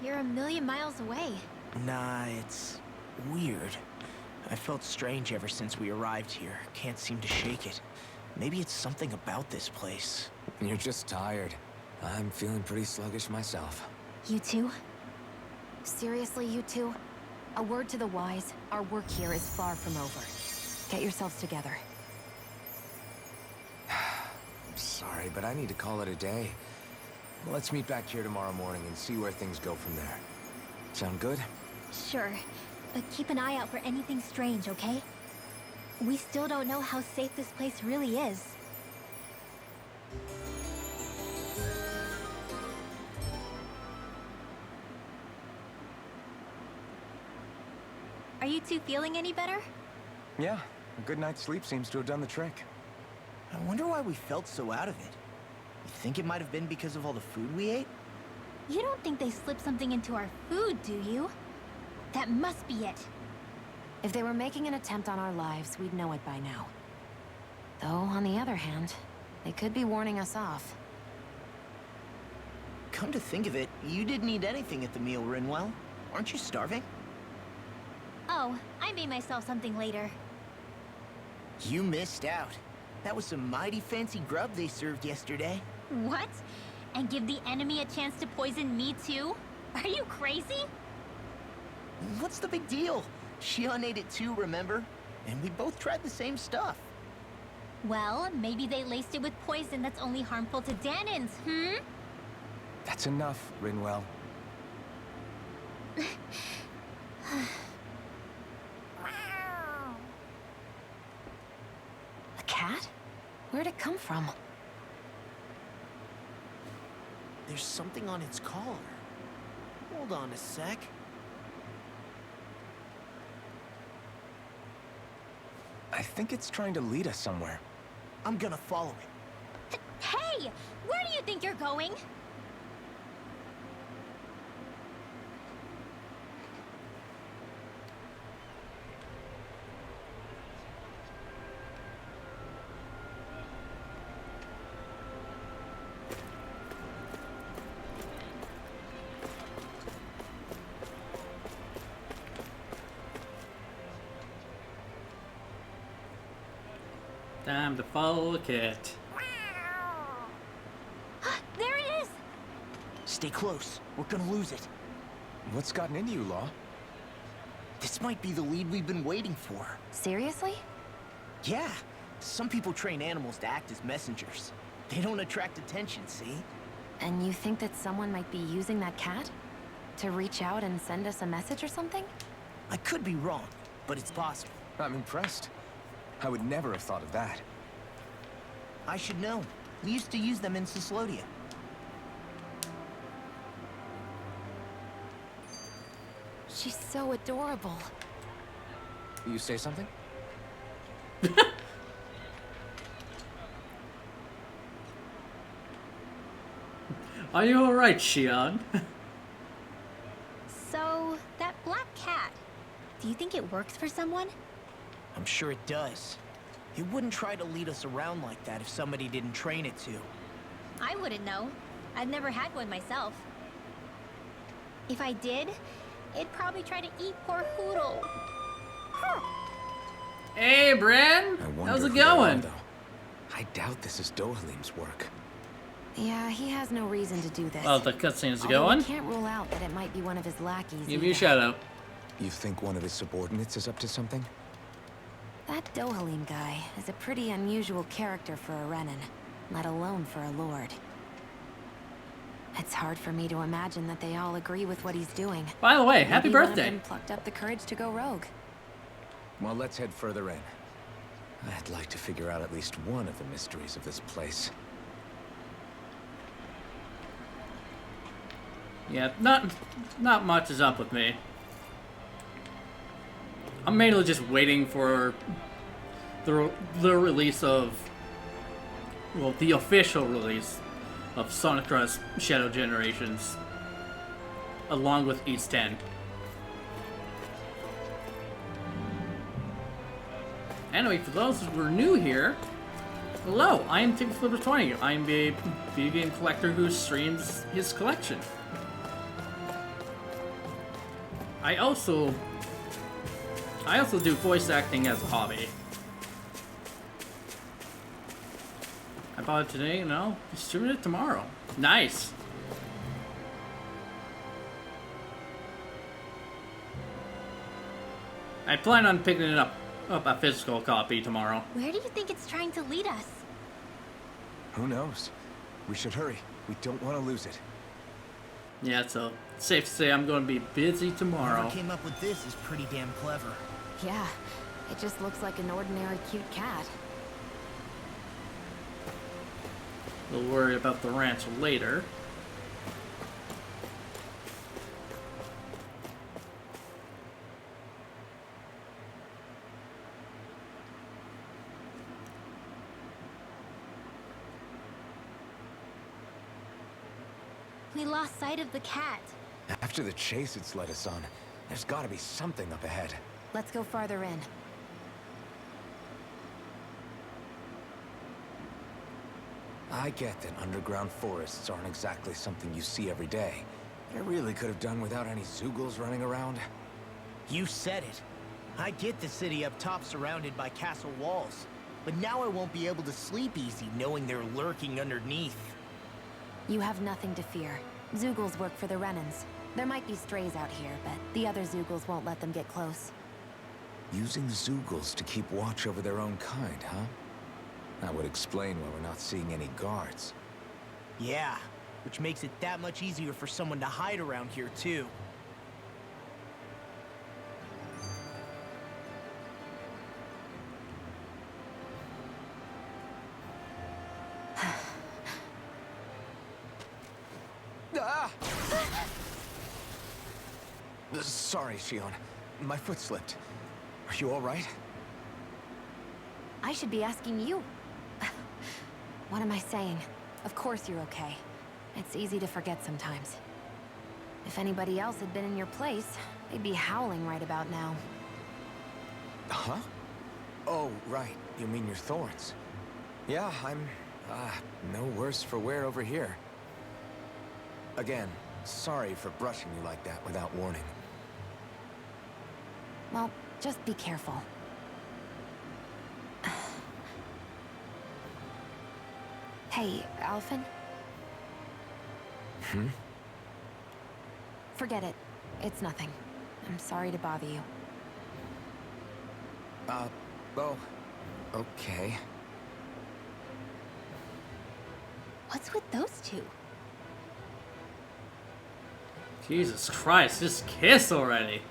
You're a million miles away. Nah, it's weird. I felt strange ever since we arrived here. Can't seem to shake it. Maybe it's something about this place. You're just tired. I'm feeling pretty sluggish myself. You too? Seriously, you two? A word to the wise, our work here is far from over. Get yourselves together. Sorry, but I need to call it a day. Let's meet back here tomorrow morning and see where things go from there. Sound good? Sure, but keep an eye out for anything strange, okay? We still don't know how safe this place really is. Are you two feeling any better? Yeah, a good night's sleep seems to have done the trick. I wonder why we felt so out of it. You think it might have been because of all the food we ate? You don't think they slipped something into our food, do you? That must be it. If they were making an attempt on our lives, we'd know it by now. Though, on the other hand, they could be warning us off. Come to think of it, you didn't eat anything at the meal, Rinwell. Aren't you starving? Oh, I made myself something later. You missed out. That was some mighty fancy grub they served yesterday. What? And give the enemy a chance to poison me too? Are you crazy? What's the big deal? Shion ate it too, remember? And we both tried the same stuff. Well, maybe they laced it with poison that's only harmful to Danans, hmm? That's enough, Rinwell. A cat? Where'd it come from? There's something on its collar. Hold on a sec. I think it's trying to lead us somewhere. I'm gonna follow it. Hey! Where do you think you're going? Time to follow the cat. There it is! Stay close. We're gonna lose it. What's gotten into you, Law? This might be the lead we've been waiting for. Seriously? Yeah. Some people train animals to act as messengers. They don't attract attention, see? And you think that someone might be using that cat? To reach out and send us a message or something? I could be wrong, but it's possible. I'm impressed. I would never have thought of that. I should know. We used to use them in Cyslodia. She's so adorable. You say something? Are you alright, Shion? So, that black cat, do you think it works for someone? I'm sure it does. It wouldn't try to lead us around like that if somebody didn't train it to. I wouldn't know. I've never had one myself. If I did, it'd probably try to eat poor Hoodle. Hey, Bren! I wonder How's it who they are, going? though. I doubt this is Dohalim's work. Yeah, he has no reason to do this. Oh, the cutscene's Although going? we can't rule out that it might be one of his lackeys. Give me a either. shout out. You think one of his subordinates is up to something? That Dohalim guy is a pretty unusual character for a Renan, let alone for a lord. It's hard for me to imagine that they all agree with what he's doing. By the way, happy Maybe one of birthday. them plucked up the courage to go rogue. Well, let's head further in. I'd like to figure out at least one of the mysteries of this place. Yeah, not much is up with me. I'm mainly just waiting for the release of, well, the official release of Sonic Cross Shadow Generations, along with East 10. Anyway, for those who are new here, hello, I am TickFlipper20. I am a video game collector who streams his collection. I also do voice acting as a hobby. I bought it today and I'll distribute it tomorrow. Nice. I plan on picking it up a physical copy tomorrow. Where do you think it's trying to lead us? Who knows? We should hurry. We don't want to lose it. Yeah, so safe to say I'm going to be busy tomorrow. Whoever came up with this is pretty damn clever. Yeah, it just looks like an ordinary cute cat. We'll worry about the ranch later. We lost sight of the cat. After the chase it's led us on, there's got to be something up ahead. Let's go farther in. I get that underground forests aren't exactly something you see every day. I really could have done without any Zoogles running around. You said it. I get the city up top surrounded by castle walls, but now I won't be able to sleep easy knowing they're lurking underneath. You have nothing to fear. Zoogles work for the Renans. There might be strays out here, but the other Zoogles won't let them get close. Using Zoogles to keep watch over their own kind, huh? That would explain why we're not seeing any guards. Yeah, which makes it that much easier for someone to hide around here, too. Ah! Sorry, Shion. My foot slipped. Are you all right? I should be asking you. What am I saying? Of course you're okay. It's easy to forget sometimes. If anybody else had been in your place, they'd be howling right about now. Huh? Oh, right. You mean your thorns. Yeah, I'm, no worse for wear over here. Again, sorry for brushing you like that without warning. Well, just be careful. Hey, Alphen? Hmm? Forget it. It's nothing. I'm sorry to bother you. Oh, okay. What's with those two? Jesus Christ, just kiss already.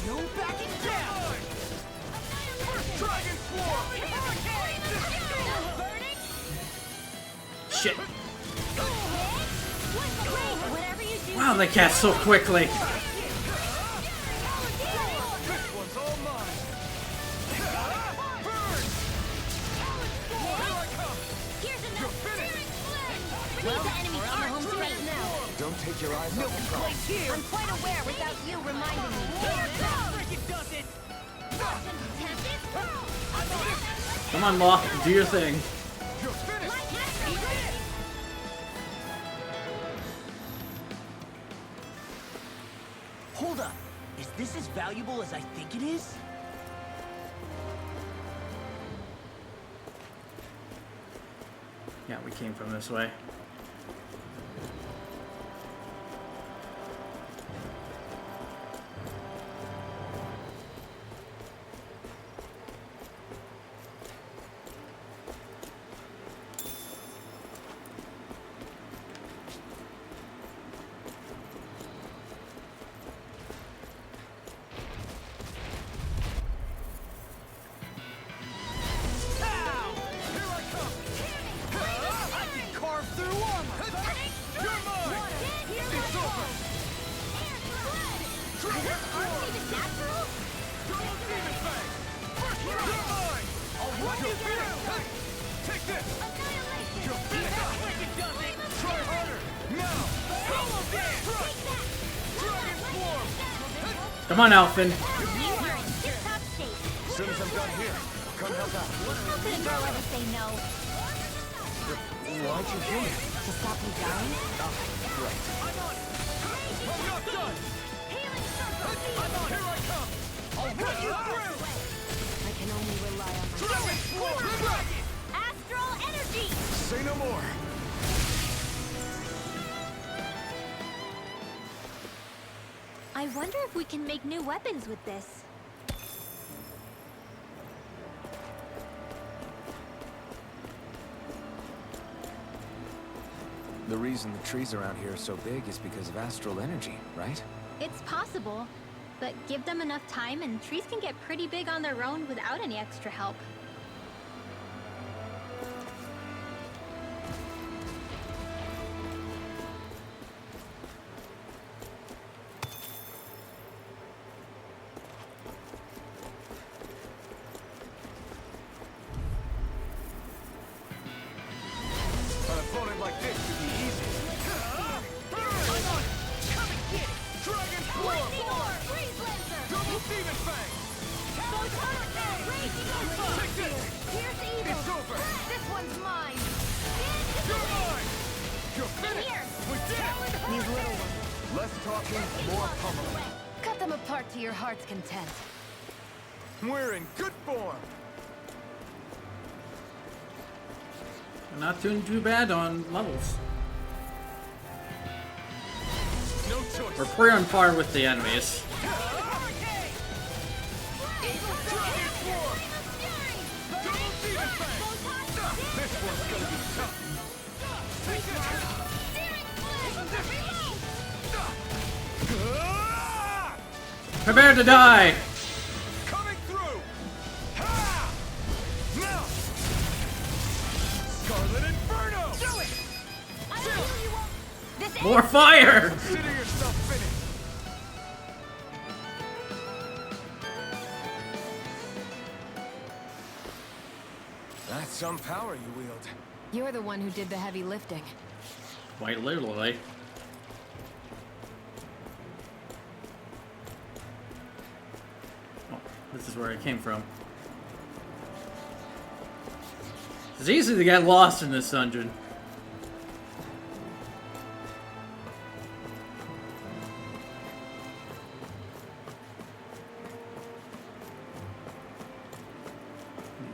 No backing down! First Dragon Swarm! Shit. Whatever you do. Wow, they cast so quickly. This one's all mine! Burn! Here I come! Here's You're enough. finished! Need the enemy arm right now. Don't take your eyes off the cross. I'm quite aware without you reminding me. Here Freaking does it! Come on, Law, do your thing. You're finished! Hold up. Is this as valuable as I think it is? Yeah, we came from this way. Come on, Alphen. You are in tip-top shape. As soon as I'm done here, I'll come help out. How could a girl ever say no? Why'd you do it? To stop you dying? Right. I'm not done! Here I come! I'll run you through! I can only rely on my... Dragon Swarm! Astral energy! Say no more. I wonder if we can make new weapons with this. The reason the trees around here are so big is because of astral energy, right? It's possible, but give them enough time and trees can get pretty big on their own without any extra help. An opponent like this should be easy. Come and get it! Dragon Swarm! Double Demon Fang! Take this! It's over! This one's mine! You're mine! You're finished! We did it! These little ones. Less talking, more pummeling. Cut them apart to your heart's content. We're in good form! Not doing too bad on levels. No choice! We're pretty on par with the enemies. Dragon Swarm! Double Demon Fang! This one's gonna be tough! Take this! Prepare to die! Coming through! Ha! Now! Scarlet Inferno! Do it! More fire! Consider yourself finished! That's some power you wield. You're the one who did the heavy lifting. Quite literally. Oh, This is where I came from. It's easy to get lost in this dungeon.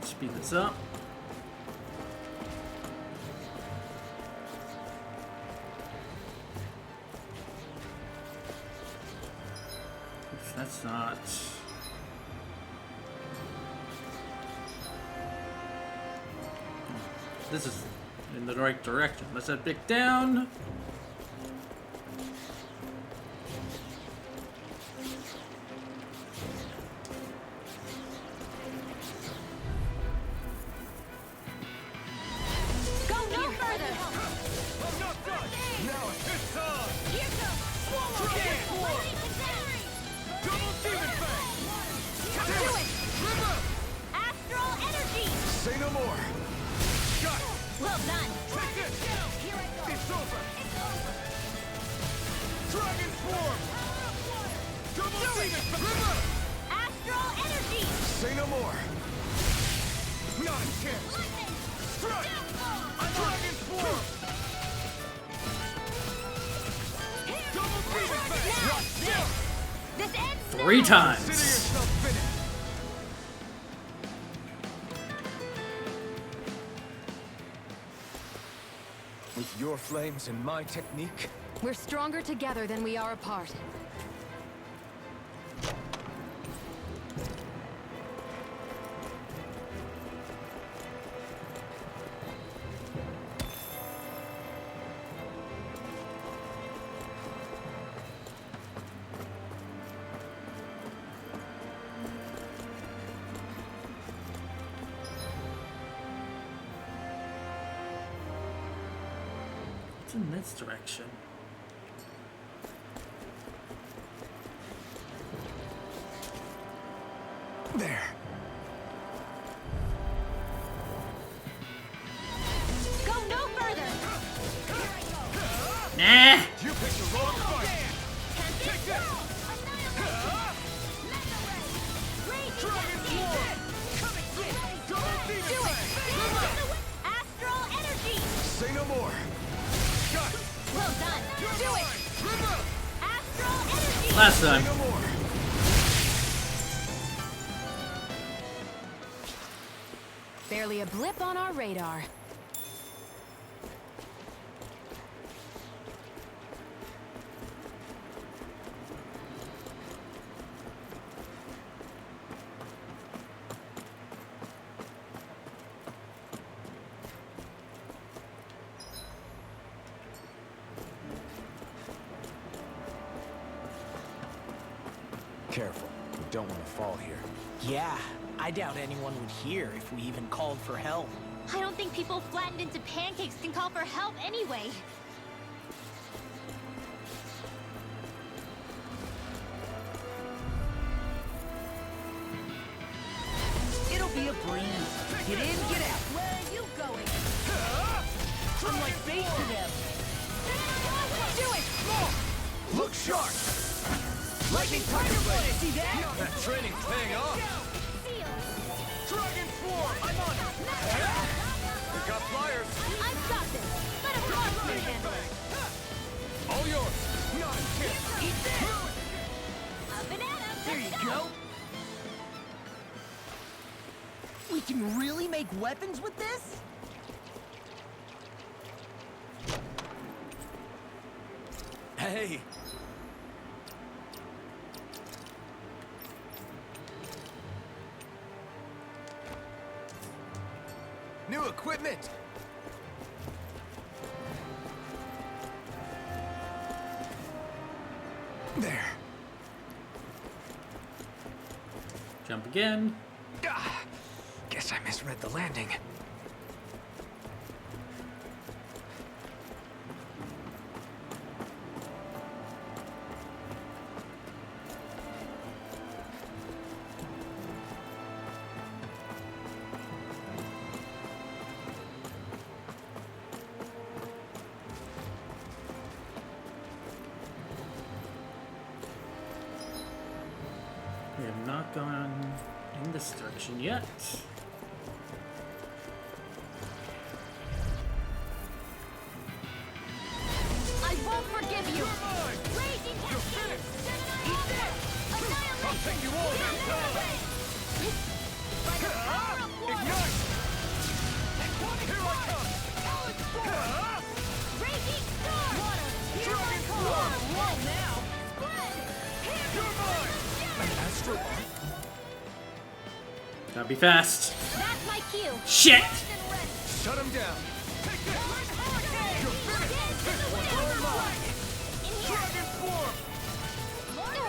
Speed this up. That's not... This is in the right direction. Let's head back down. Go no further! I'm not done! Now it's his time! Here goes! Swallow Dragon Form! Double Demon Fang! Do it! River! Astral Energy! Say no more! Got it! Well done. Take this! Here I go. It's over! It's over. Dragon Form! Double Demon Fang! River! Astral Energy. Say no more! Not a chance! Lightning. Strike! Dragon Form! Double Demon Fang! Now, this ends now. 3 times. Consider yourself finished! With your flames and my technique, We're stronger together than we are apart. What's in this direction? there. Go no further. Nah. You picked the wrong fight! Take this! Dragon Form! Double Demon Fang! Astral Energy. Say no more! Got it! Well done. Do it. River! Astral Energy. Last time. Say no more! Barely a blip on our radar. Careful. We don't want to fall here. Yeah, I doubt anyone would hear if we even called for help. I don't think people flattened into pancakes can call for help anyway. It'll be a breeze. Get in, get out. Where are you going? I'm like bait to them. Do it. Look sharp! Lightning Tiger Blade. See that? That training's paying off! Seal. Dragon Form! I'm on it! We got flyers! I've got this. Let a marksman handle it. All yours! Not a chance! Eat this. A banana. There you go. We can really make weapons with this? Hey! New equipment! There. Jump again. Ah, guess I misread the landing. We have not gone in this direction yet. I won't forgive you! Raging Cascade! Eat that! I'll take you all this time! By the power of water! Ignite! Here I come! Raging Storm! Water! Here I come! Whoa, now! Spread! Here! You're mine! An astro arc? Gotta be fast. That's my cue. Shit! Shut him down. Take this! You're finished! This one's all mine! Dragon Swarm!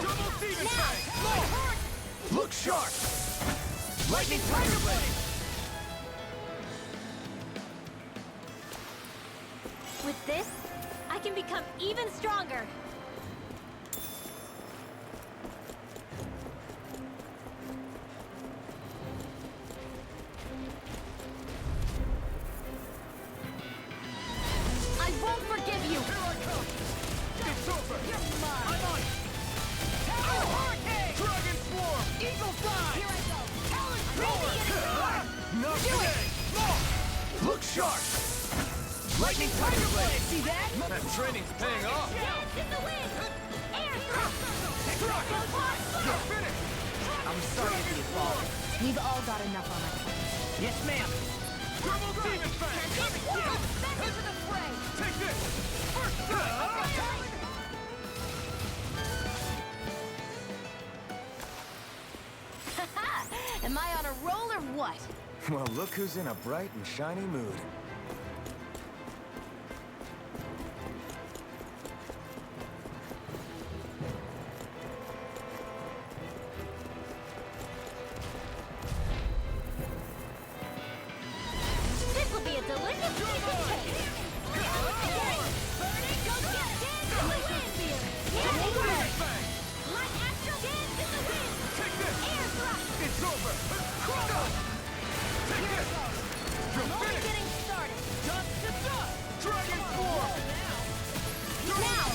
Double Demon Fang! Look sharp. Lightning Tiger Blade! With this, I can become even stronger. I won't forgive you! Here I come! It's over! You're mine! I'm on it! Tower Hurricane! Dragon Swarm! Eagle Fly! Here I go! Talon Roar! Not today. Look sharp. Lightning Tiger Blade! See that? That training's paying off. Dance in the wind! Air thrust! You're finished. I'm sorry to be a ball. We've all got enough on our plates. Yes, ma'am. Double Demon Fang. Back into the fray! Take this. First. Am I on a roll or what? Well, look who's in a bright and shiny mood. This will be a delicious cheesecake! Burning, go get dance in the wind! Light astral dance in the wind! Take this. Air thrust! It's over. Take this. You're I'm only finished. getting started! Dust to dust! Dragon Swarm. Now!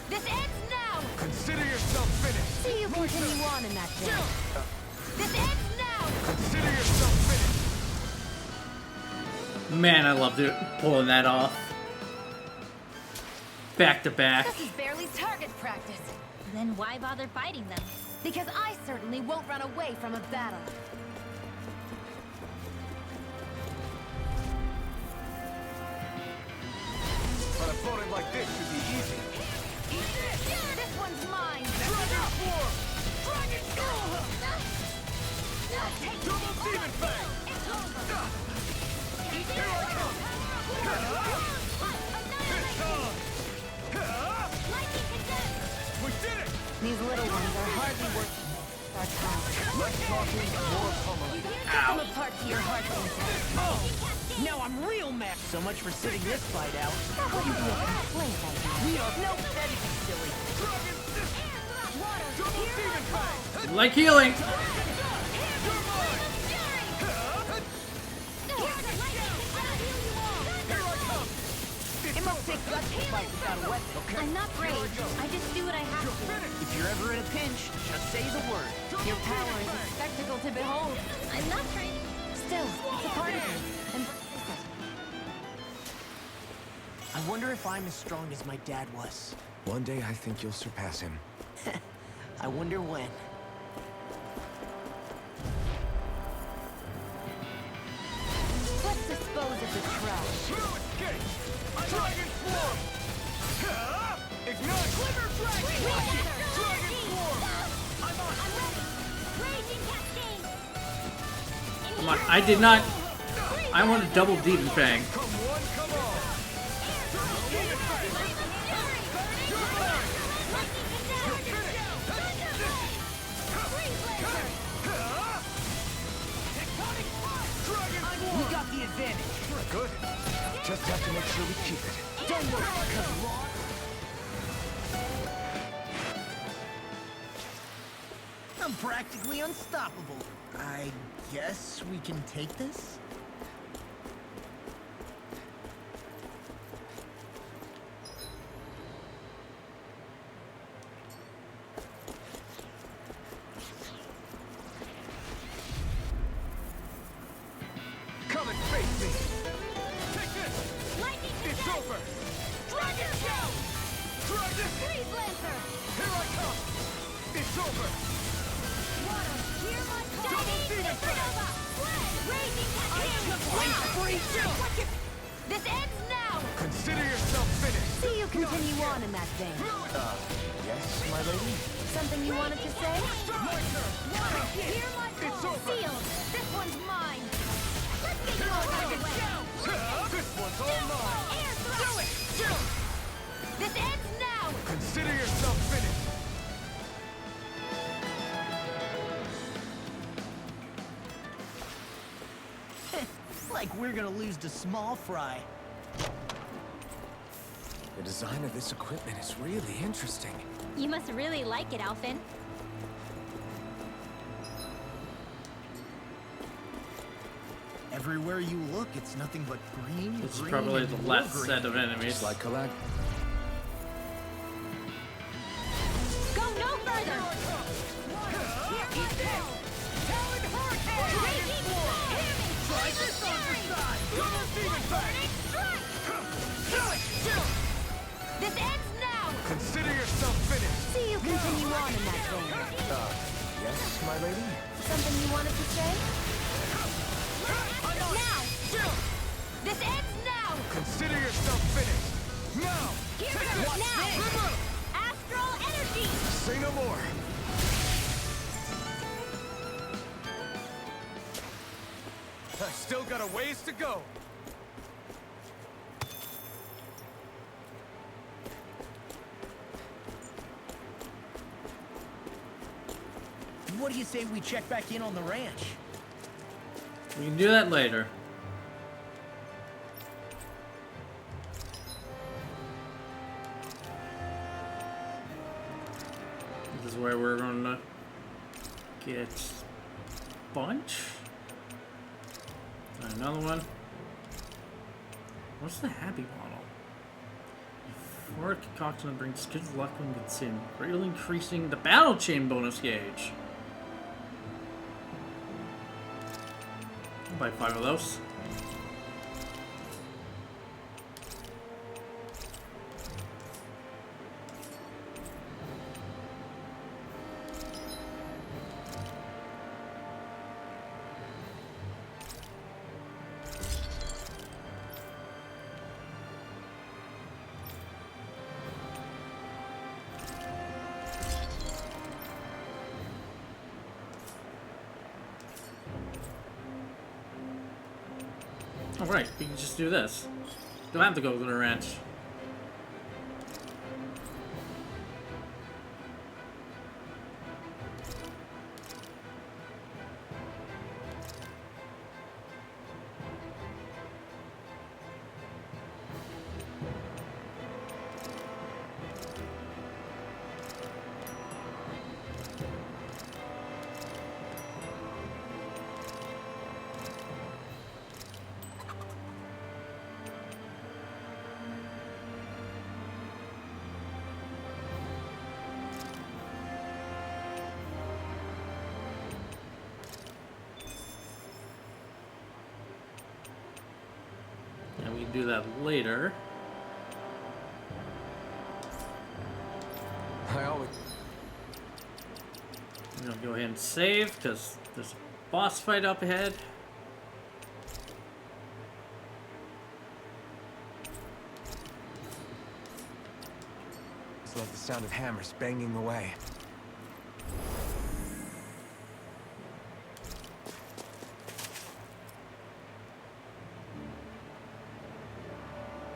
This ends now! Consider yourself finished. See you continue on in that day. This ends now! Consider yourself finished. Man, I loved it pulling that off. Back to back. This is barely target practice. Then why bother fighting them? Because I certainly won't run away from a battle. But a opponent like this should be easy. This one's mine. Dragon Swarm. Dragon Skull! Double Demon Fang. Here I come. This time. We did it. These little ones are hardly worth our time. Less talking, more pummeling. Pick them apart to your heart's content. Oh! Now I'm real mad. So much for sitting this fight out. That wouldn't be a complaint, I guess. We are no that'd be silly. Dragon Double Demon Fang. Like healing. It must take guts to fight without a weapon, okay? I'm not brave. I just do what I have to. If you're ever in a pinch, just say the word. Your power is a spectacle to behold. I'm not trying. Still, it's a part of me. And I wonder if I'm as strong as my dad was. One day I think you'll surpass him. I wonder when. let's dispose of the trash. Through escape. Dragon Swarm. Ignite. Glitter Dragon! Dragon Swarm. I'm on! I'm ready! Raging Cascade! Come on, I did not. I want a double Demon Fang. Come one, come all. Demon Fang. You're mine. You're finished. Dragon Swarm. We got the advantage. Good. Just have to make sure we keep it. Don't worry, because I'm practically unstoppable. I guess we can take this? Dragon! Freeze Lancer! Here I come! It's over! Water, hear my call! Double Demon Supernova! Flame! Raging Volcano! This ends now! Consider yourself finished! See you continue on in that vein. Yes, my lady? Something you wanted to say? My turn! Water, hear my call! It's over! Sealed! This one's mine! Let's get you all out of the way! This one's all mine! Air thrust! This ends now! Consider yourself finished! Like we're gonna lose to small fry. The design of this equipment is really interesting. You must really like it, Alphen. Everywhere you look, it's nothing but green. This is green, probably and the more last green. set of enemies. It's like Collag. Go no further! This ends now! Consider yourself finished! See you continue on in that vein. Yes, my lady? Something you wanted to say? Now! This ends now! Consider yourself finished! Now! Now! Astral energy! Say no more! I still got a ways to go! What do you say we check back in on the ranch? We can do that later. This is where we're gonna get Bunch. Another one. What's the happy bottle? Before concoction that brings good luck when consumed, greatly increasing the battle chain bonus gauge. I'll buy 5 of those. Alright, we can just do this. Don't have to go to the ranch. And we can do that later. I always... I'm gonna go ahead and save, because there's a boss fight up ahead. Just love the sound of hammers banging away.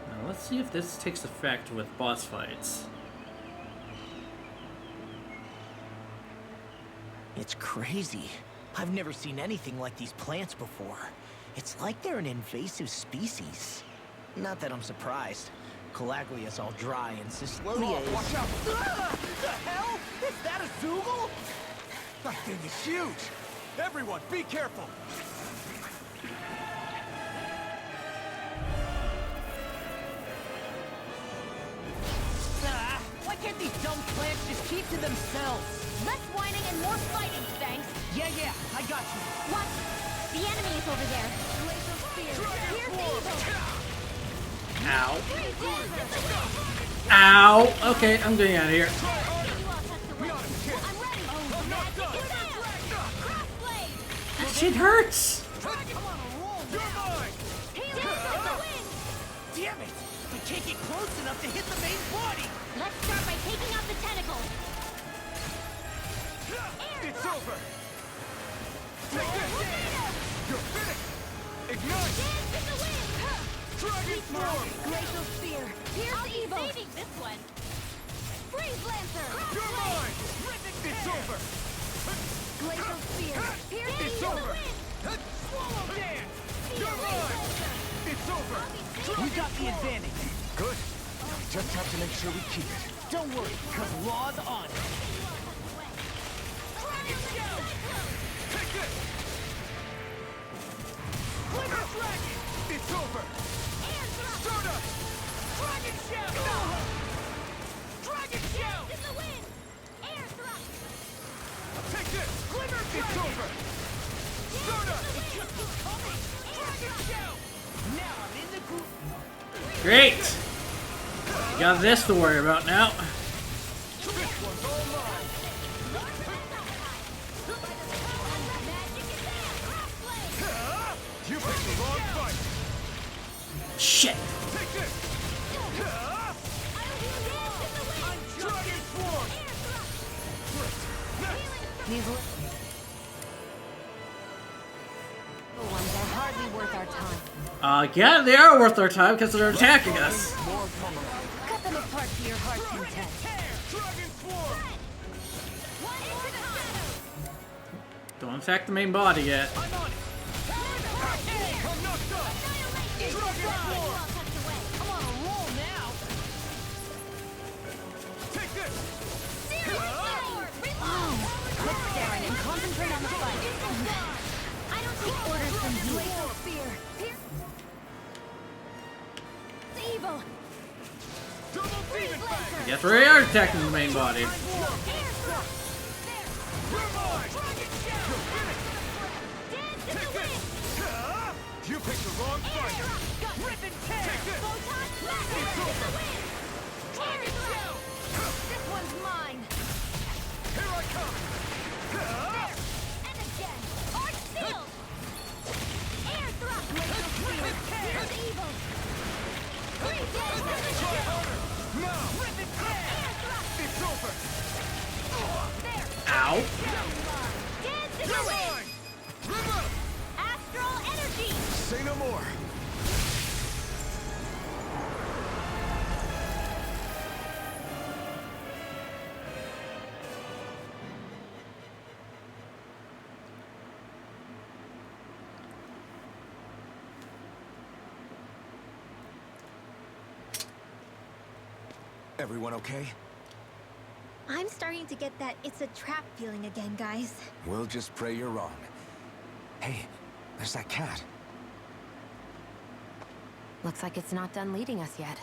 Now let's see if this takes effect with boss fights. It's crazy. I've never seen anything like these plants before. It's like they're an invasive species. Not that I'm surprised. Calaglia's all dry and Cyslodia is... Watch out! Ah! The hell? Is that a Zoogle? That thing is huge! Everyone, be careful! Ah! Why can't these dumb plants just keep to themselves? Less whining and more fighting, thanks! Yeah, I got you. What? The enemy is over there. Glacial Spear! Here's evil! Ow. Freeze Lancer! Ow! Okay, I'm getting out of here. That shit hurts! Damn it! We can't get close enough to hit the main body! Let's start by taking out the tentacles. It's over! Take this! You're finished! Ignite! Dance in the wind! Dragon Form! Glacial Spear! I'll be saving this one! Freeze Lancer! You're mine! It's over! Glacial Spear! It's over! Swallow Dance! You're mine! It's over! We got the advantage. Good. Now we just have to make sure we keep it. Don't worry, because Law's on it. Take this! Glimmer Dragon! It's over! Stardust! Dragon Shell! Dragon Shell! In the wind! Air thrust! Take this! Glimmer Dragon! It's over! Stardust! Dragon Shell! Now I'm in the group. Great! Got this to worry about now. This one's all mine! You picked the wrong fight! Shit! Take this! Dragon Swarm! These little ones are hardly worth our time. Yeah, they are worth our time because they're attacking us. Cut them apart to your heart's content. Dragon Swarm! Don't attack the main body yet. I'm on it! I'm not done! Dragon Swarm! I'm on a roll now. Take this! Quit staring and concentrate on the fight. I don't take orders from you. Glacial Spear. It's evil. Double Demon Fang! Yes, we are attacking the main body. You're mine! Dragon Shell! You're finished! Take this! You picked the wrong fight! Rip and tear! Take this! It's over! Dragon Shell! This one's mine! Here I come! And again! Arch Shield! Air thrust! Glacial Spear! Here's evil! Freeze Dance! Try harder! Now! Rip and tear! Air thrust! It's over! There! Ow! Dance in the You're wind! mine! River! Astral Energy! Say no more. Everyone okay? I'm starting to get that it's a trap feeling again, guys. We'll just pray you're wrong. Hey, there's that cat. Looks like it's not done leading us yet.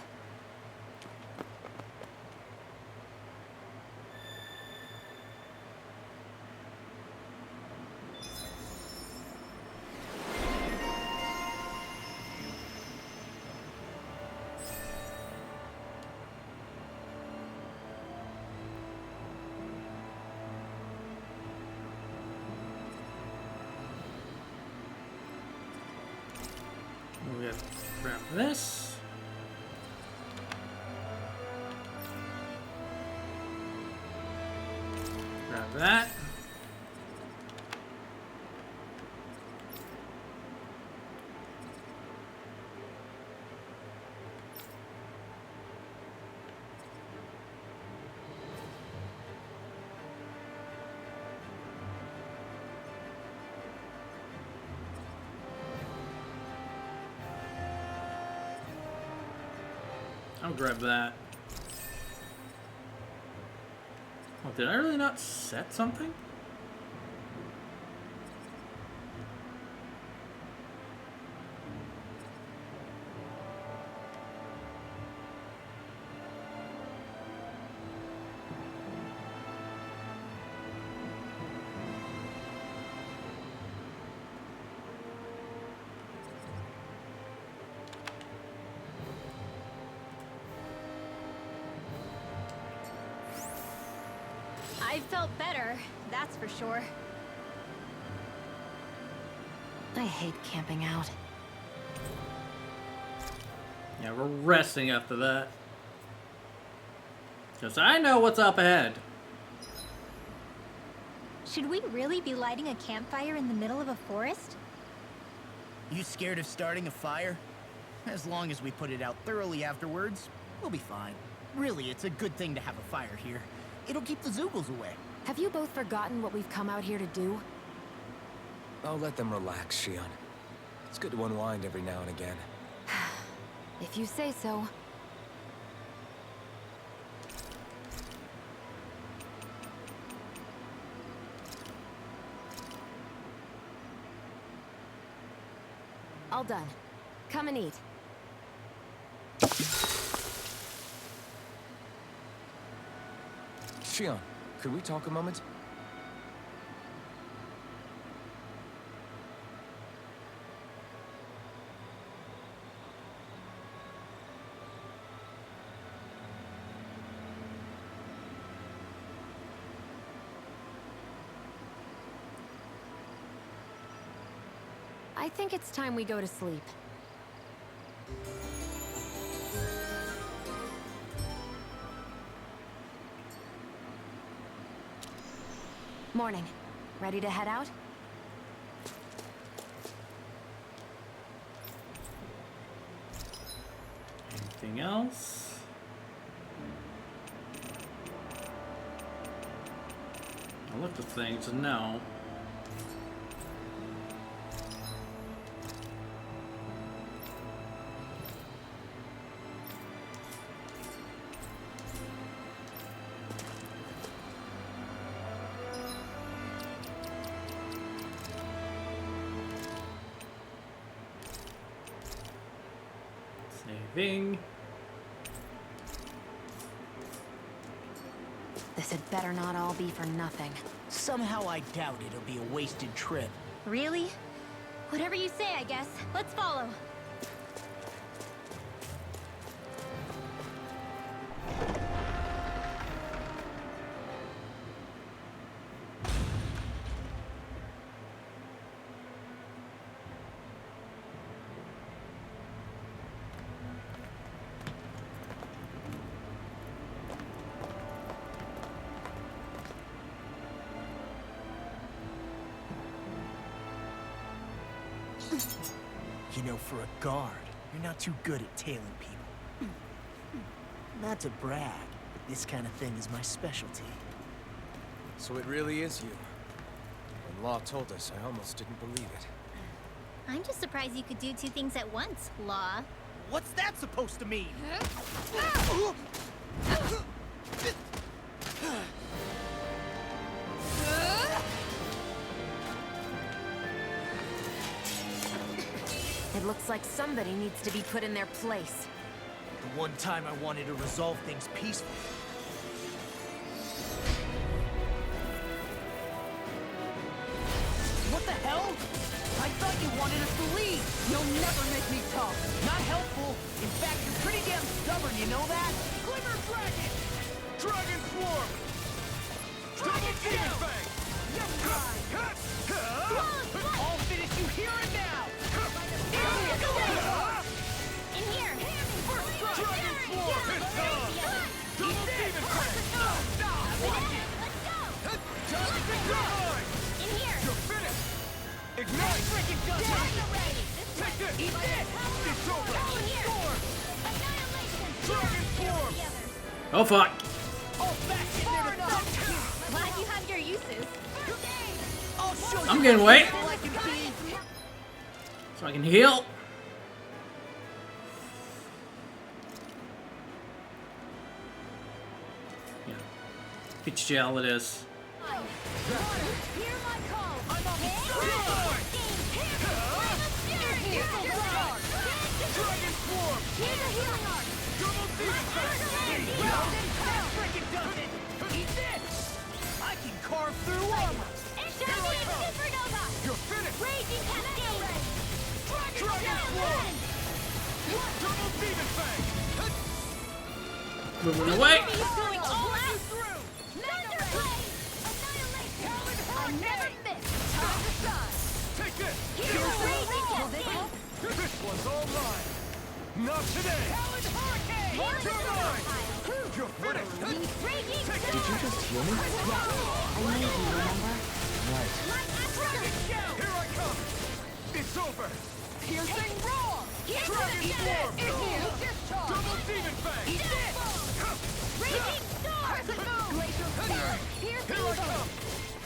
We have to grab this. Grab that. I'll grab that. Oh, did I really not set something? I felt better, that's for sure. I hate camping out. Yeah, we're resting after that. Because I know what's up ahead. Should we really be lighting a campfire in the middle of a forest? You scared of starting a fire? As long as we put it out thoroughly afterwards, we'll be fine. Really, it's a good thing to have a fire here. It'll keep the Zoogles away. Have you both forgotten what we've come out here to do? I'll let them relax, Shion. It's good to unwind every now and again. If you say so. All done. Come and eat. Shion, could we talk a moment? I think it's time we go to sleep. Morning. Ready to head out? Anything else? I looked at things and no. Saving. This had better not all be for nothing. Somehow I doubt it'll be a wasted trip. Really? Whatever you say, I guess. Let's follow. You know, for a guard, you're not too good at tailing people. Not to brag, but this kind of thing is my specialty. So it really is you. When Law told us, I almost didn't believe it. I'm just surprised you could do two things at once, Law. What's that supposed to mean? It looks like somebody needs to be put in their place. The one time I wanted to resolve things peacefully. What the hell? I thought you wanted us to leave. You'll never make me talk. Not helpful. In fact, you're pretty damn stubborn, you know that? Glimmer Dragon! Dragon Swarm! Dragon Demon Fang! I'll finish you here and now! In here! Dragon Swarm! It's on! Double Demon Fang! Let's go! Jonathan Divine! In here! You're finished! Ignite! Freaking Take this! Eat this! It's over! In here! Annihilation! Dragon Swarm! Oh fuck! Glad you have your uses. I'll show you I'm getting away. how I can be. So I can heal. Yeah. Beach jail it is. Hear my call. I'm on the Dragon Swarm! Here's a healing arc. Double Demon Fang! Well, that freaking does it! Eat this! I can carve through armor! Shining Supernova. You're finished! Raging Cascade. Dragon Swarm! Double Demon Fang! Moving away. He's going all out. Thunder Blade. never miss. Time to shine. Take this! Here's raging cascade. This one's all mine! Not today! Talon's hurricane. You're mine! You're finished! Raging Did you just heal me? I need you, remember? Right. Dragon show. Here I come! It's over! Piercing roar. Here's Dragon the Swarm. It's discharge. Double Demon Fang! Eat this. Raging storm. Glacial spear. Pierce Here I evil. come!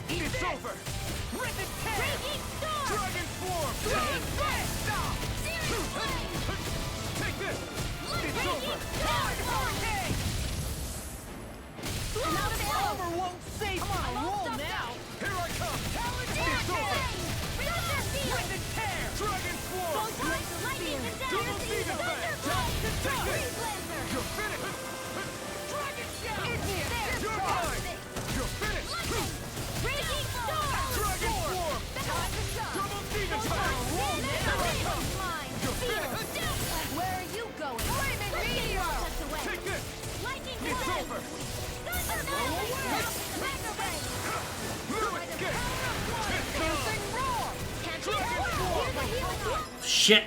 Eat It's this. over! Rip and tear. Raging storm. Dragon Swarm! Eat this. Searing flame. Take this! It's Raging over! storm. Hurricane. Another armor won't save me. On a roll now. Here I come! Talon's It's over! hurricane. Thunder field. Rip and tear! Dragon Swarm! Lightning and Double Demon Fang! Take this! Blazer. You're finished! Dragon show. You're mine! You're finished! Raging storm. Dragon Swarm! Time to shine. Double Demon Fang! You're finished! Where are you going? Flaming meteor. Take this! Lightning It's blade. over! Thunder blade. Mega ray. Move escape! Piercing roar. Dragon Swarm! Here's a healing arm. Shit.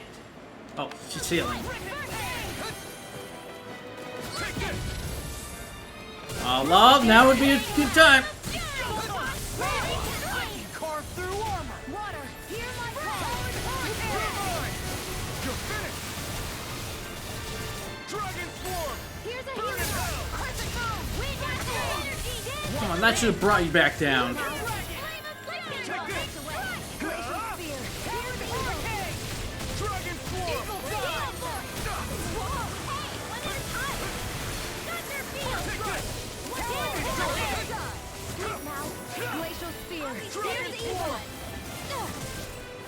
Oh, she's healing. Take this! Oh, love, now would be a good time. I can carve through armor. Water. Hear my call. You're mine! You're finished! Dragon Swarm! Here's a Burn in healing hell! arm. Crescent moon. We got the energy. Come on, that should have brought you back down. Flame of lightning. Take this! Glacial spear. Here's the hurricane. Dragon Swarm! Eagle dive. Whoa. Hey, one at a time. Thunder field. Take this! Glacial spear. Here's the evil.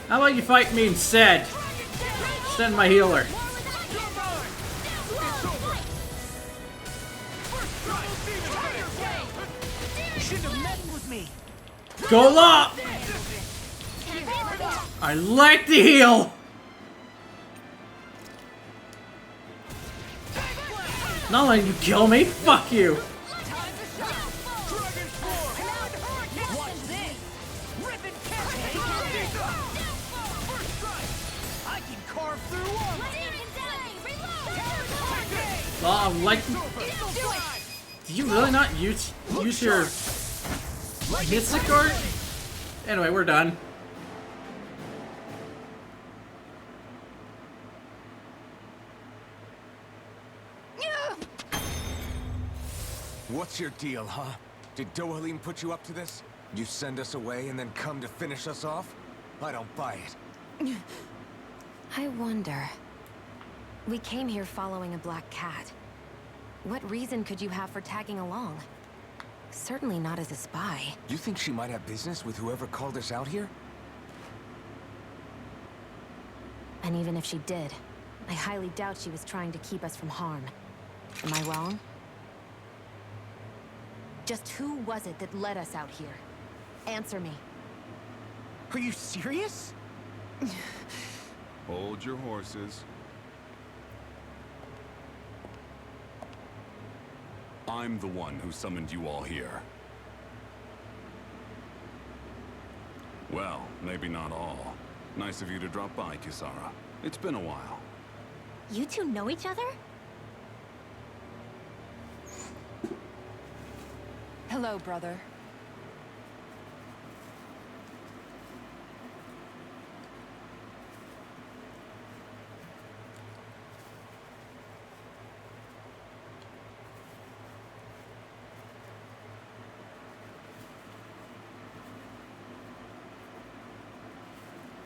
How about you fight me instead? Send my healer. You're mine! It's over! First Double Demon Fang! You shouldn't have messed with me. Go low! I like the heal. Not letting you kill me. Fuck you. Dragon Swarm! Watch this. Rip and tear. First strike! I can carve through armor. Oh, like. Did you really not use your Mystic card? Anyway, we're done. What's your deal, huh? Did Dohalim put you up to this? You send us away and then come to finish us off? I don't buy it. I wonder. We came here following a black cat. What reason could you have for tagging along? Certainly not as a spy. You think she might have business with whoever called us out here? And even if she did, I highly doubt she was trying to keep us from harm. Am I wrong? Just who was it that led us out here? Answer me. Are you serious? Hold your horses. I'm the one who summoned you all here. Well, maybe not all. Nice of you to drop by, Kisara. It's been a while. You two know each other? Hello, brother.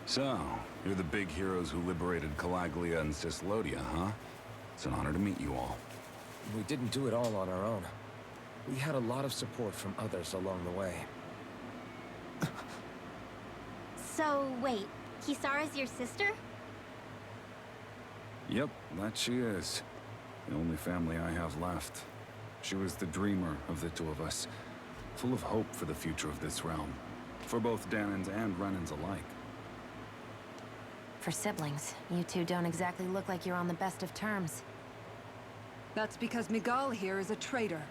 So, you're the big heroes who liberated Calaglia and Cislodia, huh? It's an honor to meet you all. We didn't do it all on our own. We had a lot of support from others along the way. So, wait, Kisara's your sister? Yep, that she is. The only family I have left. She was the dreamer of the two of us, full of hope for the future of this realm. For both Danins and Renans alike. For siblings, you two don't exactly look like you're on the best of terms. That's because Miguel here is a traitor.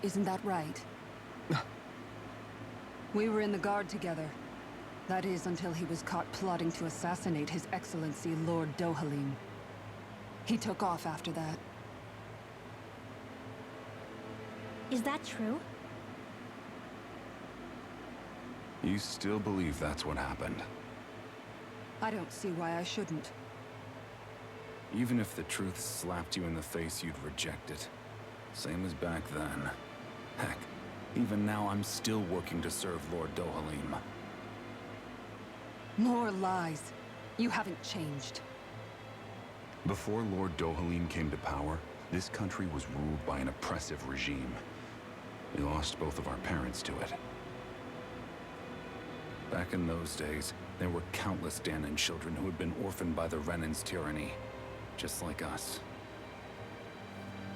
Isn't that right? We were in the Guard together. That is, until he was caught plotting to assassinate His Excellency Lord Dohalim. He took off after that. Is that true? You still believe that's what happened? I don't see why I shouldn't. Even if the truth slapped you in the face, you'd reject it. Same as back then. Heck, even now I'm still working to serve Lord Dohalim. More lies. You haven't changed. Before Lord Dohalim came to power, this country was ruled by an oppressive regime. We lost both of our parents to it. Back in those days, there were countless Danon children who had been orphaned by the Renan's tyranny, just like us.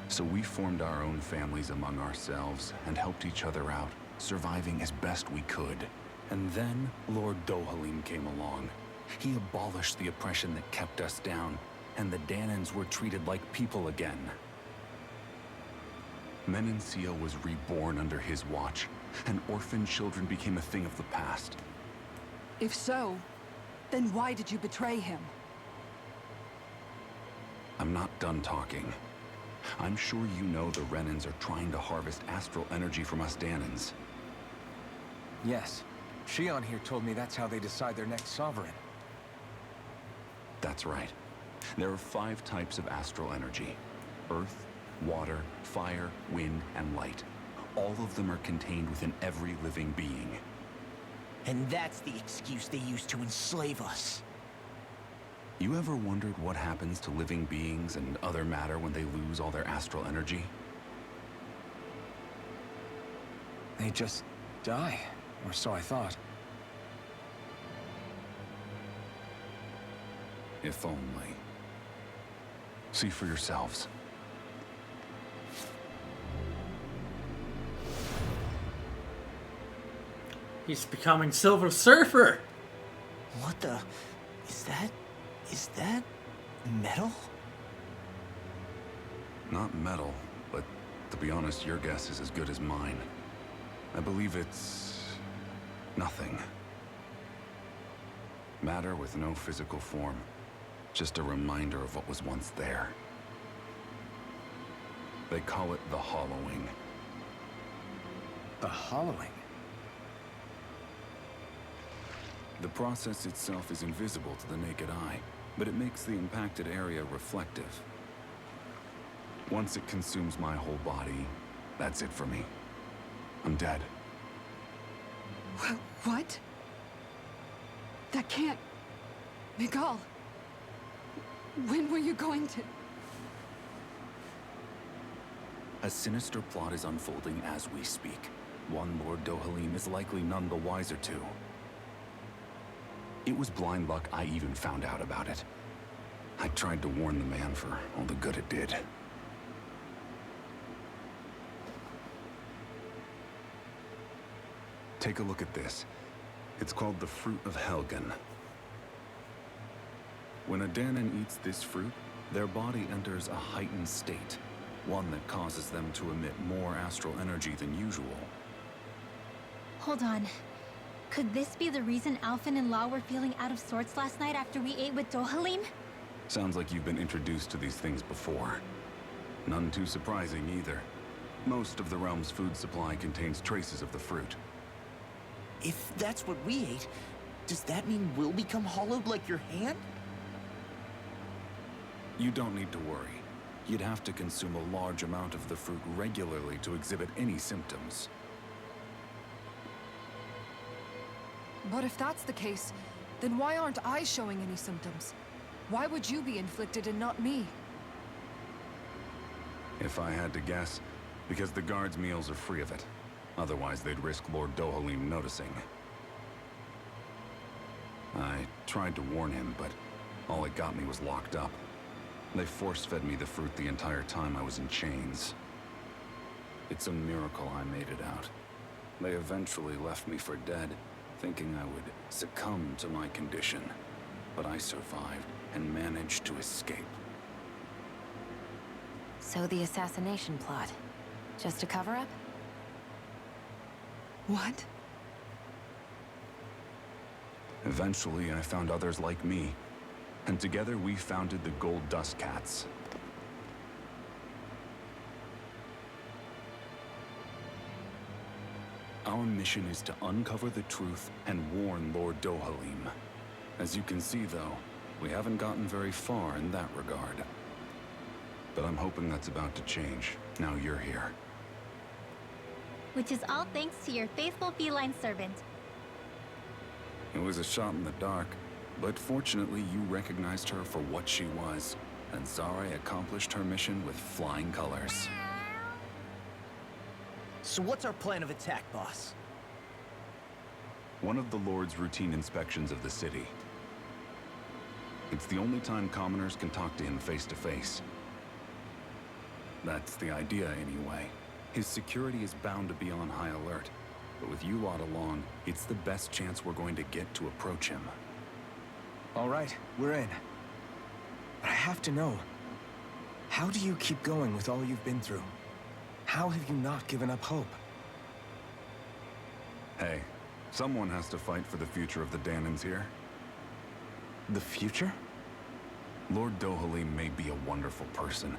So we formed our own families among ourselves and helped each other out, surviving as best we could. And then Lord Dohalim came along. He abolished the oppression that kept us down, and the Danons were treated like people again. Menancia was reborn under his watch, and orphaned children became a thing of the past. If so, then why did you betray him? I'm not done talking. I'm sure you know the Renans are trying to harvest astral energy from us Danons. Yes. Shion here told me that's how they decide their next sovereign. That's right. There are 5 types of astral energy. Earth, water, fire, wind, and light. All of them are contained within every living being. And that's the excuse they use to enslave us. You ever wondered what happens to living beings and other matter when they lose all their astral energy? They just die, or so I thought. If only. See for yourselves. He's becoming Silver Surfer. What the... Is that... metal? Not metal, but to be honest, your guess is as good as mine. I believe it's... nothing. Matter with no physical form. Just a reminder of what was once there. They call it the hollowing. The hollowing? The process itself is invisible to the naked eye, but it makes the impacted area reflective. Once it consumes my whole body, that's it for me. I'm dead. What? That can't... Miguel... When were you going to... A sinister plot is unfolding as we speak. One Lord Dohalim is likely none the wiser to. It was blind luck I even found out about it. I tried to warn the man for all the good it did. Take a look at this. It's called the Fruit of Helgen. When a Danon eats this fruit, their body enters a heightened state, one that causes them to emit more astral energy than usual. Hold on. Could this be the reason Alphen and Law were feeling out of sorts last night after we ate with Dohalim? Sounds like you've been introduced to these things before. None too surprising either. Most of the realm's food supply contains traces of the fruit. If that's what we ate, does that mean we'll become hollowed like your hand? You don't need to worry. You'd have to consume a large amount of the fruit regularly to exhibit any symptoms. But if that's the case, then why aren't I showing any symptoms? Why would you be inflicted and not me? If I had to guess, because the guards' meals are free of it. Otherwise, they'd risk Lord Dohalim noticing. I tried to warn him, but all it got me was locked up. They force-fed me the fruit the entire time I was in chains. It's a miracle I made it out. They eventually left me for dead, thinking I would succumb to my condition. But I survived and managed to escape. So the assassination plot, just a cover-up? What? Eventually, I found others like me, and together we founded the Gold Dust Cats. Our mission is to uncover the truth and warn Lord Dohalim. As you can see, though, we haven't gotten very far in that regard. But I'm hoping that's about to change, now you're here. Which is all thanks to your faithful feline servant. It was a shot in the dark, but fortunately you recognized her for what she was, and Zare accomplished her mission with flying colors. So what's our plan of attack, boss? One of the Lord's routine inspections of the city. It's the only time commoners can talk to him face to face. That's the idea, anyway. His security is bound to be on high alert, but with you lot along, it's the best chance we're going to get to approach him. All right, we're in. But I have to know, how do you keep going with all you've been through? How have you not given up hope? Hey, someone has to fight for the future of the Danans here. The future? Lord Dohalim may be a wonderful person,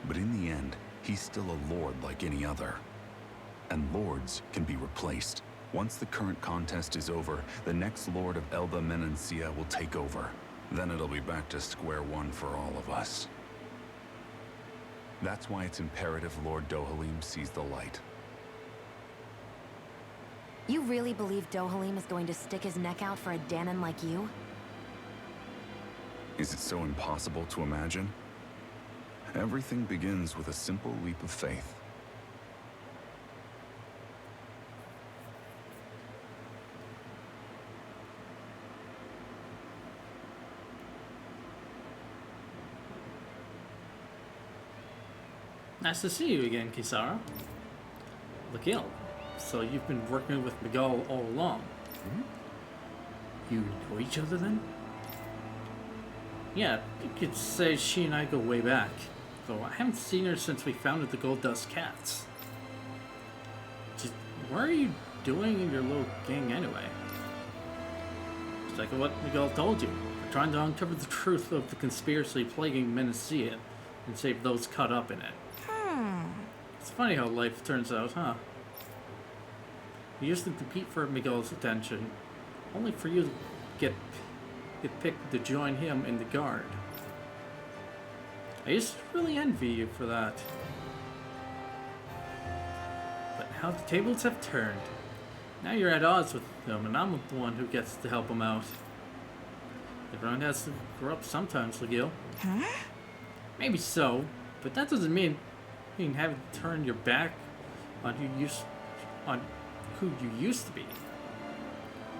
but in the end, he's still a lord like any other. And lords can be replaced. Once the current contest is over, the next lord of Elba Menancia will take over. Then it'll be back to square one for all of us. That's why it's imperative Lord Dohalim sees the light. You really believe Dohalim is going to stick his neck out for a Danon like you? Is it so impossible to imagine? Everything begins with a simple leap of faith. Nice to see you again, Kisara. Look ill. So you've been working with Miguel all along. You know each other then? Yeah, you could say she and I go way back. Though I haven't seen her since we founded the Gold Dust Cats. Just, what are you doing in your little gang anyway? It's like what Miguel told you. We're trying to uncover the truth of the conspiracy plaguing Menacia and save those caught up in it. It's funny how life turns out, huh? You used to compete for Miguel's attention, only for you to get picked to join him in the guard. I used to really envy you for that. But now the tables have turned. Now you're at odds with them, and I'm the one who gets to help them out. Everyone has to grow up sometimes, Legil. Maybe so, but that doesn't mean having to turn your back on who you used to be.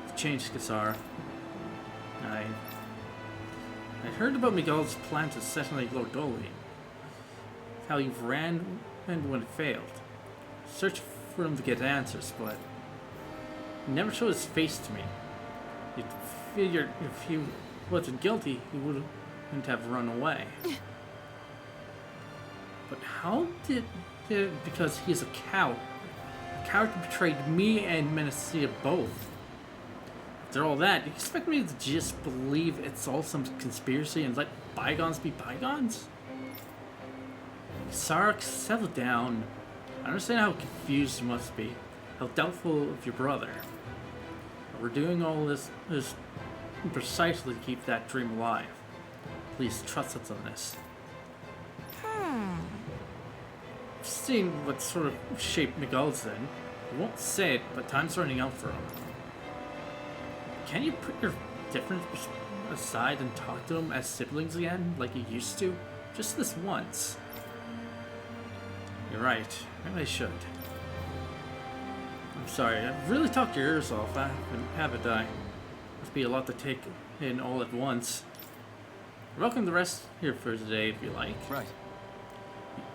You've changed, Kisara. I heard about Miguel's plan to assassinate Lord Dohalim. How you've ran and when it failed. Searched for him to get answers, but he never showed his face to me. You'd figured if he wasn't guilty, he wouldn't have run away. But how did it? Because he's a coward. A coward who betrayed me and Menacia both. After all that, you expect me to just believe it's all some conspiracy and let bygones be bygones? Sark, settle down. I understand how confused you must be. How doubtful of your brother. But we're doing all this precisely to keep that dream alive. Please trust us on this. I've seen what sort of shape Miguel's in. I won't say it, but time's running out for him. Can you put your difference aside and talk to him as siblings again, like you used to? Just this once. You're right. Maybe I should. I'm sorry. I've really talked your ears off, haven't I? Must be a lot to take in all at once. You're welcome to rest here for today if you like. Right.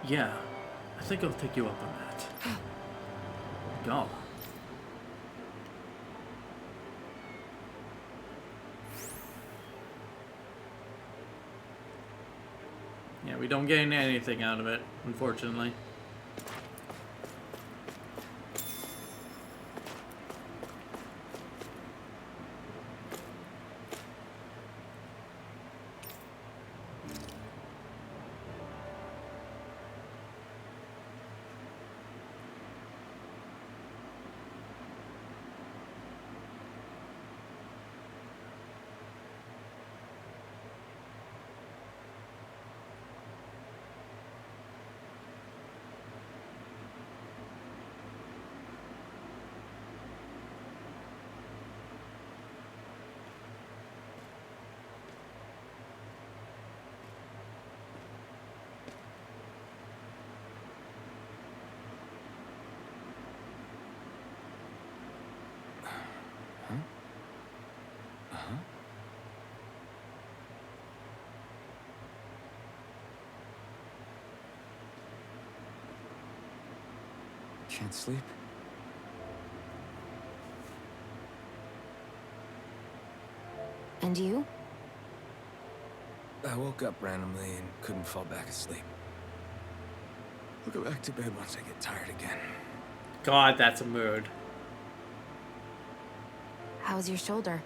Yeah. I think I'll take you up on that. Go. Yeah, we don't gain anything out of it, unfortunately. can't sleep. And you? I woke up randomly and couldn't fall back asleep. I'll go back to bed once I get tired again. God, that's a mood. How's your shoulder?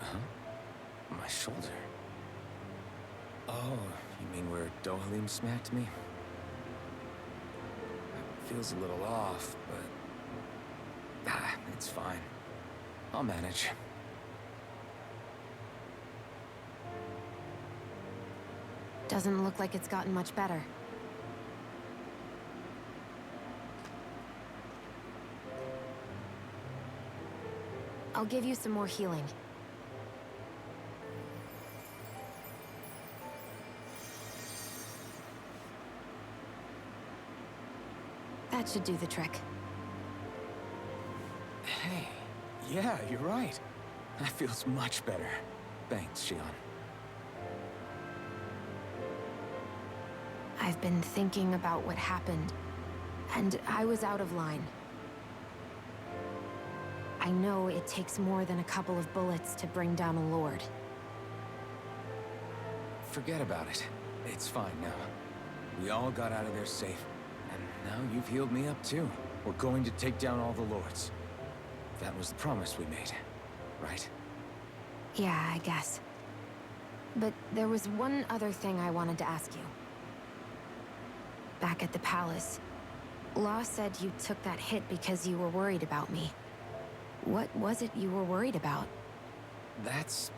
Huh? My shoulder? Oh, you mean where Dohalim smacked me? It feels a little off, but... it's fine. I'll manage. Doesn't look like it's gotten much better. I'll give you some more healing. That should do the trick. Hey, yeah, you're right. That feels much better. Thanks, Shion. I've been thinking about what happened, and I was out of line. I know it takes more than a couple of bullets to bring down a lord. Forget about it. It's fine now. We all got out of there safe, and now you've healed me up too. We're going to take down all the lords. That was the promise we made, right? Yeah, I guess. But there was one other thing I wanted to ask you. Back at the palace, Law said you took that hit because you were worried about me. What was it you were worried about? That's...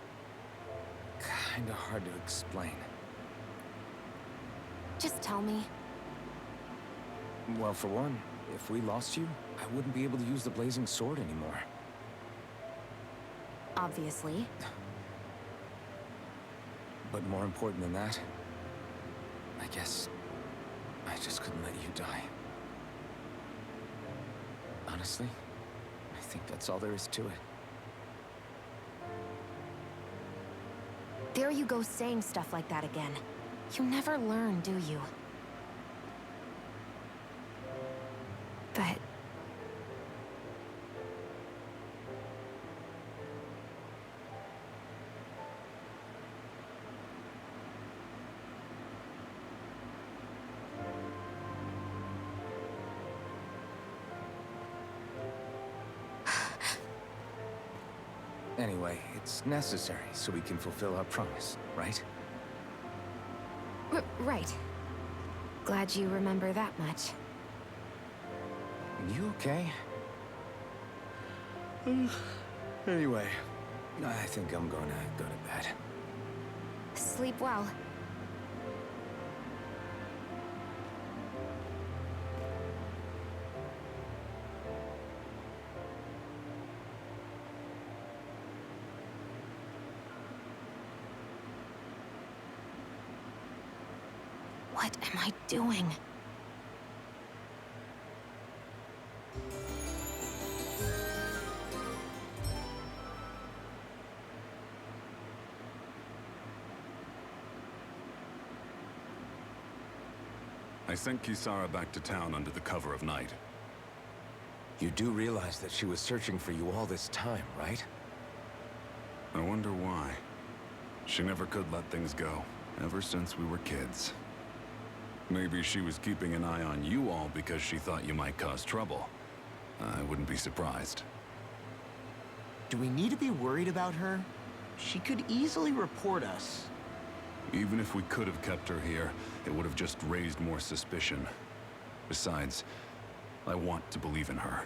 kinda hard to explain. Just tell me. Well, for one, if we lost you, I wouldn't be able to use the blazing sword anymore. Obviously. But more important than that, I guess I just couldn't let you die. Honestly, I think that's all there is to it. There you go saying stuff like that again. You never learn, do you? But... Anyway, it's necessary so we can fulfill our promise, right? Right. Glad you remember that much. You okay? Anyway, I think I'm gonna go to bed. Sleep well. What am I doing? I sent Kisara back to town under the cover of night. You do realize that she was searching for you all this time, right? I wonder why. She never could let things go, ever since we were kids. Maybe she was keeping an eye on you all because she thought you might cause trouble. I wouldn't be surprised. Do we need to be worried about her? She could easily report us. Even if we could have kept her here, it would have just raised more suspicion. Besides, I want to believe in her.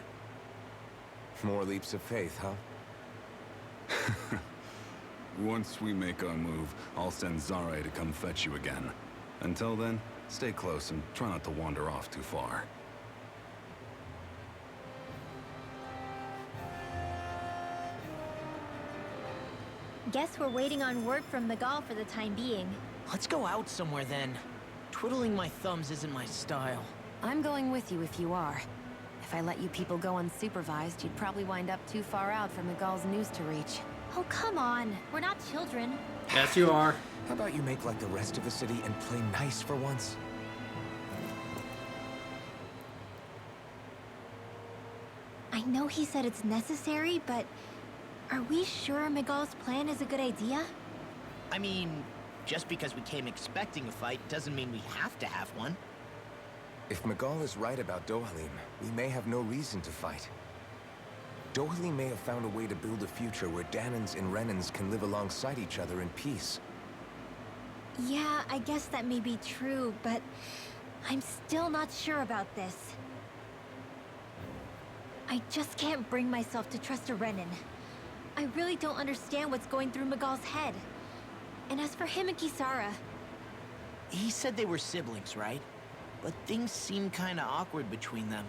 More leaps of faith, huh? Once we make our move, I'll send Zare to come fetch you again. Until then, stay close and try not to wander off too far. Guess we're waiting on word from Miguel for the time being. Let's go out somewhere then. Twiddling my thumbs isn't my style. I'm going with you if you are. If I let you people go unsupervised, you'd probably wind up too far out for Miguel's news to reach. Oh, come on. We're not children. Yes, you are. How about you make like the rest of the city and play nice for once? I know he said it's necessary, but are we sure Miguel's plan is a good idea? I mean, just because we came expecting a fight doesn't mean we have to have one. If Miguel is right about Dohalim, we may have no reason to fight. Dohalim may have found a way to build a future where Danans and Renans can live alongside each other in peace. Yeah, I guess that may be true, but I'm still not sure about this. I just can't bring myself to trust a Renan. I really don't understand what's going through Miguel's head. And as for him and Kisara... He said they were siblings, right? But things seemed kinda awkward between them.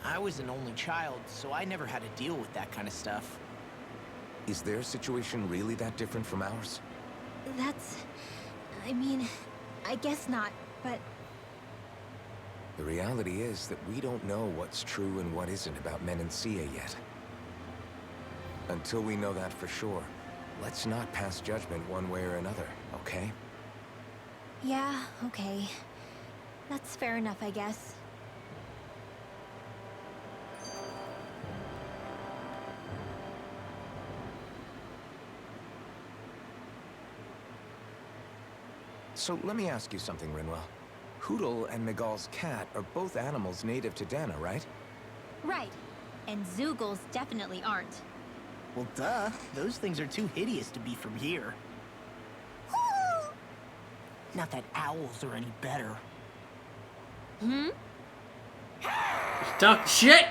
I was an only child, so I never had to deal with that kind of stuff. Is their situation really that different from ours? That's... I mean, I guess not, but... The reality is that we don't know what's true and what isn't about Menancia yet. Until we know that for sure, let's not pass judgment one way or another, okay? Yeah, okay. That's fair enough, I guess. So let me ask you something, Rinwell. Hootle and Miguel's cat are both animals native to Dana, right? Right. And Zoogles definitely aren't. Well, duh. Those things are too hideous to be from here. Not that owls are any better. Hmm? Talk shit!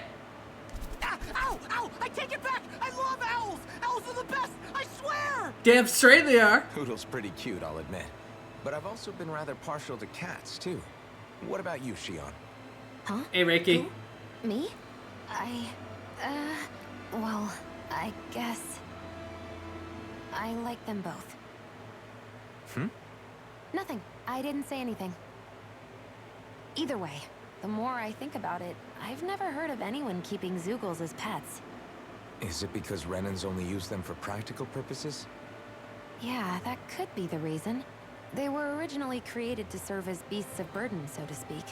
Ah, ow! Ow! I take it back! I love owls! Owls are the best! I swear! Damn straight they are. Hootle's pretty cute, I'll admit. But I've also been rather partial to cats, too. What about you, Shion? Huh? Hey, Reiki. Who? Me? Well, I guess... I like them both. Hmm? Nothing. I didn't say anything. Either way, the more I think about it, I've never heard of anyone keeping Zoogles as pets. Is it because Renans only use them for practical purposes? Yeah, that could be the reason. They were originally created to serve as beasts of burden, so to speak.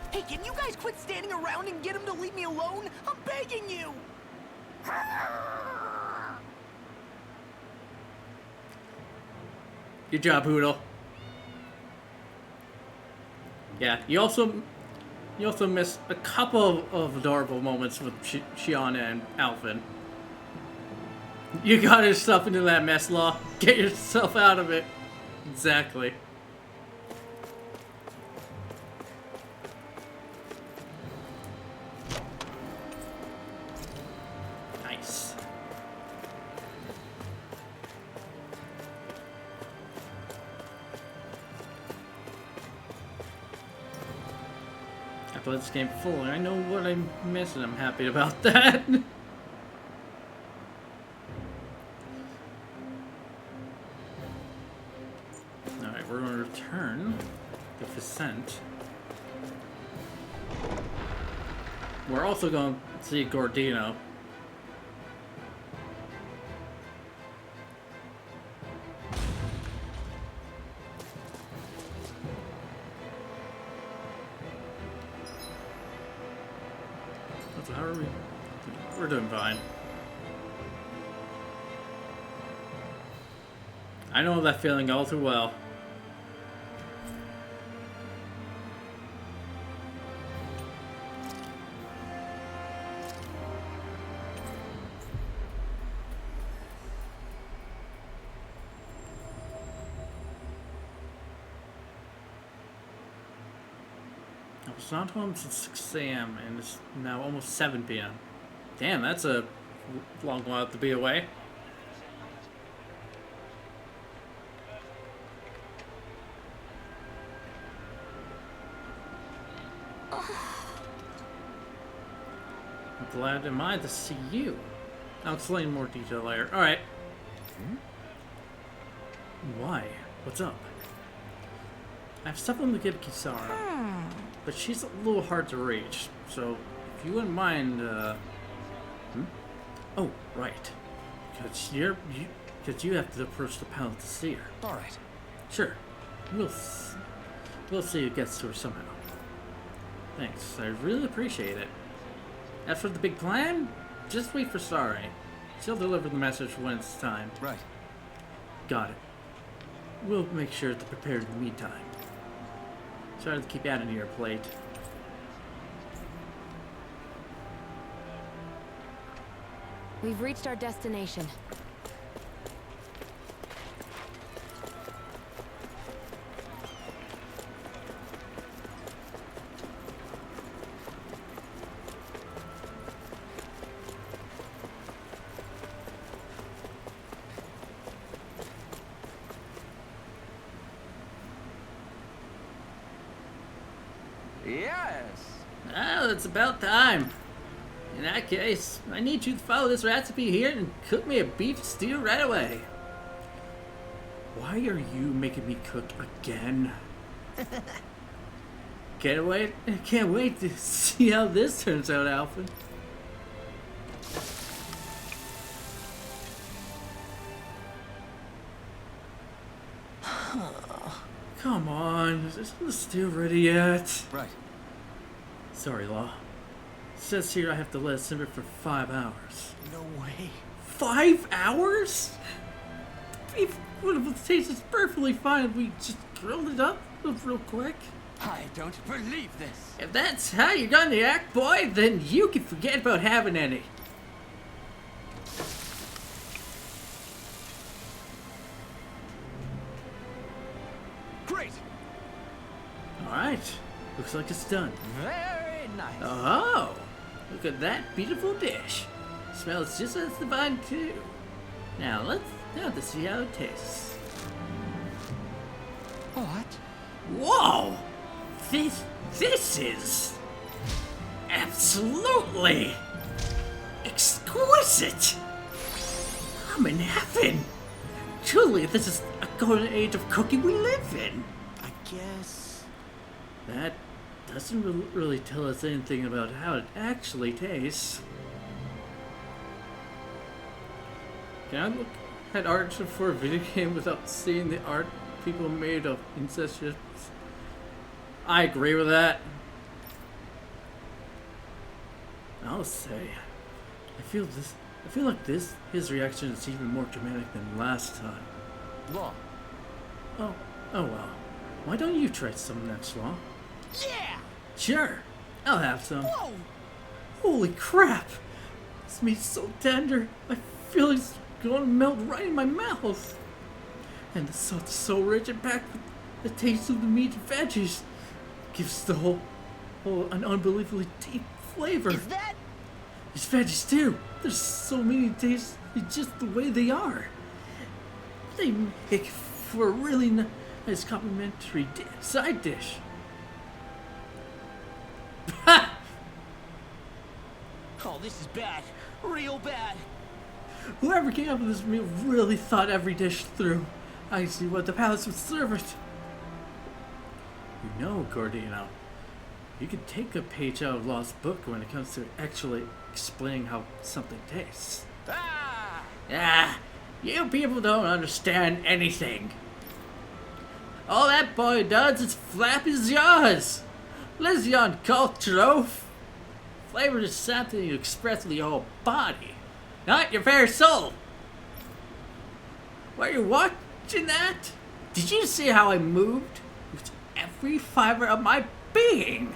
Hey, can you guys quit standing around and get him to leave me alone? I'm begging you! Good job, Hootle. Yeah, you also missed a couple of adorable moments with Shiona and Alvin. You got yourself into that mess, Law. Get yourself out of it. Exactly. Nice. I played this game fully. I know what I'm missing. I'm happy about that. Alright, we're going to return to Vicent. We're also going to see Gordino. So how are we? We're doing fine. I know that feeling all too well. I was not home since 6 a.m. and it's now almost 7 p.m. Damn, that's a long while to be away. Glad am I to see you. I'll explain in more detail later. Alright. Why? What's up? I have something to give Kisara, but she's a little hard to reach, so if you wouldn't mind, Oh, right. Because you have to approach the panel to see her. Alright. Sure. We'll see who gets to her somehow. Thanks. I really appreciate it. As for the big plan, just wait for Sari. She'll deliver the message when it's time. Right. Got it. We'll make sure to prepare in the meantime. Sorry to keep adding to your plate. We've reached our destination. Yes! Well, it's about time. In that case, I need you to follow this recipe here and cook me a beef stew right away. Why are you making me cook again? Can't wait to see how this turns out, Alpha. Come on, isn't the stew ready yet? Right. Sorry, Law. It says here I have to let it simmer for 5 hours. No way. 5 hours? Beef would have tasted perfectly fine if we just grilled it up real quick. I don't believe this. If that's how you're gonna act, boy, then you can forget about having any. Great. Alright, looks like it's done. Very nice. Oh, look at that beautiful dish. Smells just as divine too. Now let's see how it tastes. What? Whoa! This is absolutely exquisite. I'm in heaven. Truly, this is a golden age of cooking we live in. I guess... That doesn't really tell us anything about how it actually tastes. Can I look at art for a video game without seeing the art people made of incestuous? I agree with that. I'll say, I feel like his reaction is even more dramatic than last time. Law. Oh well. Why don't you try some next, Law? Yeah! Sure, I'll have some. Whoa! Holy crap! This meat's so tender, I feel it's going to melt right in my mouth. And the salt is so rich and packed with the taste of the meat and veggies. Gives the whole an unbelievably deep flavor. Is that... These veggies too. There's so many tastes just the way they are. They make for a really nice complimentary side dish. Oh, this is bad. Real bad. Whoever came up with this meal really thought every dish through. I see what the palace would serve it. You know, Gordino, you could take a page out of Law's book when it comes to actually explaining how something tastes. You people don't understand anything. All that boy does is flap his jaws. Lesion culture. Flavor is something you express with your whole body, not your very soul. Were you watching that? Did you see how I moved? With every fiber of my being.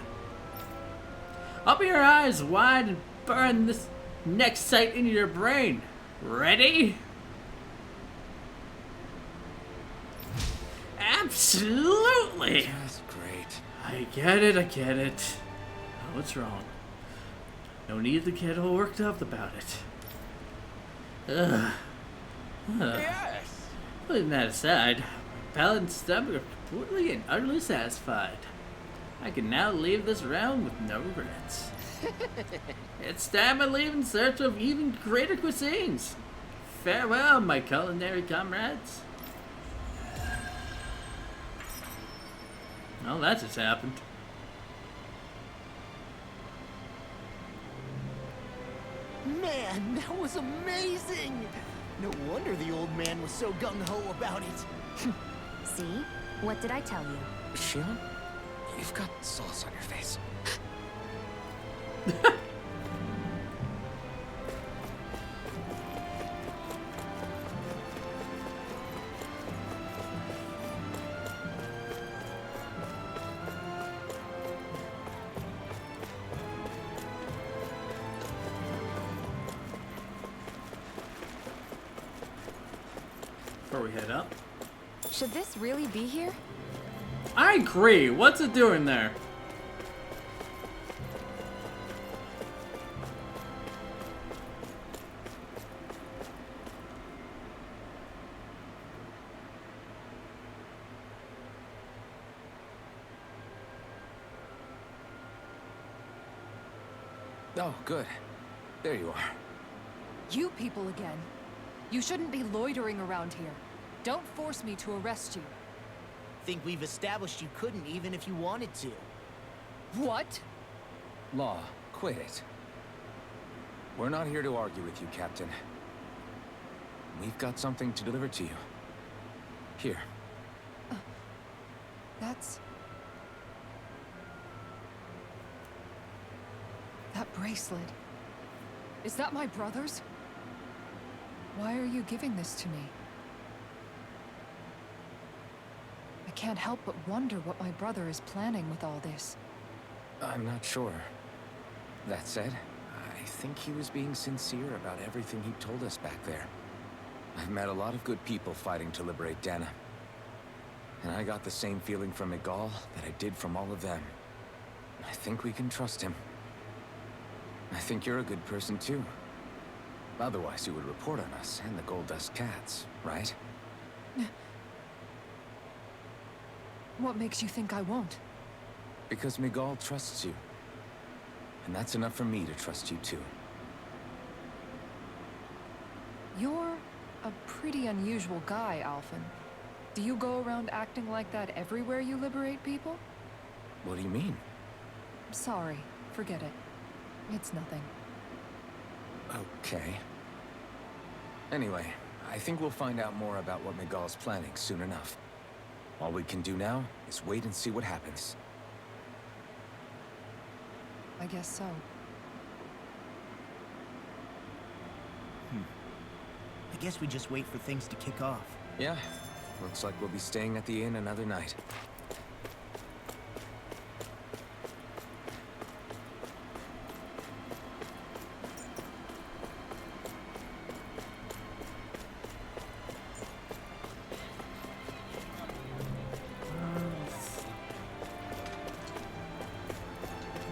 Open your eyes wide and burn this next sight into your brain. Ready? Absolutely! That's great. I get it. Oh, what's wrong? No need to get all worked up about it. Yes! Putting that aside, my palate and stomach are completely and utterly satisfied. I can now leave this realm with no regrets. It's time I leave in search of even greater cuisines. Farewell, my culinary comrades. Well, that just happened. Man, that was amazing! No wonder the old man was so gung-ho about it. See? What did I tell you? Shion, you've got sauce on your face. before we head up. Should this really be here? I agree. What's it doing there? Oh, good. There you are. You people again. You shouldn't be loitering around here. Don't force me to arrest you. Think we've established you couldn't even if you wanted to. What? Law, quit it. We're not here to argue with you, Captain. We've got something to deliver to you. Here. That's... That bracelet. Is that my brother's? Why are you giving this to me? I can't help but wonder what my brother is planning with all this. I'm not sure. That said, I think he was being sincere about everything he told us back there. I've met a lot of good people fighting to liberate Dana. And I got the same feeling from Miguel that I did from all of them. I think we can trust him. I think you're a good person too. Otherwise you would report on us and the Gold Dust Cats, right? What makes you think I won't? Because Miguel trusts you. And that's enough for me to trust you too. You're a pretty unusual guy, Alphen. Do you go around acting like that everywhere you liberate people? What do you mean? Sorry, forget it. It's nothing. Okay. Anyway, I think we'll find out more about what Miguel's planning soon enough. All we can do now is wait and see what happens. I guess so. I guess we just wait for things to kick off. Yeah, looks like we'll be staying at the inn another night.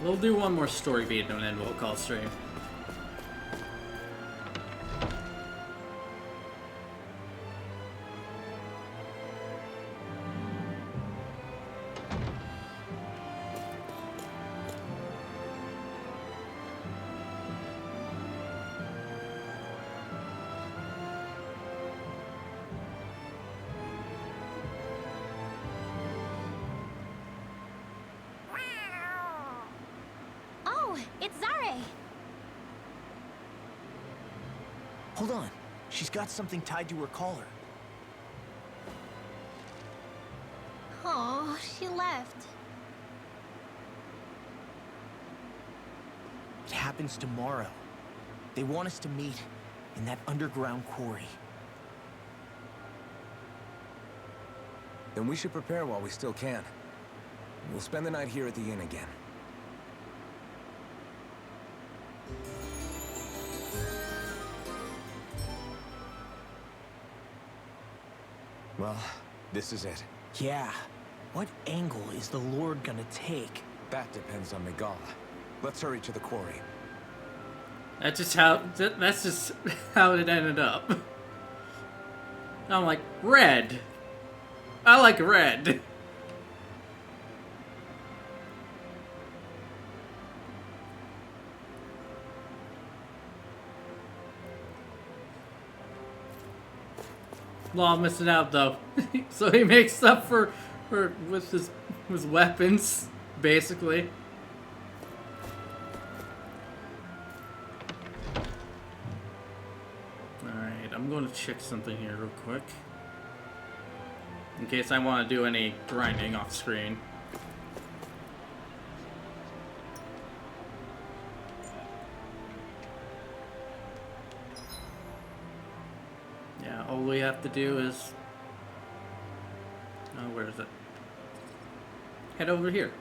We'll do one more story beat and then we'll call stream. Oh, it's Zare! Hold on. She's got something tied to her collar. Oh, she left. It happens tomorrow. They want us to meet in that underground quarry. Then we should prepare while we still can. We'll spend the night here at the inn again. Well, this is it. Yeah. What angle is the Lord gonna take? That depends on Miguel. Let's hurry to the quarry. That's just how it ended up. I'm like, red. I like red. Law missing out though. So he makes up for with his weapons, basically. Alright, I'm going to check something here real quick. In case I want to do any grinding off screen. Yeah, all we have to do is... Oh, where is it? Head over here.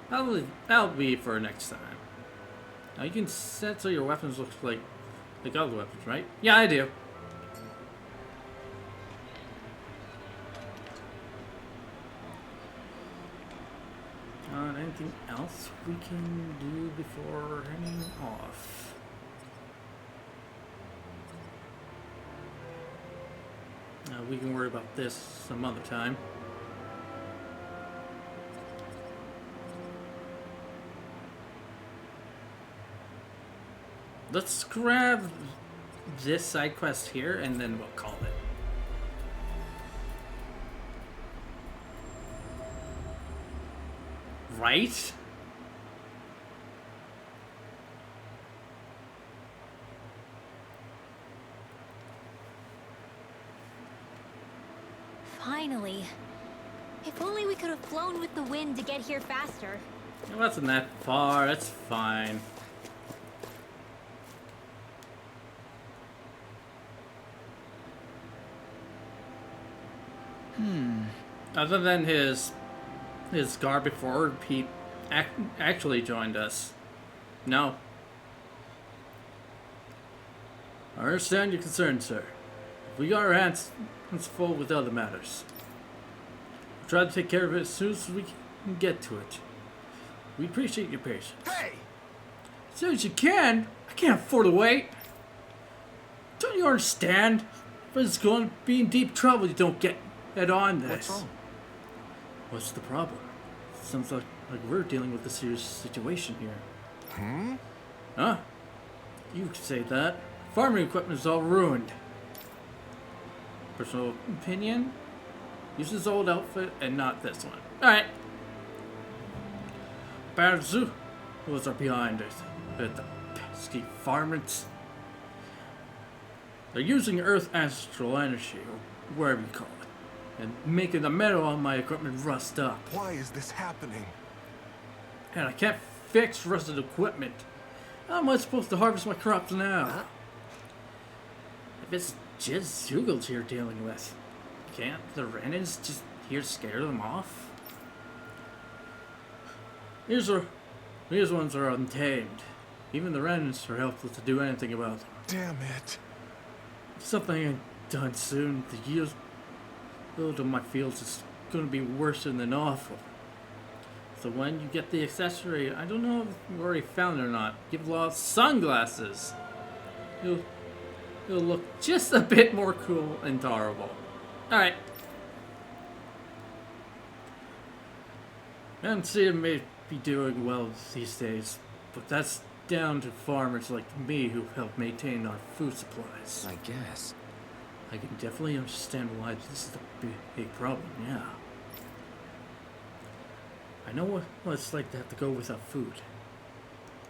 That'll be for next time. Now you can set so your weapons look like other weapons, right? Yeah, I do. anything else we can do before heading off? We can worry about this some other time. Let's grab this side quest here and then we'll call it. Right? Finally. If only we could have flown with the wind to get here faster. It wasn't that far, that's fine. Other than his guard before, Pete actually joined us. No. I understand your concern, sir. We got our hands full with other matters. We'll try to take care of it as soon as we can get to it. We appreciate your patience. Hey! As soon as you can. I can't afford to wait. Don't you understand? If it's going to be in deep trouble, you don't get on this. What's wrong? What's the problem? Sounds like we're dealing with a serious situation here. Huh? You could say that. Farming equipment is all ruined. Personal opinion? Use his old outfit and not this one. Alright. Barzu was are behind us. But the pesky farmers. They're using Earth astral energy, or whatever you call it, and making the metal on my equipment rust up. Why is this happening? And I can't fix rusted equipment. How am I supposed to harvest my crops now? If it's just Zugals you're dealing with, can't the Renans just here scare them off? These ones are untamed. Even the Renans are helpless to do anything about them. Damn it. If something ain't done soon, the yield of my fields is going to be worse than awful. So when you get the accessory, I don't know if you already found it or not, give Law sunglasses. It'll look just a bit more cool and tolerable. Alright. Mencia may be doing well these days, but that's down to farmers like me who help maintain our food supplies. I guess. I can definitely understand why this is a big problem, yeah. I know what it's like to have to go without food.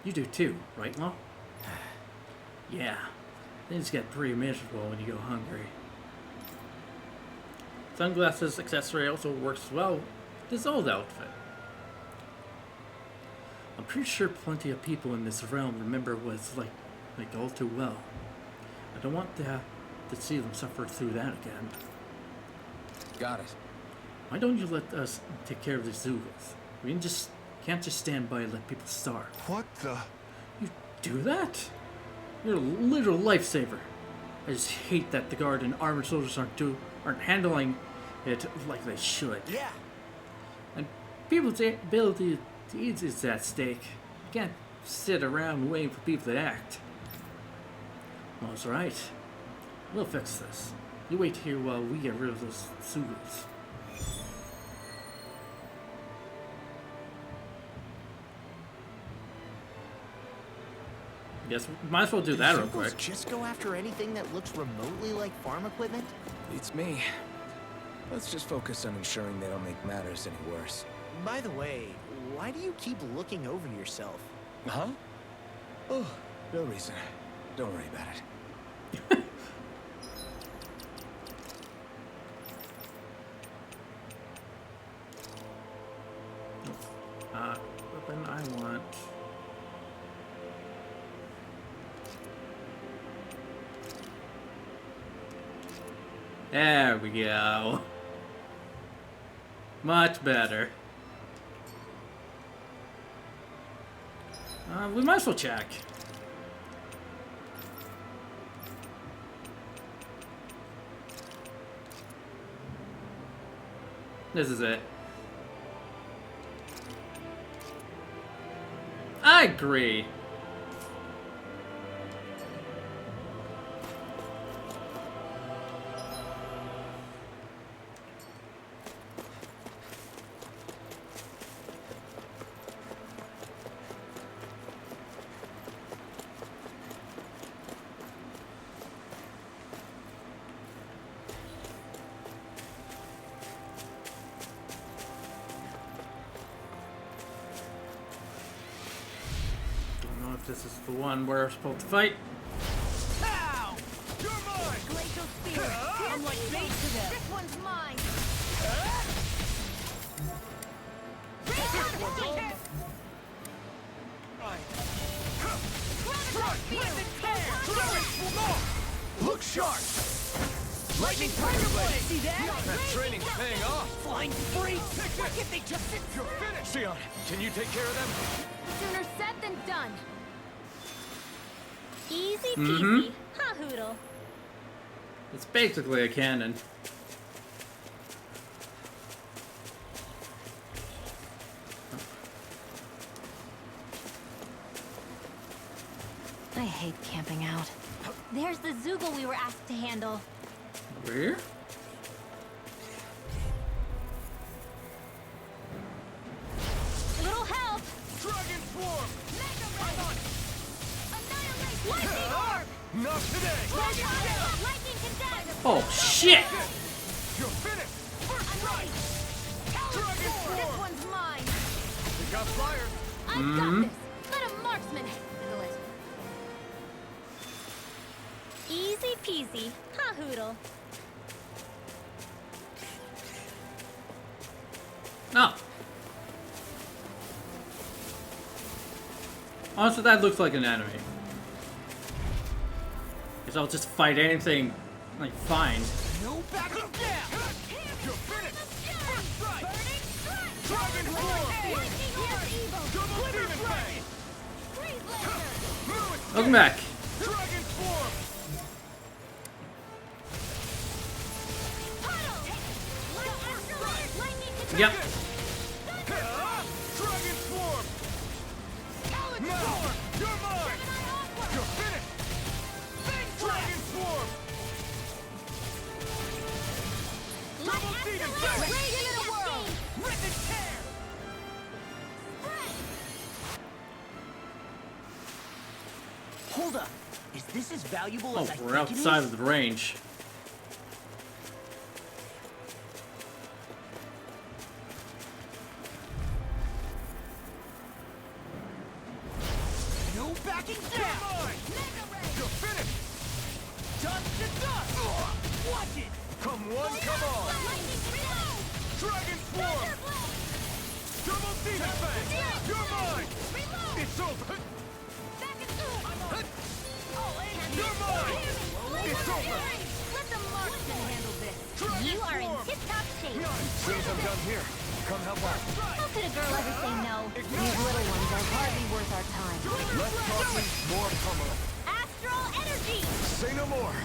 You do too, right, Law? Yeah. Things get pretty miserable when you go hungry. Sunglasses accessory also works well with this old outfit. I'm pretty sure plenty of people in this realm remember what it's like all too well. I don't want to see them suffer through that again. Got it. Why don't you let us take care of the Zugals? We can't just stand by and let people starve. What the? You do that? You're a literal lifesaver. I just hate that the guard and armored soldiers aren't handling it like they should. Yeah. And people's ability to eat is at stake. You can't sit around waiting for people to act. Well, that's right. We'll fix this. You wait here while we get rid of those Zugals. Yes, might as well do that real quick. Just go after anything that looks remotely like farm equipment? Beats me. Let's just focus on ensuring they don't make matters any worse. By the way, why do you keep looking over yourself? Huh? Oh, no reason. Don't worry about it. Weapon I want. There we go. Much better. We might as well check. This is it. I agree. This is the one we're supposed to fight. Ow! You're mine! Glacial spear! I'm like bait to them! This one's mine! Look sharp! Lightning Tiger Blade! See that? That training's paying off! Flying freaks! What if they just sit? You're finished! Sion, can you take care of them? Sooner said than done. Easy Mm-hmm. peasy. Ha hoodle. It's basically a cannon. I hate camping out. There's the Zoogle we were asked to handle. Where? Little help. Dragon Swarm! Mega Ray! Annihilate! Lightning Orb! Not today! Lightning Condemn! Oh shit! You're finished! First strike! Dragon Swarm! This one's mine! We got flyers! I've got this. Let a marksman handle it. Easy peasy. Ha hoodle. No. Honestly, that looks like an enemy. Guess I'll just fight anything I find. No backing down! You're finished! First strike! Dragon Swarm! Lightning Orb! Double Demon Fang! Freeze laser! Welcome back. Dragon Swarm! Yep. Dragon Swarm! Now! You're mine! You're finished! Dragon Swarm! Double Demon Fang! Rage in the world! Rip and tear! Hold up. Is this as valuable Oh, as I we're think it is? outside of the range. No backing down! You're finished! Dust to dust! Watch it! Come one, come all! Dragon Swarm! Double Demon Fang! You're mine! It's over! You're mine! It's over! Let the marksman handle this. You are in tip-top shape. Soon as I'm done here, come help out. How could a girl ever say no? These little ones are hardly worth our time. Less talking, more pummeling. Astral energy! Say no more.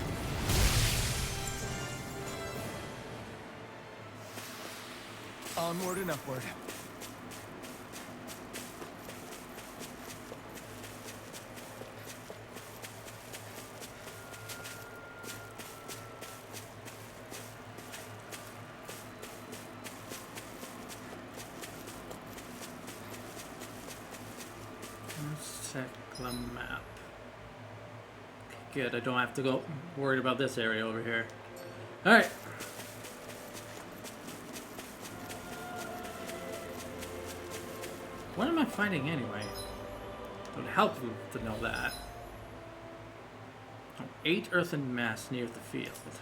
Onward and upward. Let's check the map. Okay, good, I don't have to go worried about this area over here. Alright. What am I fighting anyway? It would help you to know that. Oh, 8 earthen mass near the field. There's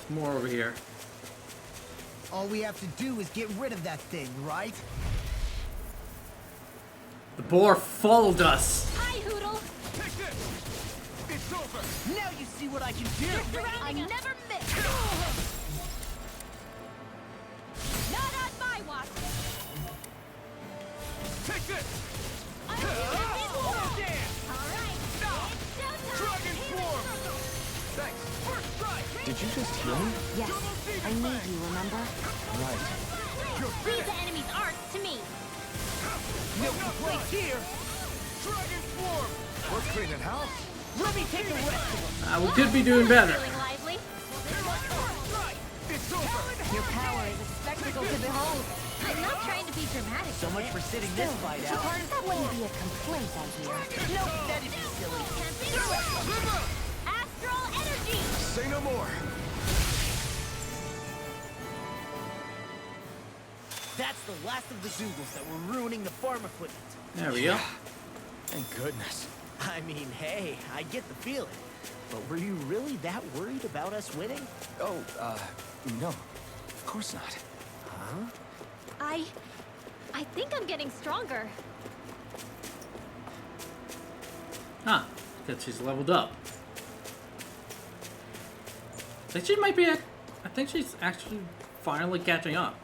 more over here. All we have to do is get rid of that thing, right? The boar followed us. Hi, Hoodle. Take this! It's over! Now you see what I can do! I never miss. Not on my watch. Take this! I'm All right. Dragon Swarm! Thanks. First strike! Did you just heal me? Yes, I need you, remember? Right. Leave the enemy's arc to me. No place here. Dragon Form! We're cleaning house. Let me take the rest of them. We could be doing better. Feeling lively? It's over! Your power is a spectacle to behold. I'm not trying to be dramatic. So much for sitting this fight out. That wouldn't be a complaint, I hear. Nope, that'd be silly. Astral energy! Say no more. That's the last of the Zoogles that were ruining the farm equipment. There we go. Thank goodness. I mean, hey, I get the feeling. But were you really that worried about us winning? Oh, no. Of course not. Huh? I think I'm getting stronger. Huh. Because she's leveled up. I think she might be at... I think she's actually finally catching up.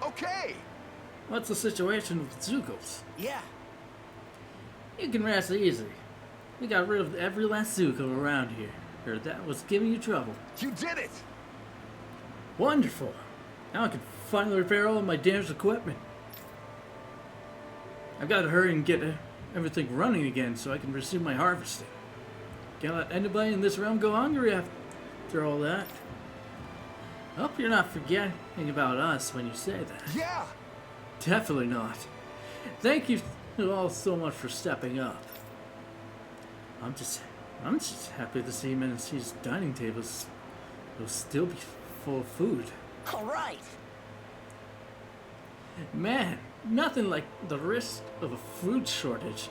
Okay. What's the situation with Zoogles? Yeah. You can rest easy. We got rid of every last Zuko around here. Or that was giving you trouble. You did it. Wonderful. Now I can finally repair all of my damaged equipment. I've got to hurry and get everything running again so I can resume my harvesting. Can't let anybody in this realm go hungry after all that. I hope you're not forgetting about us when you say that. Yeah. Definitely not. Thank you all so much for stepping up. I'm just happy to see Menacee's dining tables will still be full of food. All right. Man, nothing like the risk of a food shortage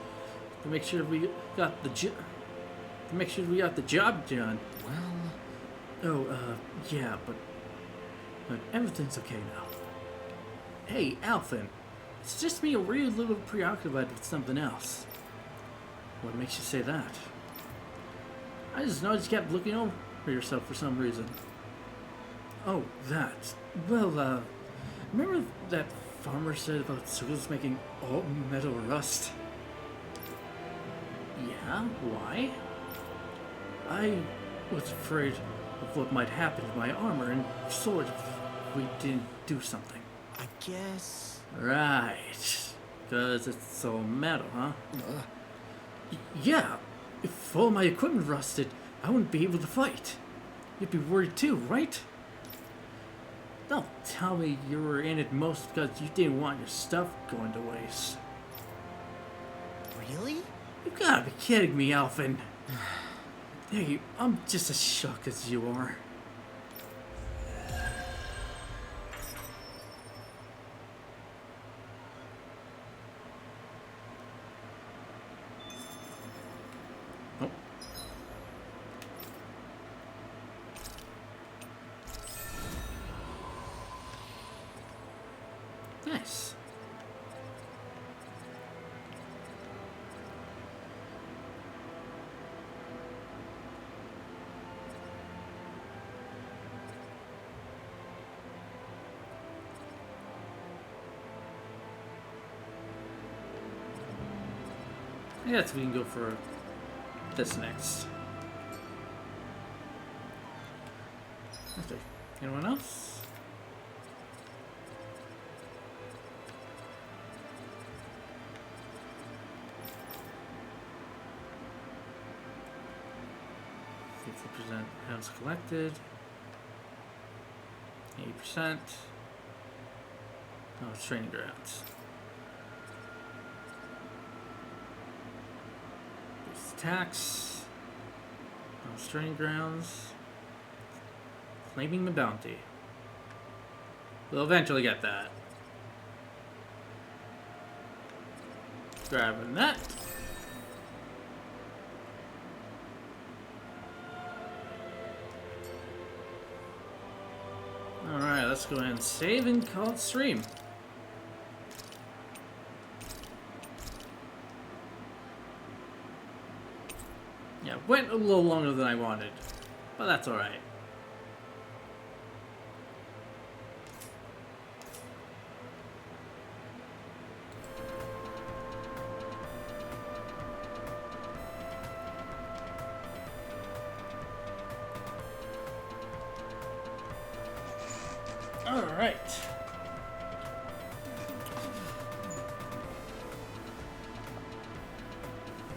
to make sure we got the job done. Well, Yeah, but everything's okay now. Hey, Alphen, it's just me really little preoccupied with something else. What makes you say that? I just noticed you kept looking over yourself for some reason. Oh, that. Well, remember that farmer said about Zoogles making all metal rust? Yeah, why? I was afraid of what might happen to my armor and sword if we didn't do something. I guess... Right. Because it's all metal, huh? Yeah. If all my equipment rusted, I wouldn't be able to fight. You'd be worried too, right? Don't tell me you were in it most because you didn't want your stuff going to waste. Really? You gotta be kidding me, Alphen. Hey, I'm just as shocked as you are. Oh. Nice. I guess we can go for this next. Okay. Anyone else? %, items collected. 80%. Oh, it's training grounds. Tax, training grounds, claiming the bounty. We'll eventually get that. Grabbing that. Alright, let's go ahead and save and call it stream. Yeah, went a little longer than I wanted, but that's alright. Alright.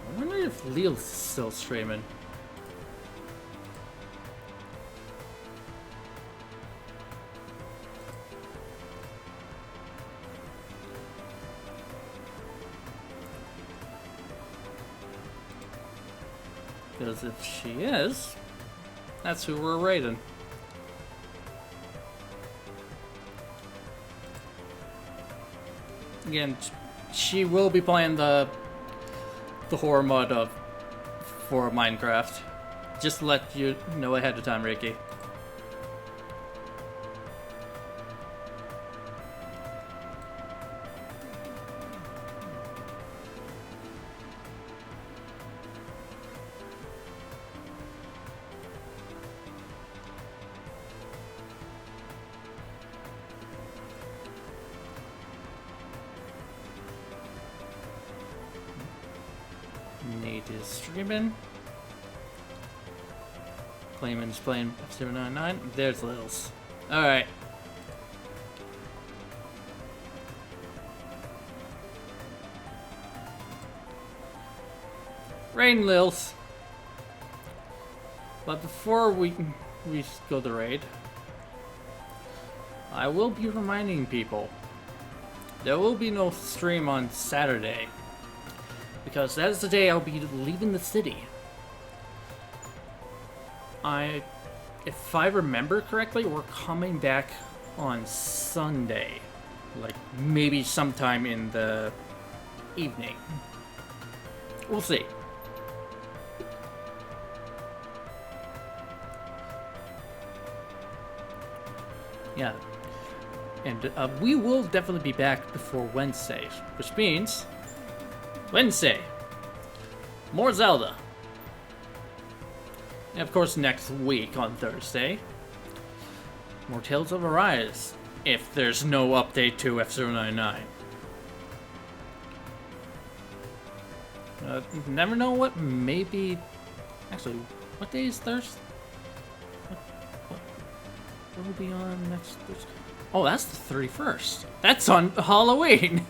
I wonder if Leo's still streaming. Because if she is, that's who we're raiding. Again, she will be playing the horror mode for Minecraft. Just to let you know ahead of time, Ricky. Nate is streaming. Clayman's playing F099. There's Lils. Alright. Raid Lils. But before we go to raid, I will be reminding people there will be no stream on Saturday. Because that is the day I'll be leaving the city. If I remember correctly, we're coming back on Sunday. Like, maybe sometime in the evening. We'll see. Yeah. And we will definitely be back before Wednesday, which means Wednesday, more Zelda. And of course next week on Thursday, more Tales of Arise, if there's no update to F099. Never know what maybe... Actually, what day is Thursday? What will be on next Thursday? Oh, that's the 31st. That's on Halloween!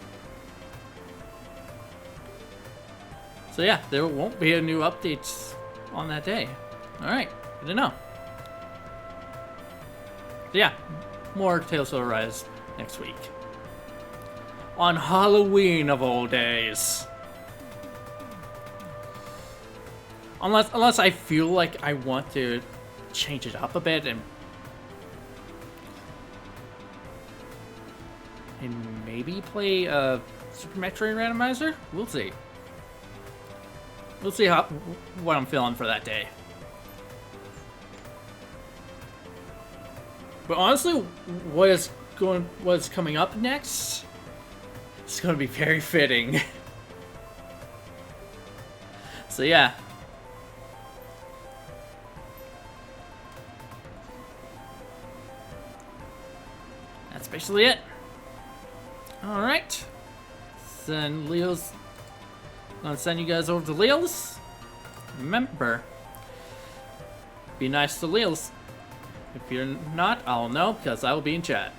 So yeah, there won't be a new updates on that day. Alright, good to know. So yeah, more Tales of Arise next week. On Halloween of all days. Unless I feel like I want to change it up a bit and maybe play a Super Metroid Randomizer? We'll see. We'll see what I'm feeling for that day. But honestly, what's coming up next? It's going to be very fitting. So yeah. That's basically it. Alright. Then Leo's... I'm gonna send you guys over to Leo's. Remember, be nice to Leo's. If you're not, I'll know because I will be in chat.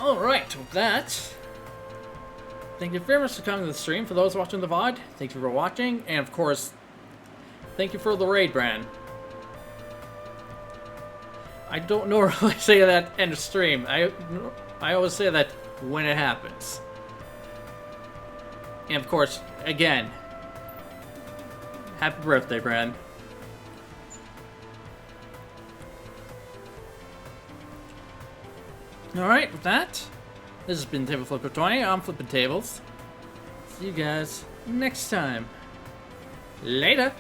Alright, with that, thank you very much for coming to the stream. For those watching the VOD, thank you for watching. And of course, thank you for the raid, Brand. I don't normally say that in a stream. I always say that when it happens. And of course, again, happy birthday, Brand. Alright, with that, this has been Table Flipper 20. I'm flipping tables. See you guys next time. Later!